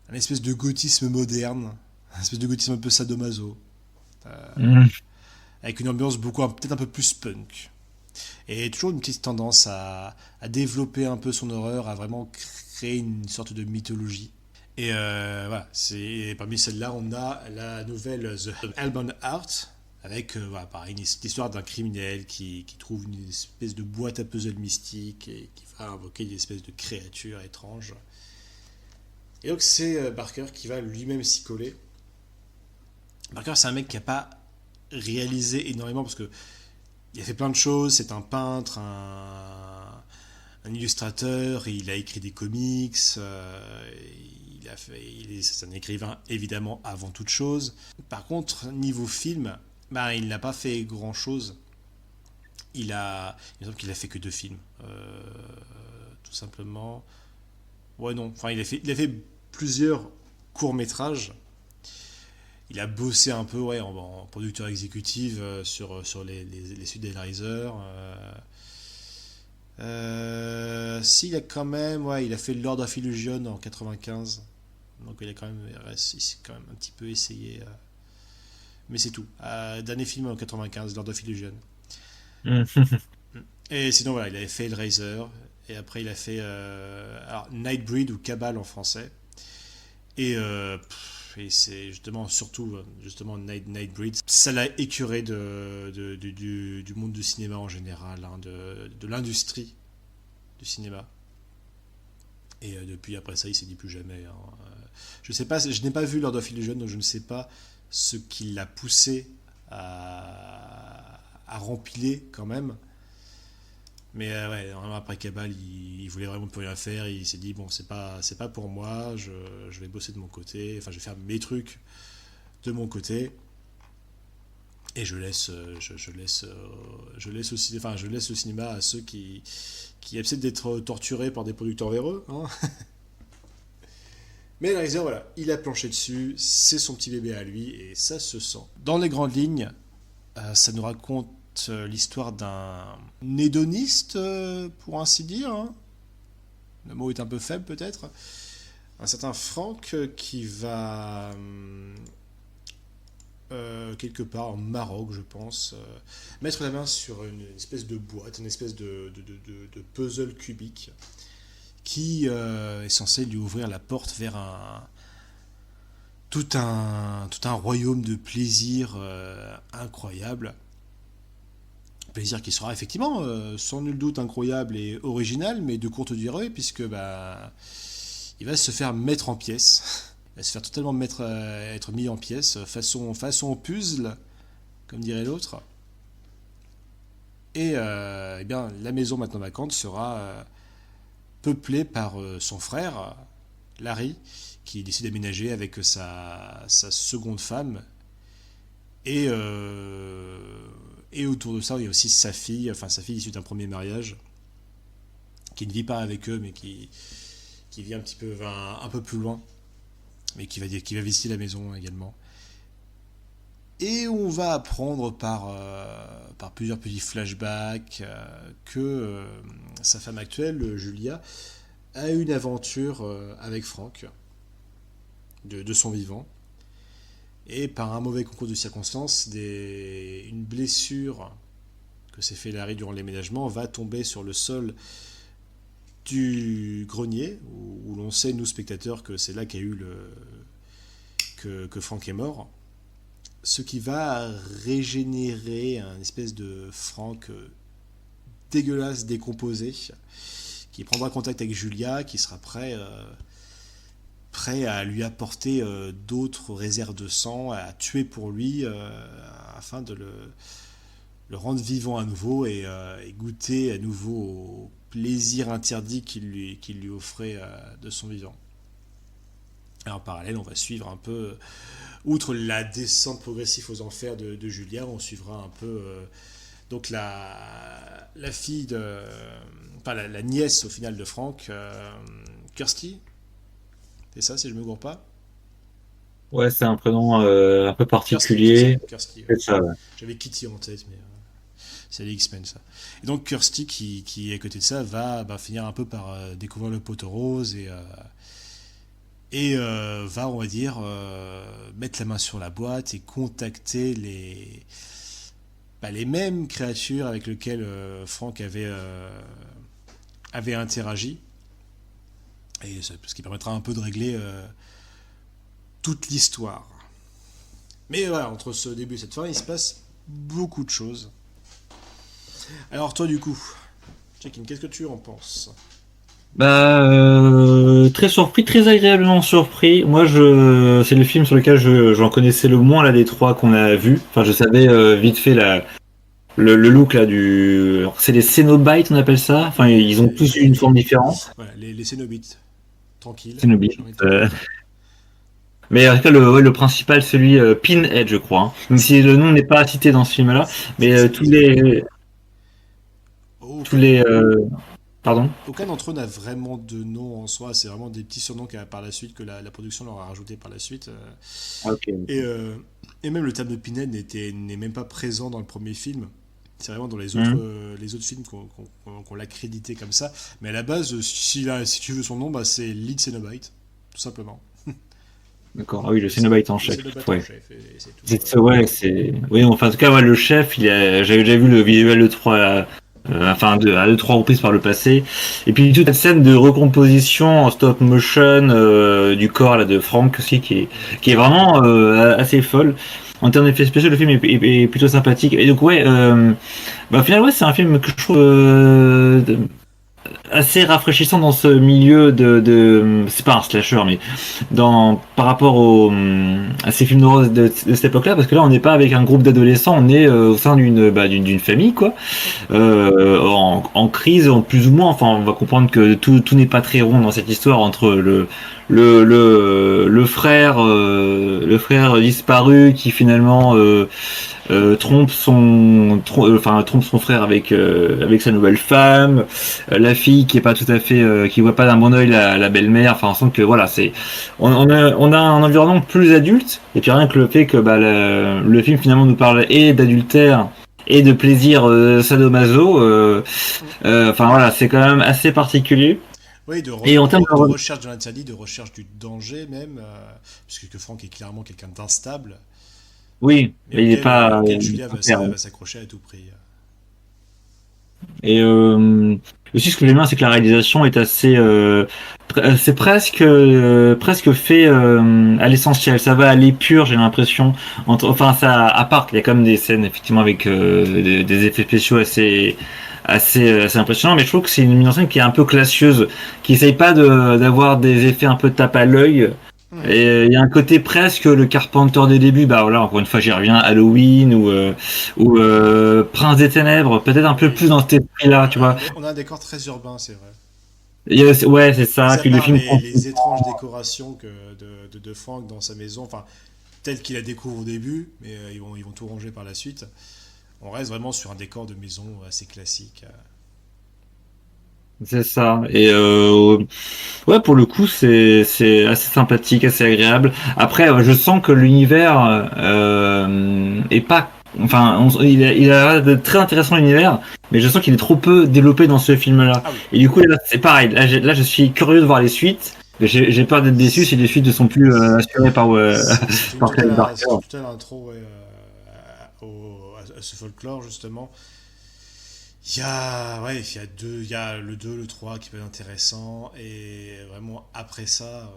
[SPEAKER 1] un espèce de gothisme moderne, un espèce de gothisme un peu sadomaso,
[SPEAKER 2] Mhm.
[SPEAKER 1] avec une ambiance peut-être un peu plus punk. Et toujours une petite tendance à développer un peu son horreur, à vraiment créer une sorte de mythologie. Et voilà, parmi celles-là, on a la nouvelle The Hellbound Heart, avec voilà, pareil, l'histoire d'un criminel qui trouve une espèce de boîte à puzzle mystique et qui va invoquer une espèce de créature étrange. Et donc c'est Barker qui va lui-même s'y coller. Barker, c'est un mec qui n'a pas réalisé énormément parce que il a fait plein de choses. C'est un peintre, un illustrateur. Il a écrit des comics. C'est un écrivain évidemment avant toute chose. Par contre, niveau film, bah, il n'a pas fait grand chose. Il me semble qu'il a fait que 2 films, tout simplement. Ouais, non. Enfin, il a fait plusieurs courts métrages. Il a bossé un peu ouais, en producteur exécutif sur les suites d'Hellraiser. Si, il a quand même, ouais, il a fait Lord of Illusion en 95. Donc il s'est quand même un petit peu essayé. Mais c'est tout. Dernier film en 95, Lord of Illusion.
[SPEAKER 2] Mhm.
[SPEAKER 1] Et sinon, voilà, il avait fait Hellraiser. Et après, il a fait alors, Nightbreed ou Cabal en français. Et, et c'est justement Nightbreed. Ça l'a écœuré du monde du cinéma en général, hein, de l'industrie du cinéma. Et depuis après ça, il s'est dit plus jamais. Hein. Je sais pas, je n'ai pas vu Lord of Illusion, donc je ne sais pas ce qui l'a poussé à rempiler quand même. Mais ouais, après Cabal, il voulait vraiment plus rien faire. Il s'est dit bon, c'est pas pour moi. Je vais bosser de mon côté. Enfin, je vais faire mes trucs de mon côté. Et je laisse le cinéma à ceux qui acceptent d'être torturés par des producteurs véreux. Hein. Mais Hellraiser, voilà, il a planché dessus. C'est son petit bébé à lui et ça se sent. Dans les grandes lignes, ça nous raconte l'histoire d'un hédoniste, pour ainsi dire. Hein. Le mot est un peu faible peut-être. Un certain Frank qui va quelque part en Maroc, je pense, mettre la main sur une espèce de boîte, une espèce de puzzle cubique qui est censé lui ouvrir la porte vers tout un royaume de plaisir incroyable. Plaisir qui sera effectivement sans nul doute incroyable et original, mais de courte durée, puisque bah, il va se faire mettre en pièces. Il va se faire totalement être mis en pièces, façon puzzle, comme dirait l'autre. Et eh bien, la maison maintenant vacante sera peuplée par son frère, Larry, qui décide d'aménager avec sa seconde femme. Et, et autour de ça, il y a aussi sa fille issue d'un premier mariage, qui ne vit pas avec eux, mais qui vit un petit peu, un peu plus loin, mais qui va visiter la maison également. Et on va apprendre par plusieurs petits flashbacks que sa femme actuelle, Julia, a eu une aventure avec Frank, de son vivant. Et par un mauvais concours de circonstances, une blessure que s'est fait Larry durant l'éménagement va tomber sur le sol du grenier, où l'on sait, nous spectateurs, que c'est là qu'il y a eu que Frank est mort. ce qui va régénérer un espèce de Frank dégueulasse, décomposé, qui prendra contact avec Julia, qui sera prêt à lui apporter d'autres réserves de sang, à tuer pour lui, afin de le rendre vivant à nouveau et goûter à nouveau au plaisir interdit qu'il lui offrait de son vivant. Et en parallèle, on va suivre un peu, outre la descente progressive aux enfers de Julia, on suivra un peu donc la fille enfin la nièce au final de Frank, Kirsty, c'est ça si je me gourre pas.
[SPEAKER 2] Ouais, c'est un prénom un peu
[SPEAKER 1] Kirsty, c'est ça,
[SPEAKER 2] particulier.
[SPEAKER 1] Kirsty. Ouais.
[SPEAKER 2] C'est ça, ouais.
[SPEAKER 1] J'avais Kitty en tête, mais c'est les X-Men ça. Et donc Kirsty qui à côté de ça va finir un peu par découvrir le poteau rose et va, on va dire, mettre la main sur la boîte et contacter les mêmes créatures avec lesquelles Frank avait interagi. Et ce qui permettra un peu de régler toute l'histoire. Mais voilà, entre ce début et cette fin, il se passe beaucoup de choses. Alors toi, du coup, Check-in, qu'est-ce que tu en penses?
[SPEAKER 2] Bah, très surpris, très agréablement surpris. Moi, c'est le film sur lequel j'en connaissais le moins là des trois qu'on a vu. Enfin, je savais vite fait le look là alors, c'est les Cénobites, on appelle ça. Enfin, ils ont tous une forme différente.
[SPEAKER 1] Voilà, les Cénobites. Tranquille,
[SPEAKER 2] Cénobites.
[SPEAKER 1] j'ai envie de te dire.
[SPEAKER 2] Mais en tout cas, le principal, celui Pinhead, je crois, hein. Même si le nom n'est pas cité dans ce film-là, mais tous
[SPEAKER 1] Aucun,
[SPEAKER 2] les, pardon.
[SPEAKER 1] aucun d'entre eux n'a vraiment de nom en soi, c'est vraiment des petits surnoms par la suite que la production leur a rajouté par la suite.
[SPEAKER 2] Ok.
[SPEAKER 1] Et, euh, et même le terme de Pinhead n'est même pas présent dans le premier film. C'est vraiment dans
[SPEAKER 2] Mhm.
[SPEAKER 1] les autres films qu'on l'a crédité comme ça. Mais à la base, si tu veux son nom, bah, c'est Lead Cenobite, tout simplement.
[SPEAKER 2] D'accord. Ah oui, le Cenobite en
[SPEAKER 1] Le
[SPEAKER 2] chef.
[SPEAKER 1] Cenobite en
[SPEAKER 2] Ouais.
[SPEAKER 1] chef, et c'est tout.
[SPEAKER 2] Ouais, c'est. Oui, enfin, en tout cas, ouais, le chef, j'avais déjà vu le visuel de trois, enfin, à deux, trois reprises par le passé. Et puis, toute cette scène de recomposition en stop motion, du corps, là, de Frank aussi, qui est vraiment, assez folle. En termes d'effets spéciaux, le film est plutôt sympathique. Et donc, ouais, bah, au final, ouais, c'est un film que je trouve, assez rafraîchissant dans ce milieu c'est pas un slasher, mais par rapport à ces films d'horreur de cette époque-là, parce que là on n'est pas avec un groupe d'adolescents, on est au sein d'une famille, quoi, en crise, en plus ou moins. Enfin, on va comprendre que tout n'est pas très rond dans cette histoire entre le frère disparu qui finalement trompe son frère avec sa nouvelle femme, la fille qui est pas tout à fait, qui voit pas d'un bon œil la belle-mère. Enfin, on sent que voilà, on a un environnement plus adulte, et puis rien que le fait que bah, le film finalement nous parle et d'adultère et de plaisir sadomaso, enfin voilà, c'est quand même assez particulier.
[SPEAKER 1] Oui,
[SPEAKER 2] Et en termes
[SPEAKER 1] de
[SPEAKER 2] de...
[SPEAKER 1] recherche de l'interdit, de recherche du danger même, puisque Franck est clairement quelqu'un d'instable,
[SPEAKER 2] Oui,
[SPEAKER 1] mais
[SPEAKER 2] mais il est pas
[SPEAKER 1] auquel Julia
[SPEAKER 2] ferme.
[SPEAKER 1] va s'accrocher à tout prix.
[SPEAKER 2] Et aussi, ce que j'aime bien, c'est que la réalisation est assez, c'est presque fait à l'essentiel. Ça va à l'épure, j'ai l'impression. Enfin, ça, à part qu'il y a quand même des scènes effectivement avec des effets spéciaux assez impressionnants, mais je trouve que c'est une mise en scène qui est un peu classieuse, qui essaye pas d'avoir des effets un peu tape à l'œil.
[SPEAKER 1] Mhm.
[SPEAKER 2] Et il y a un côté presque le Carpenter des débuts, bah voilà, encore une fois j'y reviens, Halloween ou Prince des Ténèbres, peut-être un peu
[SPEAKER 1] Oui.
[SPEAKER 2] plus dans cet esprit-là, tu vois.
[SPEAKER 1] On a un décor très urbain, c'est vrai.
[SPEAKER 2] Ouais, c'est ça,
[SPEAKER 1] Mis à
[SPEAKER 2] puis le
[SPEAKER 1] part
[SPEAKER 2] film
[SPEAKER 1] les étranges décorations de Frank dans sa maison, enfin, telles qu'il la découvre au début, mais ils vont tout ranger par la suite. On reste vraiment sur un décor de maison assez classique.
[SPEAKER 2] c'est ça. Et ouais, pour le coup, c'est assez sympathique, assez agréable. Après, je sens que l'univers est pas. Enfin, il a l'air d'être très intéressant l'univers, mais je sens qu'il est trop peu développé dans ce film-là.
[SPEAKER 1] Ah oui,
[SPEAKER 2] Et du coup, là, c'est pareil. Là, je suis curieux de voir les suites. Mais j'ai peur d'être déçu si les suites ne sont plus assurées par
[SPEAKER 1] c'était
[SPEAKER 2] par Clive Barker.
[SPEAKER 1] c'était une totale intro, ouais, à ce folklore, justement. Il y a le 2 le 3 qui peut être intéressant, et vraiment après ça,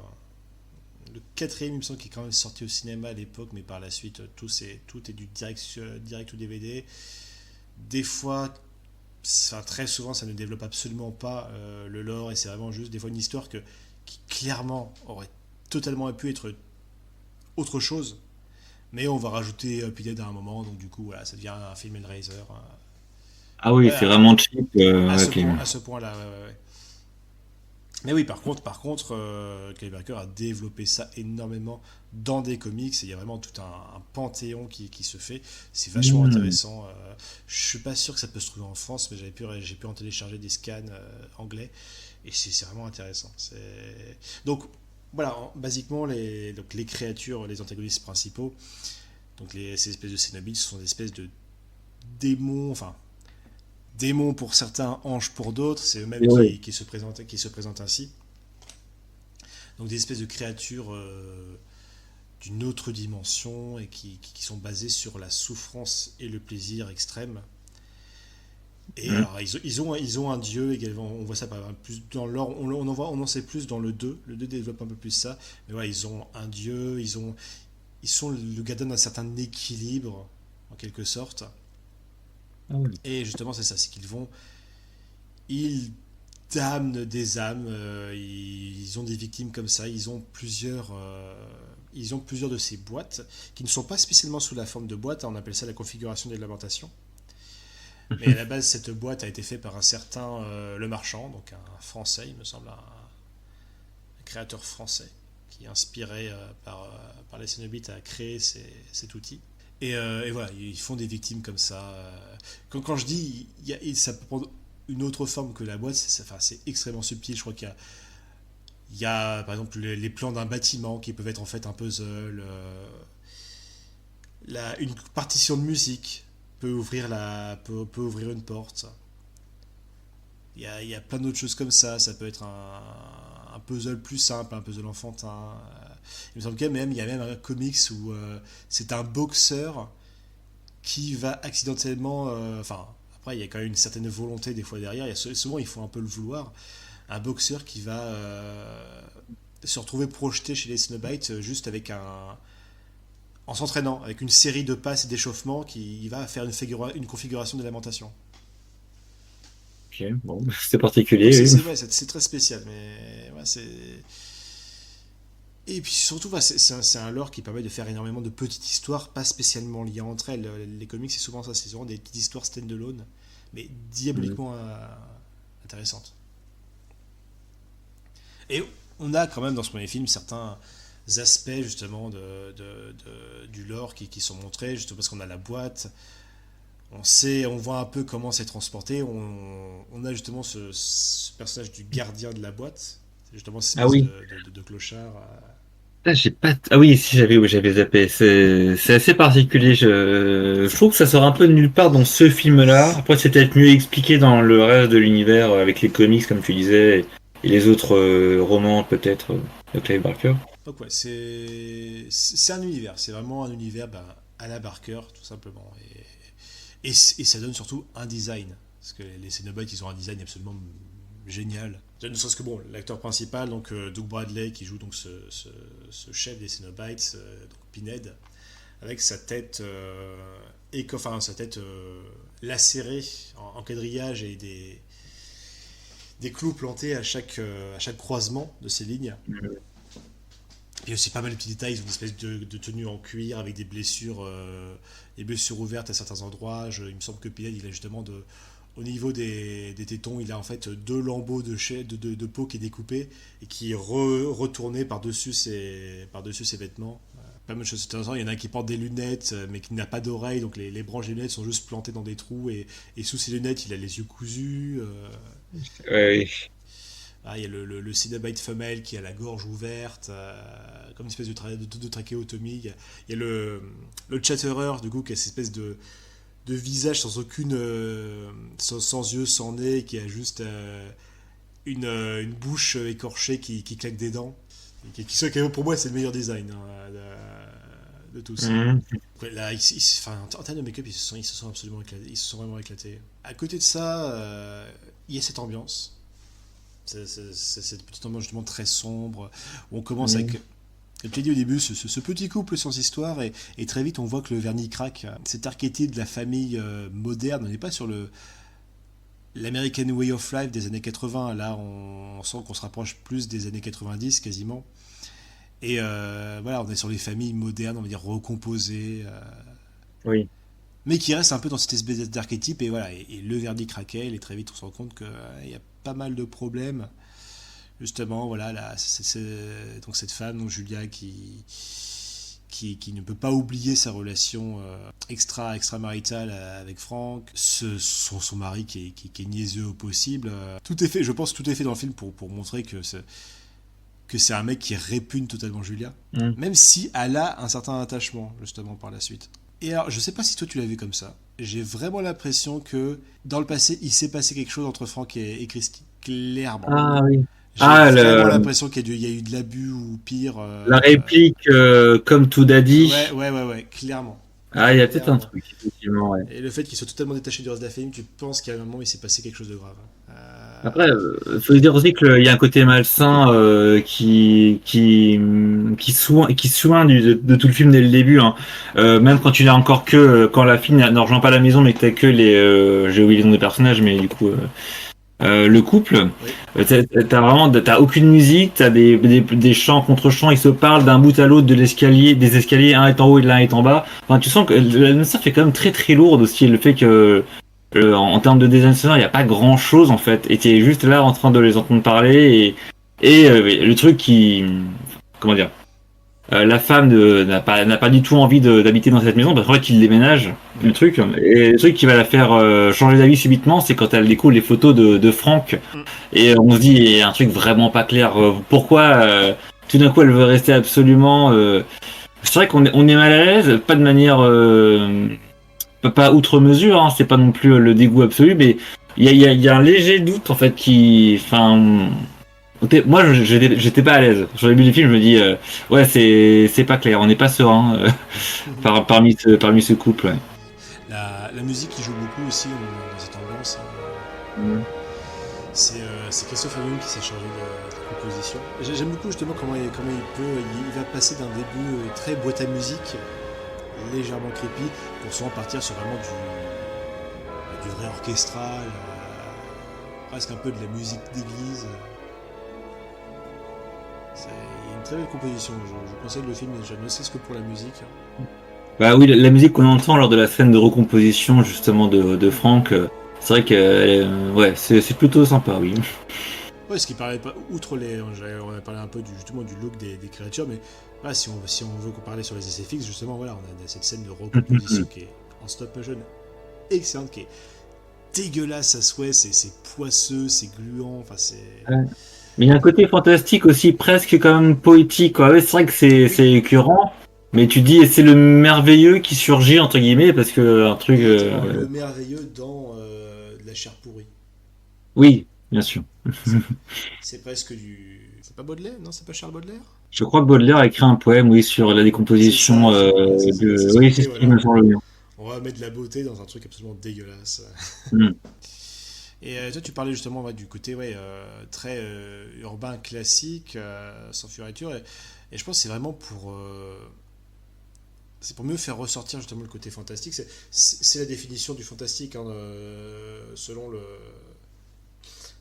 [SPEAKER 1] le quatrième, il me semble, qui est quand même sorti au cinéma à l'époque, mais par la suite, tout est du direct ou DVD. Des fois, enfin, très souvent, ça ne développe absolument pas le lore, et c'est vraiment juste des fois une histoire qui clairement aurait totalement pu être autre chose, mais on va rajouter Pinhead à un moment, donc du coup, voilà, ça devient un film Hellraiser.
[SPEAKER 2] Ah oui,
[SPEAKER 1] Ouais,
[SPEAKER 2] c'est vraiment cheap. Ok.
[SPEAKER 1] à ce point-là, ouais. Mais oui, par contre, Clive Barker a développé ça énormément dans des comics, et il y a vraiment tout un panthéon qui se fait. C'est vachement
[SPEAKER 2] Hmm.
[SPEAKER 1] intéressant. Je suis pas sûr que ça peut se trouver en France, mais j'ai pu en télécharger des scans anglais, et c'est vraiment intéressant. Donc, voilà, basiquement, les créatures, les antagonistes principaux, donc ces espèces de Cénobites, ce sont des espèces de démons, enfin, démons pour certains, anges pour d'autres, c'est eux-mêmes
[SPEAKER 2] Et oui.
[SPEAKER 1] qui se présentent ainsi. Donc des espèces de créatures d'une autre dimension et qui sont basées sur la souffrance et le plaisir extrême. Et
[SPEAKER 2] Hmm.
[SPEAKER 1] alors ils ont un dieu également, on voit ça par exemple plus dans l'or, on en sait plus dans le 2. Le 2 développe un peu plus ça, mais voilà, ils ont un dieu, ils sont le gardien d'un certain équilibre en quelque sorte.
[SPEAKER 2] Ah oui.
[SPEAKER 1] Et justement c'est ça, c'est ils damnent des âmes, ils ont des victimes comme ça, ils ont plusieurs de ces boîtes qui ne sont pas spécialement sous la forme de boîte, hein, on appelle ça la configuration des lamentations. Mais à la base, cette boîte a été faite par un certain Le Marchand, donc un français, il me semble, un créateur français, qui est inspiré par les Cénobites à créer cet outil. Et voilà, ils font des victimes comme ça. Quand je dis, ça peut prendre une autre forme que la boîte, enfin, c'est extrêmement subtil. Je crois il y a par exemple les plans d'un bâtiment qui peuvent être en fait un puzzle. Une partition de musique peut ouvrir une porte. Il y a plein d'autres choses comme ça. Ça peut être un puzzle plus simple, un puzzle enfantin. Il me semble qu'il y a même un comics où c'est un boxeur qui va accidentellement. Enfin, après, il y a quand même une certaine volonté des fois derrière. Souvent, il faut un peu le vouloir. Un boxeur qui va se retrouver projeté chez les Cenobites juste avec en s'entraînant, avec une série de passes et d'échauffements qui va faire une configuration de lamentation.
[SPEAKER 2] Ok, bon, c'est
[SPEAKER 1] Donc
[SPEAKER 2] particulier, oui.
[SPEAKER 1] ouais, c'est très spécial, mais ouais, c'est. Et puis surtout, ouais, c'est un lore qui permet de faire énormément de petites histoires, pas spécialement liées entre elles. Les comics, c'est souvent ça, c'est souvent des petites histoires stand-alone, mais
[SPEAKER 2] Hmm.
[SPEAKER 1] diaboliquement intéressantes. Et on a quand même dans ce premier film certains aspects justement du lore qui sont montrés, justement parce qu'on a la boîte, on voit un peu comment c'est transporté, on a justement ce personnage du gardien de la boîte, c'est justement cette
[SPEAKER 2] Ah
[SPEAKER 1] espèce
[SPEAKER 2] oui.
[SPEAKER 1] de clochard.
[SPEAKER 2] Ah, j'ai pas. Ah oui, si j'avais, oui, j'avais zappé. C'est assez particulier. Je trouve que ça sort un peu de nulle part dans ce film-là. Après, c'est peut-être mieux expliqué dans le reste de l'univers avec les comics, comme tu disais, et les autres romans peut-être de Clive Barker.
[SPEAKER 1] Donc ouais, c'est un univers, c'est vraiment un univers à la Barker, tout simplement. Et ça donne surtout un design. Parce que les Cenobites, ils ont un design absolument génial. Ne serait-ce que bon, l'acteur principal, donc Doug Bradley, qui joue donc ce chef des Cenobites, donc Pinhead, avec sa tête, enfin sa tête lacérée en quadrillage et des clous plantés à chaque croisement de ces lignes. Il y a aussi pas mal de petits détails, ils ont une espèce de tenue en cuir avec des blessures ouvertes à certains endroits. Il me semble que Pinhead, il a justement au niveau des tétons, il a en fait deux lambeaux de peau qui est découpé et qui est retourné par-dessus ses vêtements. Pas mal de choses. De temps en temps, il y en a un qui porte des lunettes, mais qui n'a pas d'oreilles, donc les branches des lunettes sont juste plantées dans des trous, et sous ses lunettes, il a les yeux cousus.
[SPEAKER 2] Ouais.
[SPEAKER 1] Il y a le Cenobite femelle qui a la gorge ouverte, comme une espèce de trachéotomie. Il y a le Chatterer, du coup, qui a cette espèce de visage sans yeux, sans nez, qui a juste une bouche écorchée qui claque des dents. Pour moi, c'est le meilleur design, hein, de tous.
[SPEAKER 2] Mhm.
[SPEAKER 1] Ouais, là, enfin, en termes de make-up, ils se sont absolument éclatés. Ils se sont vraiment éclatés. À côté de ça, il y a cette ambiance. C'est cette petite ambiance justement très sombre, où on commence avec
[SPEAKER 2] Mhm.
[SPEAKER 1] Comme tu l'as dit au début, ce petit couple sans histoire, et très vite on voit que le vernis craque. Cet archétype de la famille moderne, on n'est pas sur l'American Way of Life des années 80. Là, on sent qu'on se rapproche plus des années 90 quasiment. Et voilà, on est sur les familles modernes, on va dire recomposées,
[SPEAKER 2] Oui.
[SPEAKER 1] mais qui restent un peu dans cette espèce d'archétype. Et voilà, et le vernis craquait, et très vite on se rend compte qu'il y a pas mal de problèmes. Justement, voilà, là, donc cette femme, donc Julia, qui ne peut pas oublier sa relation extramaritale avec Frank, son mari qui est niaiseux au possible. Tout est fait, je pense que tout est fait dans le film pour montrer que c'est un mec qui répugne totalement Julia, même si elle a un certain attachement, justement, par la suite. Et alors, je sais pas si toi tu l'as vu comme ça, j'ai vraiment l'impression que dans le passé, il s'est passé quelque chose entre Frank et Christy, clairement.
[SPEAKER 2] Ah oui.
[SPEAKER 1] J'ai vraiment l'impression qu'il y a eu de l'abus ou pire.
[SPEAKER 2] La réplique comme tout daddy.
[SPEAKER 1] Ouais, clairement.
[SPEAKER 2] Ah, il y a peut-être un truc, effectivement, ouais.
[SPEAKER 1] Et le fait qu'il soit totalement détaché du reste de la famille, tu penses qu'à un moment il s'est passé quelque chose de grave.
[SPEAKER 2] Après, faut dire aussi qu'il y a un côté malsain qui soigne de tout le film dès le début. Hein. Même quand tu n'as encore que quand la fille ne rejoint pas la maison, mais que t'as que j'ai oublié le nom des personnages, mais du coup. Le couple, oui. T'as aucune musique, t'as des chants contre chants, ils se parlent d'un bout à l'autre des escaliers, un est en haut et l'un est en bas. Enfin, tu sens que l'atmosphère fait quand même très très lourde aussi, le fait que en termes de design sonore, il n'y a pas grand chose en fait, et t'es juste là en train de les entendre parler et le truc comment dire, la femme n'a pas du tout envie d'habiter dans cette maison parce qu'en fait il déménage le truc, et le truc qui va la faire changer d'avis subitement, c'est quand elle découvre les photos de Frank, et on se dit il y a un truc vraiment pas clair, pourquoi tout d'un coup elle veut rester absolument c'est vrai qu'on est mal à l'aise, pas de manière pas outre mesure, hein, c'est pas non plus le dégoût absolu, mais il y a un léger doute en fait moi j'étais pas à l'aise sur le début du film, je me dis ouais c'est pas clair, on n'est pas serein parmi ce couple, ouais.
[SPEAKER 1] La musique qui joue beaucoup aussi dans cette ambiance, c'est Christophe Nolan qui s'est chargé de la composition. J'aime beaucoup justement comment il va passer d'un début très boîte à musique légèrement creepy pour souvent partir sur vraiment du vrai orchestral, presque un peu de la musique d'église. Il y a une très belle composition, je conseille le film, je ne sais ce que pour la musique.
[SPEAKER 2] Bah oui, la musique qu'on entend lors de la scène de recomposition justement de Frank, c'est vrai que c'est plutôt sympa, oui.
[SPEAKER 1] Ouais, ce qui paraît pas, outre on a parlé un peu justement du look des créatures, mais voilà, si on veut parler sur les SFX, justement, voilà, on a cette scène de recomposition qui est en stop motion excellente, qui est dégueulasse à souhait, c'est poisseux, c'est gluant, enfin c'est...
[SPEAKER 2] Mais il y a un côté fantastique aussi, presque quand même poétique, quoi. Ouais, c'est vrai que c'est écœurant, mais tu dis c'est le merveilleux qui surgit entre guillemets parce que un truc.
[SPEAKER 1] Le merveilleux dans de la chair pourrie.
[SPEAKER 2] Oui, bien sûr.
[SPEAKER 1] C'est presque du. C'est pas Baudelaire? Non, c'est pas Charles Baudelaire?
[SPEAKER 2] Je crois que Baudelaire a écrit un poème, oui, sur la décomposition de. Oui, c'est ce qui me semble bien.
[SPEAKER 1] On va mettre de la beauté dans un truc absolument dégueulasse. Et toi, tu parlais justement du côté très urbain classique, sans fioriture, et je pense que c'est vraiment c'est pour mieux faire ressortir justement le côté fantastique. C'est la définition du fantastique, hein, selon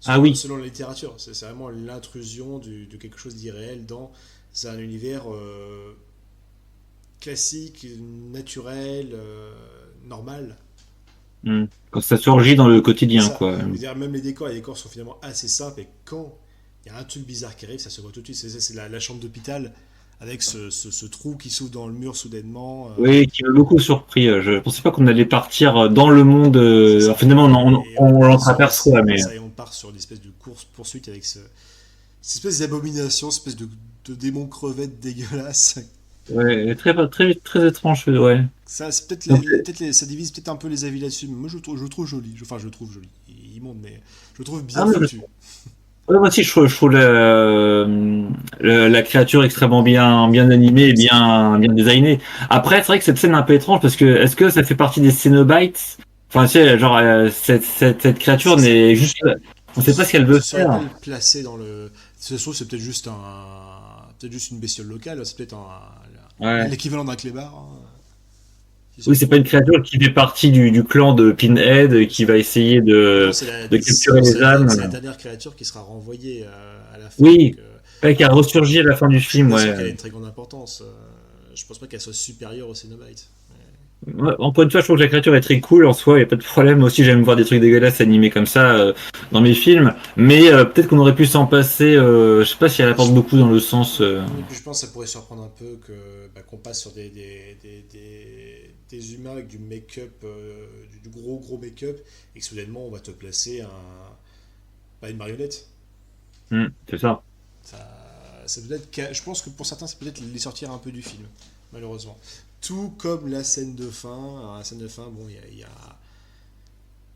[SPEAKER 1] la littérature. C'est vraiment l'intrusion de quelque chose d'irréel dans un univers classique, naturel, normal.
[SPEAKER 2] Quand ça surgit dans le quotidien, quoi.
[SPEAKER 1] Même les décors sont finalement assez simples, et quand il y a un truc bizarre qui arrive, ça se voit tout de suite. C'est la chambre d'hôpital avec ce trou qui s'ouvre dans le mur soudainement.
[SPEAKER 2] Oui, qui m'a beaucoup surpris. Je pensais pas qu'on allait partir dans le monde. Finalement, on l'entreaperçoit, mais.
[SPEAKER 1] Et on part sur une espèce de course-poursuite avec cette espèce d'abomination, cette espèce de démon crevette dégueulasse.
[SPEAKER 2] Ouais, très, très, très étrange, ouais.
[SPEAKER 1] Ça, c'est ça divise peut-être un peu les avis là-dessus, mais moi je le trouve joli. Enfin, je le trouve joli. Immonde, mais je le trouve bien foutu.
[SPEAKER 2] Ouais, moi aussi, je trouve la créature extrêmement bien animée et bien designée. Après, c'est vrai que cette scène est un peu étrange parce que est-ce que ça fait partie des Cénobites? Enfin, tu sais, genre cette créature n'est juste, on sait pas ce qu'elle veut faire.
[SPEAKER 1] Placée dans le. Ce c'est peut-être juste peut-être juste une bestiole locale, c'est peut-être
[SPEAKER 2] Ouais.
[SPEAKER 1] l'équivalent d'un clébard. Hein, si ça
[SPEAKER 2] Oui,
[SPEAKER 1] se
[SPEAKER 2] c'est pas
[SPEAKER 1] trouve.
[SPEAKER 2] une créature qui fait partie du clan de Pinhead et qui va essayer
[SPEAKER 1] Non,
[SPEAKER 2] de capturer les
[SPEAKER 1] c'est la
[SPEAKER 2] âmes.
[SPEAKER 1] dernière créature qui sera renvoyée à la fin.
[SPEAKER 2] Oui,
[SPEAKER 1] Donc,
[SPEAKER 2] ouais, qui a ressurgi à la fin du
[SPEAKER 1] je suis
[SPEAKER 2] film,
[SPEAKER 1] pas sûr
[SPEAKER 2] ouais.
[SPEAKER 1] qu'elle ait une très grande importance. Je pense pas qu'elle soit supérieure au Cénobites.
[SPEAKER 2] Ouais, encore une fois, je trouve que la créature est très cool en soi, il n'y a pas de problème. Moi aussi, j'aime voir des trucs dégueulasses animés comme ça dans mes films. Mais peut-être qu'on aurait pu s'en passer. Je sais pas si elle apporte beaucoup dans le sens.
[SPEAKER 1] Et puis je pense que ça pourrait surprendre un peu qu'on passe sur des humains avec du make-up, du gros gros make-up, et que soudainement on va te placer pas une marionnette.
[SPEAKER 2] C'est ça.
[SPEAKER 1] Ça peut être, je pense que pour certains, c'est peut-être les sortir un peu du film, malheureusement. Tout comme la scène de fin. Alors, la scène de fin, bon, il y a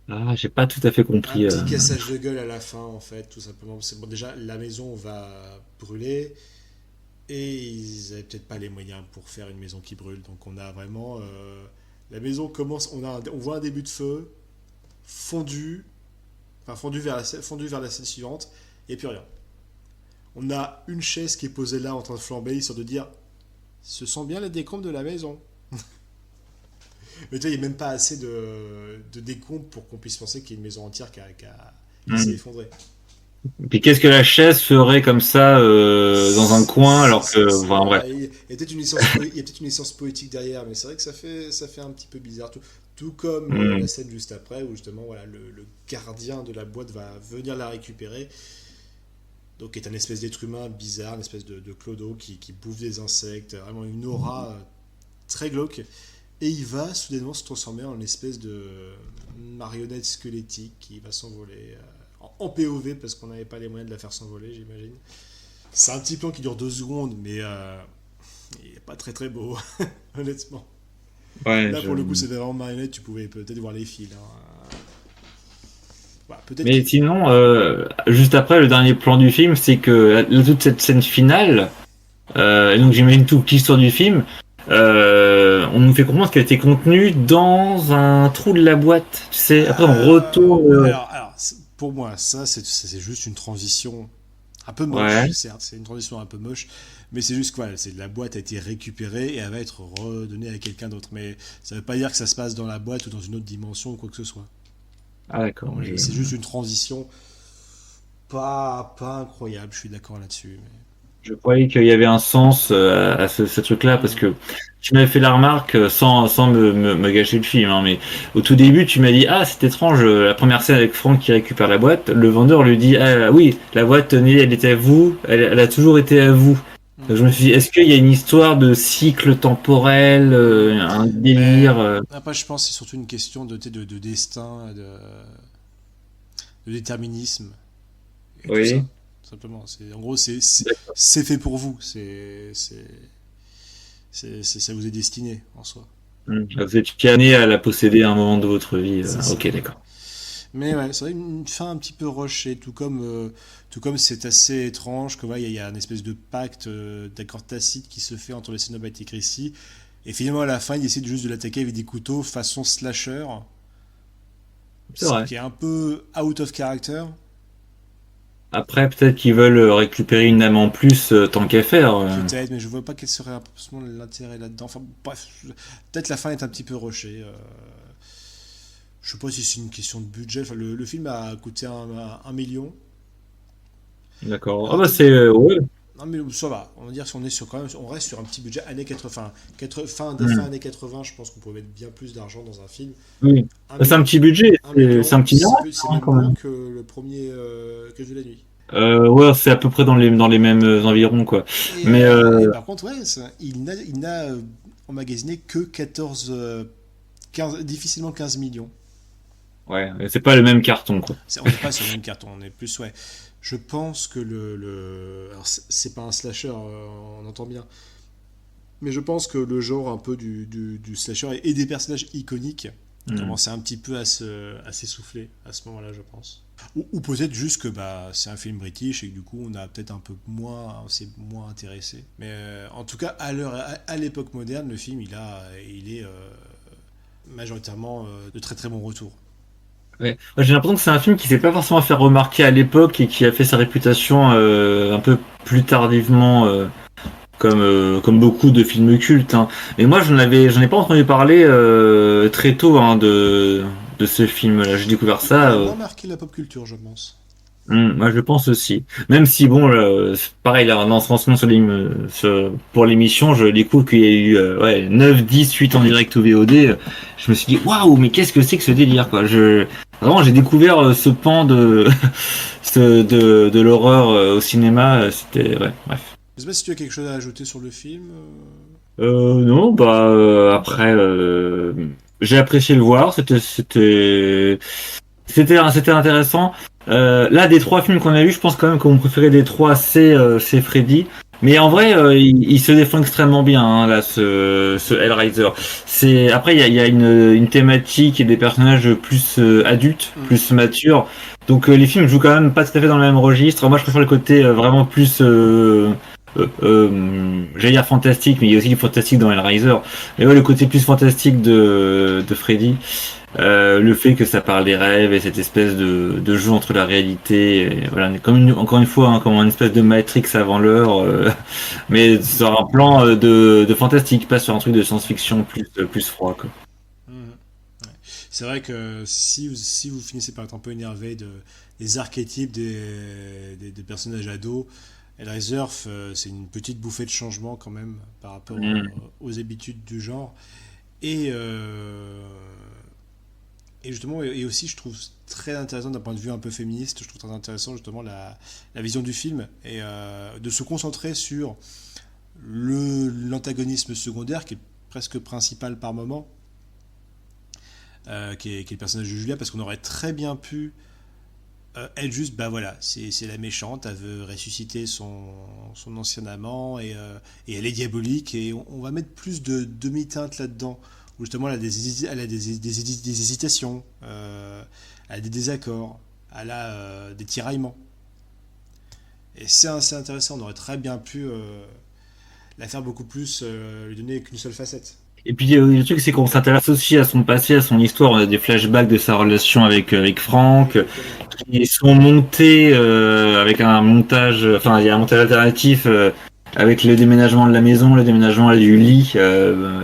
[SPEAKER 2] Ah, j'ai pas tout à fait
[SPEAKER 1] un
[SPEAKER 2] compris.
[SPEAKER 1] petit cassage de gueule à la fin, en fait, tout simplement. C'est bon, déjà, la maison va brûler. Et ils avaient peut-être pas les moyens pour faire une maison qui brûle. Donc on a vraiment... la maison commence... On voit un début de feu, fondu, fondu vers la scène suivante, et puis rien. On a une chaise qui est posée là en train de flamber, histoire de dire ce sont bien les décombres de la maison. Mais tu vois, il n'y a même pas assez de décombres pour qu'on puisse penser qu'il y a une maison entière qui s'est effondrée.
[SPEAKER 2] Puis qu'est-ce que la chaise ferait comme ça dans un coin alors que. Enfin, bref.
[SPEAKER 1] Il y a peut-être il y a peut-être une essence poétique derrière, mais c'est vrai que ça fait un petit peu bizarre. Tout comme la scène juste après, où justement voilà, le gardien de la boîte va venir la récupérer. Donc, est un espèce d'être humain bizarre, une espèce de clodo qui bouffe des insectes, vraiment une aura très glauque. Et il va soudainement se transformer en une espèce de marionnette squelettique qui va s'envoler en POV parce qu'on n'avait pas les moyens de la faire s'envoler, j'imagine. C'est un petit plan qui dure 2 secondes, mais il n'est pas très très beau, honnêtement.
[SPEAKER 2] Ouais,
[SPEAKER 1] Là, pour le coup, c'était vraiment marionnette, tu pouvais peut-être voir les fils. Hein. Voilà, peut-être
[SPEAKER 2] Mais sinon, juste après, le dernier plan du film, c'est que toute cette scène finale, et donc j'imagine toute l'histoire du film, on nous fait comprendre qu'elle était contenue dans un trou de la boîte. Tu sais, après on retourne.
[SPEAKER 1] pour moi, ça, c'est juste une transition un peu moche,
[SPEAKER 2] Ouais.
[SPEAKER 1] certes, c'est une transition un peu moche, mais c'est juste quoi, c'est la boîte a été récupérée et elle va être redonnée à quelqu'un d'autre. Mais ça veut pas dire que ça se passe dans la boîte ou dans une autre dimension ou quoi que ce soit.
[SPEAKER 2] Ah d'accord.
[SPEAKER 1] C'est juste une transition pas incroyable, je suis d'accord là-dessus.
[SPEAKER 2] Je croyais qu'il y avait un sens à ce truc-là parce que tu m'avais fait la remarque sans me gâcher le film, hein, mais au tout début tu m'as dit ah c'est étrange la première scène avec Franck qui récupère la boîte, le vendeur lui dit ah oui la boîte tenez elle était à vous, elle a toujours été à vous. Donc, je me suis dit est-ce qu'il y a une histoire de cycle temporel, un délire
[SPEAKER 1] Après, je pense que c'est surtout une question de destin, de déterminisme. Et tout ça,
[SPEAKER 2] Oui.
[SPEAKER 1] simplement. En gros, c'est fait pour vous. Ça vous est destiné, en soi.
[SPEAKER 2] Vous êtes amené à la posséder à un moment de votre vie.
[SPEAKER 1] C'est ça.
[SPEAKER 2] Ok d'accord.
[SPEAKER 1] Mais ouais, c'est vrai une fin un petit peu rushée, tout comme c'est assez étrange, que ouais, il y a une espèce de pacte, d'accord tacite qui se fait entre les Cénobites et Chrissy. Et finalement, à la fin, il essaie juste de l'attaquer avec des couteaux façon slasher.
[SPEAKER 2] C'est vrai.
[SPEAKER 1] Qui est un peu out of character.
[SPEAKER 2] Après peut-être qu'ils veulent récupérer une âme en plus tant qu'à faire.
[SPEAKER 1] Peut-être, mais je vois pas quel serait absolument l'intérêt là-dedans. Enfin, bref, peut-être la fin est un petit peu rushée. Je sais pas si c'est une question de budget. Enfin, le film a coûté 1 million.
[SPEAKER 2] D'accord. Ah bah c'est ouais.
[SPEAKER 1] Non, mais ça va. On va dire si on est sur quand même, on reste sur un petit budget années 80. Fin
[SPEAKER 2] Hmm.
[SPEAKER 1] années 80, je pense qu'on pourrait mettre bien plus d'argent dans un film.
[SPEAKER 2] Oui.
[SPEAKER 1] Un
[SPEAKER 2] Bah, c'est un
[SPEAKER 1] million,
[SPEAKER 2] petit budget,
[SPEAKER 1] un million,
[SPEAKER 2] c'est un petit miracle
[SPEAKER 1] c'est
[SPEAKER 2] hein,
[SPEAKER 1] même
[SPEAKER 2] quand
[SPEAKER 1] moins
[SPEAKER 2] même.
[SPEAKER 1] que le premier que de la nuit.
[SPEAKER 2] Ouais, c'est à peu près dans les mêmes environs quoi. Mais
[SPEAKER 1] Et par contre, ouais, il n'a emmagasiné que 14, 15, difficilement 15 millions.
[SPEAKER 2] ouais, c'est pas le même carton quoi.
[SPEAKER 1] On n'est pas sur le même carton, on est plus, ouais. Je pense que alors c'est pas un slasher, on entend bien. Mais je pense que le genre un peu du slasher et des personnages iconiques commençait un petit peu à s'essouffler à ce moment-là, je pense. Ou peut-être juste que bah, c'est un film british et que du coup on a peut-être un peu moins, on s'est moins intéressé. Mais en tout cas, à l'époque moderne, le film il est majoritairement de très très bon retour.
[SPEAKER 2] Ouais. Ouais, j'ai l'impression que c'est un film qui s'est pas forcément fait remarquer à l'époque et qui a fait sa réputation un peu plus tardivement. comme beaucoup de films cultes. Hein. Et moi, j'en ai pas entendu parler très tôt hein, de ce film-là. J'ai découvert
[SPEAKER 1] Il
[SPEAKER 2] ça.
[SPEAKER 1] a moins marqué la pop culture, je pense.
[SPEAKER 2] Moi, je pense aussi. Même si bon, c'est pareil, là, en se renseignant pour l'émission, je découvre qu'il y a eu 9, 10 8 en direct ou VOD. Je me suis dit waouh, mais qu'est-ce que c'est que ce délire quoi. Vraiment, j'ai découvert ce pan de de l'horreur au cinéma. C'était ouais, bref.
[SPEAKER 1] Je sais pas si tu as quelque chose à ajouter sur le film.
[SPEAKER 2] Non, bah après, j'ai apprécié le voir. C'était intéressant. Là, des trois films qu'on a vus, je pense quand même que mon préféré des trois, c'est Freddy. Mais en vrai, il se défend extrêmement bien, hein, là, ce Hellraiser. Après, il y a une thématique et des personnages plus adultes, plus matures. Donc, les films jouent quand même pas tout à fait dans le même registre. Moi, je préfère le côté vraiment plus, j'allais dire fantastique, mais il y a aussi du fantastique dans Hellraiser. Mais ouais, le côté plus fantastique de Freddy. Le fait que ça parle des rêves et cette espèce de jeu entre la réalité et, voilà, encore une fois hein, comme une espèce de Matrix avant l'heure mais sur un plan de fantastique, pas sur un truc de science-fiction plus froid quoi.
[SPEAKER 1] Mhm. Ouais. C'est vrai que si vous finissez par être un peu énervé des archétypes des personnages ados, Hellraiser, c'est une petite bouffée de changement quand même par rapport aux habitudes du genre. Et, euh, et justement, et aussi, je trouve très intéressant d'un point de vue un peu féministe, je trouve très intéressant justement la vision du film et de se concentrer sur l'antagonisme secondaire qui est presque principal par moment, qui est le personnage de Julia, parce qu'on aurait très bien pu elle juste, bah voilà, c'est la méchante, elle veut ressusciter son ancien amant et elle est diabolique et on va mettre plus de demi-teinte là-dedans, où justement elle a des hésitations, elle a des désaccords, elle a des tiraillements. Et c'est assez intéressant, on aurait très bien pu la faire beaucoup plus, lui donner qu'une seule facette.
[SPEAKER 2] Et puis le truc c'est qu'on s'intéresse aussi à son passé, à son histoire. On a des flashbacks de sa relation avec Franck qui sont montés avec un montage, enfin il y a un montage alternatif avec le déménagement de la maison, le déménagement du lit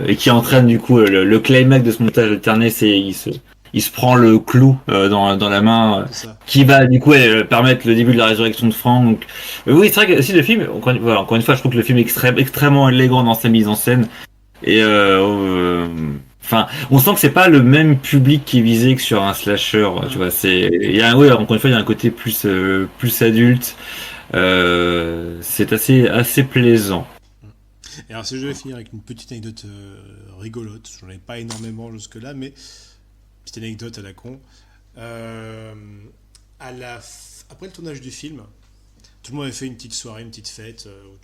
[SPEAKER 2] et qui entraîne du coup le climax de ce montage alterné, c'est il se prend le clou dans la main
[SPEAKER 1] C'est ça.
[SPEAKER 2] qui va du coup permettre le début de la résurrection de Franck. Donc, oui, c'est vrai que si le film, encore une fois, je trouve que le film est extrêmement élégant dans sa mise en scène. Et enfin, on sent que c'est pas le même public qui est visé que sur un slasher. Tu vois, oui, encore une fois, il y a un côté plus adulte. C'est assez plaisant.
[SPEAKER 1] Et alors si je vais finir avec une petite anecdote rigolote, j'en ai pas énormément jusque-là, mais petite anecdote à la con. Euh, Après le tournage du film, tout le monde avait fait une petite soirée, une petite fête, où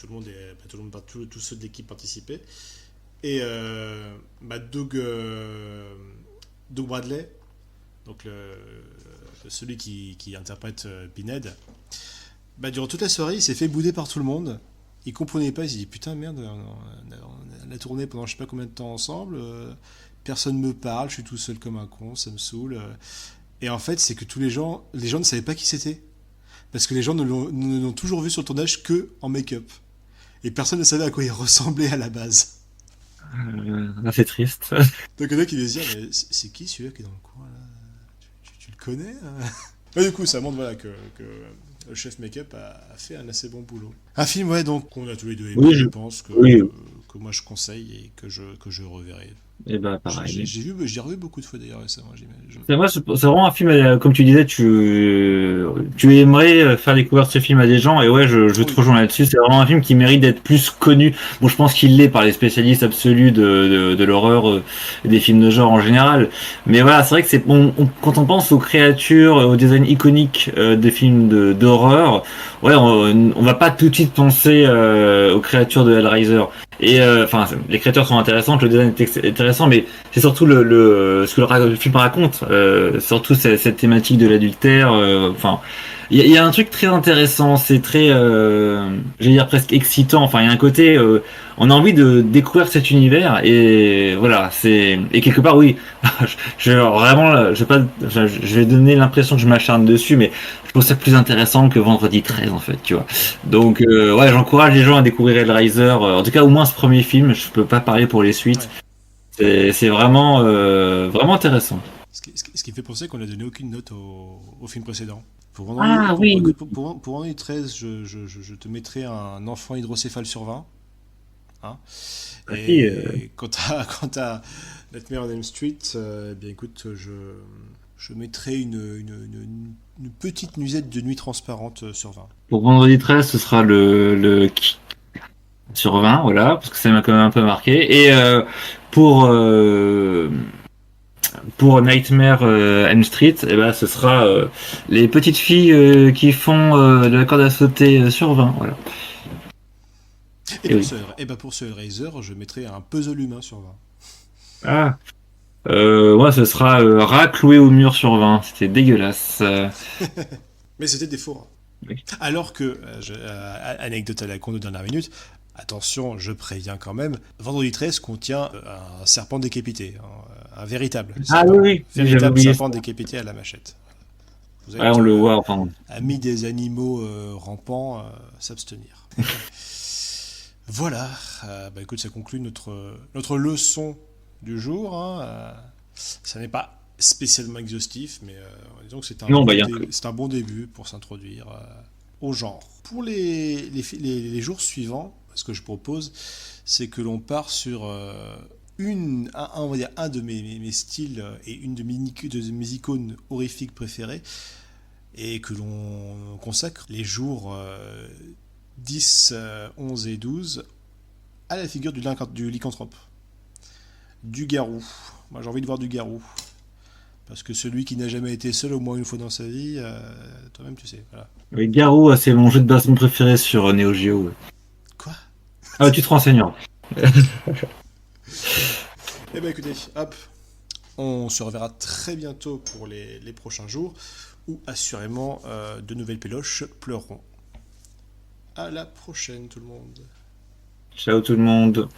[SPEAKER 1] tous ceux de l'équipe participaient. Et Doug Bradley, donc celui qui interprète Pinhead, durant toute la soirée, il s'est fait bouder par tout le monde. Il comprenait pas, il s'est dit putain merde, on a tourné pendant je sais pas combien de temps ensemble, personne me parle, je suis tout seul comme un con, ça me saoule. Et en fait, c'est que les gens ne savaient pas qui c'était. Parce que les gens ne l'ont toujours vu sur le tournage que en make-up. Et personne ne savait à quoi il ressemblait à la base.
[SPEAKER 2] C'est triste.
[SPEAKER 1] Donc il y en a qui disent mais c'est qui celui-là qui est dans le coin là tu le connais Et du coup, ça montre voilà, que le chef make-up a fait un assez bon boulot. Un film, ouais, donc qu'on a tous les deux aimé,
[SPEAKER 2] Oui,
[SPEAKER 1] je pense,
[SPEAKER 2] oui.
[SPEAKER 1] que moi je conseille et que je reverrai.
[SPEAKER 2] Et bah pareil.
[SPEAKER 1] J'ai revu beaucoup de fois d'ailleurs récemment, j'imagine.
[SPEAKER 2] C'est vraiment un film, comme tu disais, tu aimerais faire découvrir ce film à des gens, et ouais, je te rejoins là-dessus. C'est vraiment un film qui mérite d'être plus connu. Bon, je pense qu'il l'est par les spécialistes absolus de l'horreur et des films de genre en général. Mais voilà, c'est vrai que quand on pense aux créatures, au design iconique des films d'horreur, ouais, on va pas tout de suite penser aux créatures de Hellraiser. Et enfin, les créatures sont intéressantes, le design est intéressant, intéressant, mais c'est surtout ce que le film raconte, surtout cette thématique de l'adultère. Enfin, il y a un truc très intéressant, c'est très, j'allais dire presque excitant. Enfin, il y a un côté, on a envie de découvrir cet univers et voilà, et quelque part, oui, vraiment, je vais donner l'impression que je m'acharne dessus, mais je trouve ça plus intéressant que Vendredi 13 en fait, tu vois. Donc ouais, j'encourage les gens à découvrir Hellraiser, en tout cas au moins ce premier film, je peux pas parler pour les suites.
[SPEAKER 1] Ouais.
[SPEAKER 2] C'est vraiment vraiment intéressant.
[SPEAKER 1] Ce qui me fait penser qu'on n'a donné aucune note au film précédent. Pour Vendredi,
[SPEAKER 2] Ah oui.
[SPEAKER 1] pour Vendredi 13, je te mettrais un enfant hydrocéphale sur 20. Hein.
[SPEAKER 2] Aussi,
[SPEAKER 1] Et quant à Nightmare on Elm Street, eh bien écoute, je mettrais une petite nuisette de nuit transparente sur 20.
[SPEAKER 2] pour Vendredi 13, ce sera le sur 20, voilà, parce que ça m'a quand même un peu marqué. Et pour euh, pour Nightmare Elm Street, eh ben, ce sera les petites filles qui font de la corde à sauter sur 20, voilà.
[SPEAKER 1] Et
[SPEAKER 2] Et
[SPEAKER 1] pour
[SPEAKER 2] oui.
[SPEAKER 1] pour ce Hellraiser, je mettrais un puzzle humain sur 20.
[SPEAKER 2] Ah. Moi, ce sera rat cloué au mur sur 20. C'était dégueulasse.
[SPEAKER 1] Mais c'était des fours.
[SPEAKER 2] Oui.
[SPEAKER 1] Alors que, anecdote à la con de dernière minute, attention, je préviens quand même, Vendredi 13 contient un serpent décapité, un véritable
[SPEAKER 2] Ah
[SPEAKER 1] serpent,
[SPEAKER 2] oui, oui, j'avais
[SPEAKER 1] véritable
[SPEAKER 2] oublié
[SPEAKER 1] serpent
[SPEAKER 2] ça.
[SPEAKER 1] décapité à la machette. Vous
[SPEAKER 2] Ouais,
[SPEAKER 1] êtes
[SPEAKER 2] on le voit, enfin.
[SPEAKER 1] amis des animaux rampants, s'abstenir. Voilà, bah écoute, ça conclut notre leçon du jour. Hein. Ça n'est pas spécialement exhaustif, mais disons que
[SPEAKER 2] Non, bah, il y a
[SPEAKER 1] c'est un bon début pour s'introduire au genre. Pour les jours suivants, ce que je propose, c'est que l'on part sur on va dire un de mes styles et une de mes icônes horrifiques préférées, et que l'on consacre les jours 10, 11 et 12 à la figure du lycanthrope, du garou. Moi j'ai envie de voir du garou. Parce que celui qui n'a jamais été seul au moins une fois dans sa vie, toi-même tu sais. Voilà.
[SPEAKER 2] oui, Garou, c'est mon jeu de baston préféré sur Neo Geo. Ouais.
[SPEAKER 1] Quoi?
[SPEAKER 2] Ah, tu te renseigneras.
[SPEAKER 1] Eh ben écoutez, hop, on se reverra très bientôt pour les prochains jours, où assurément de nouvelles péloches pleureront. À la prochaine tout le monde.
[SPEAKER 2] Ciao tout le monde.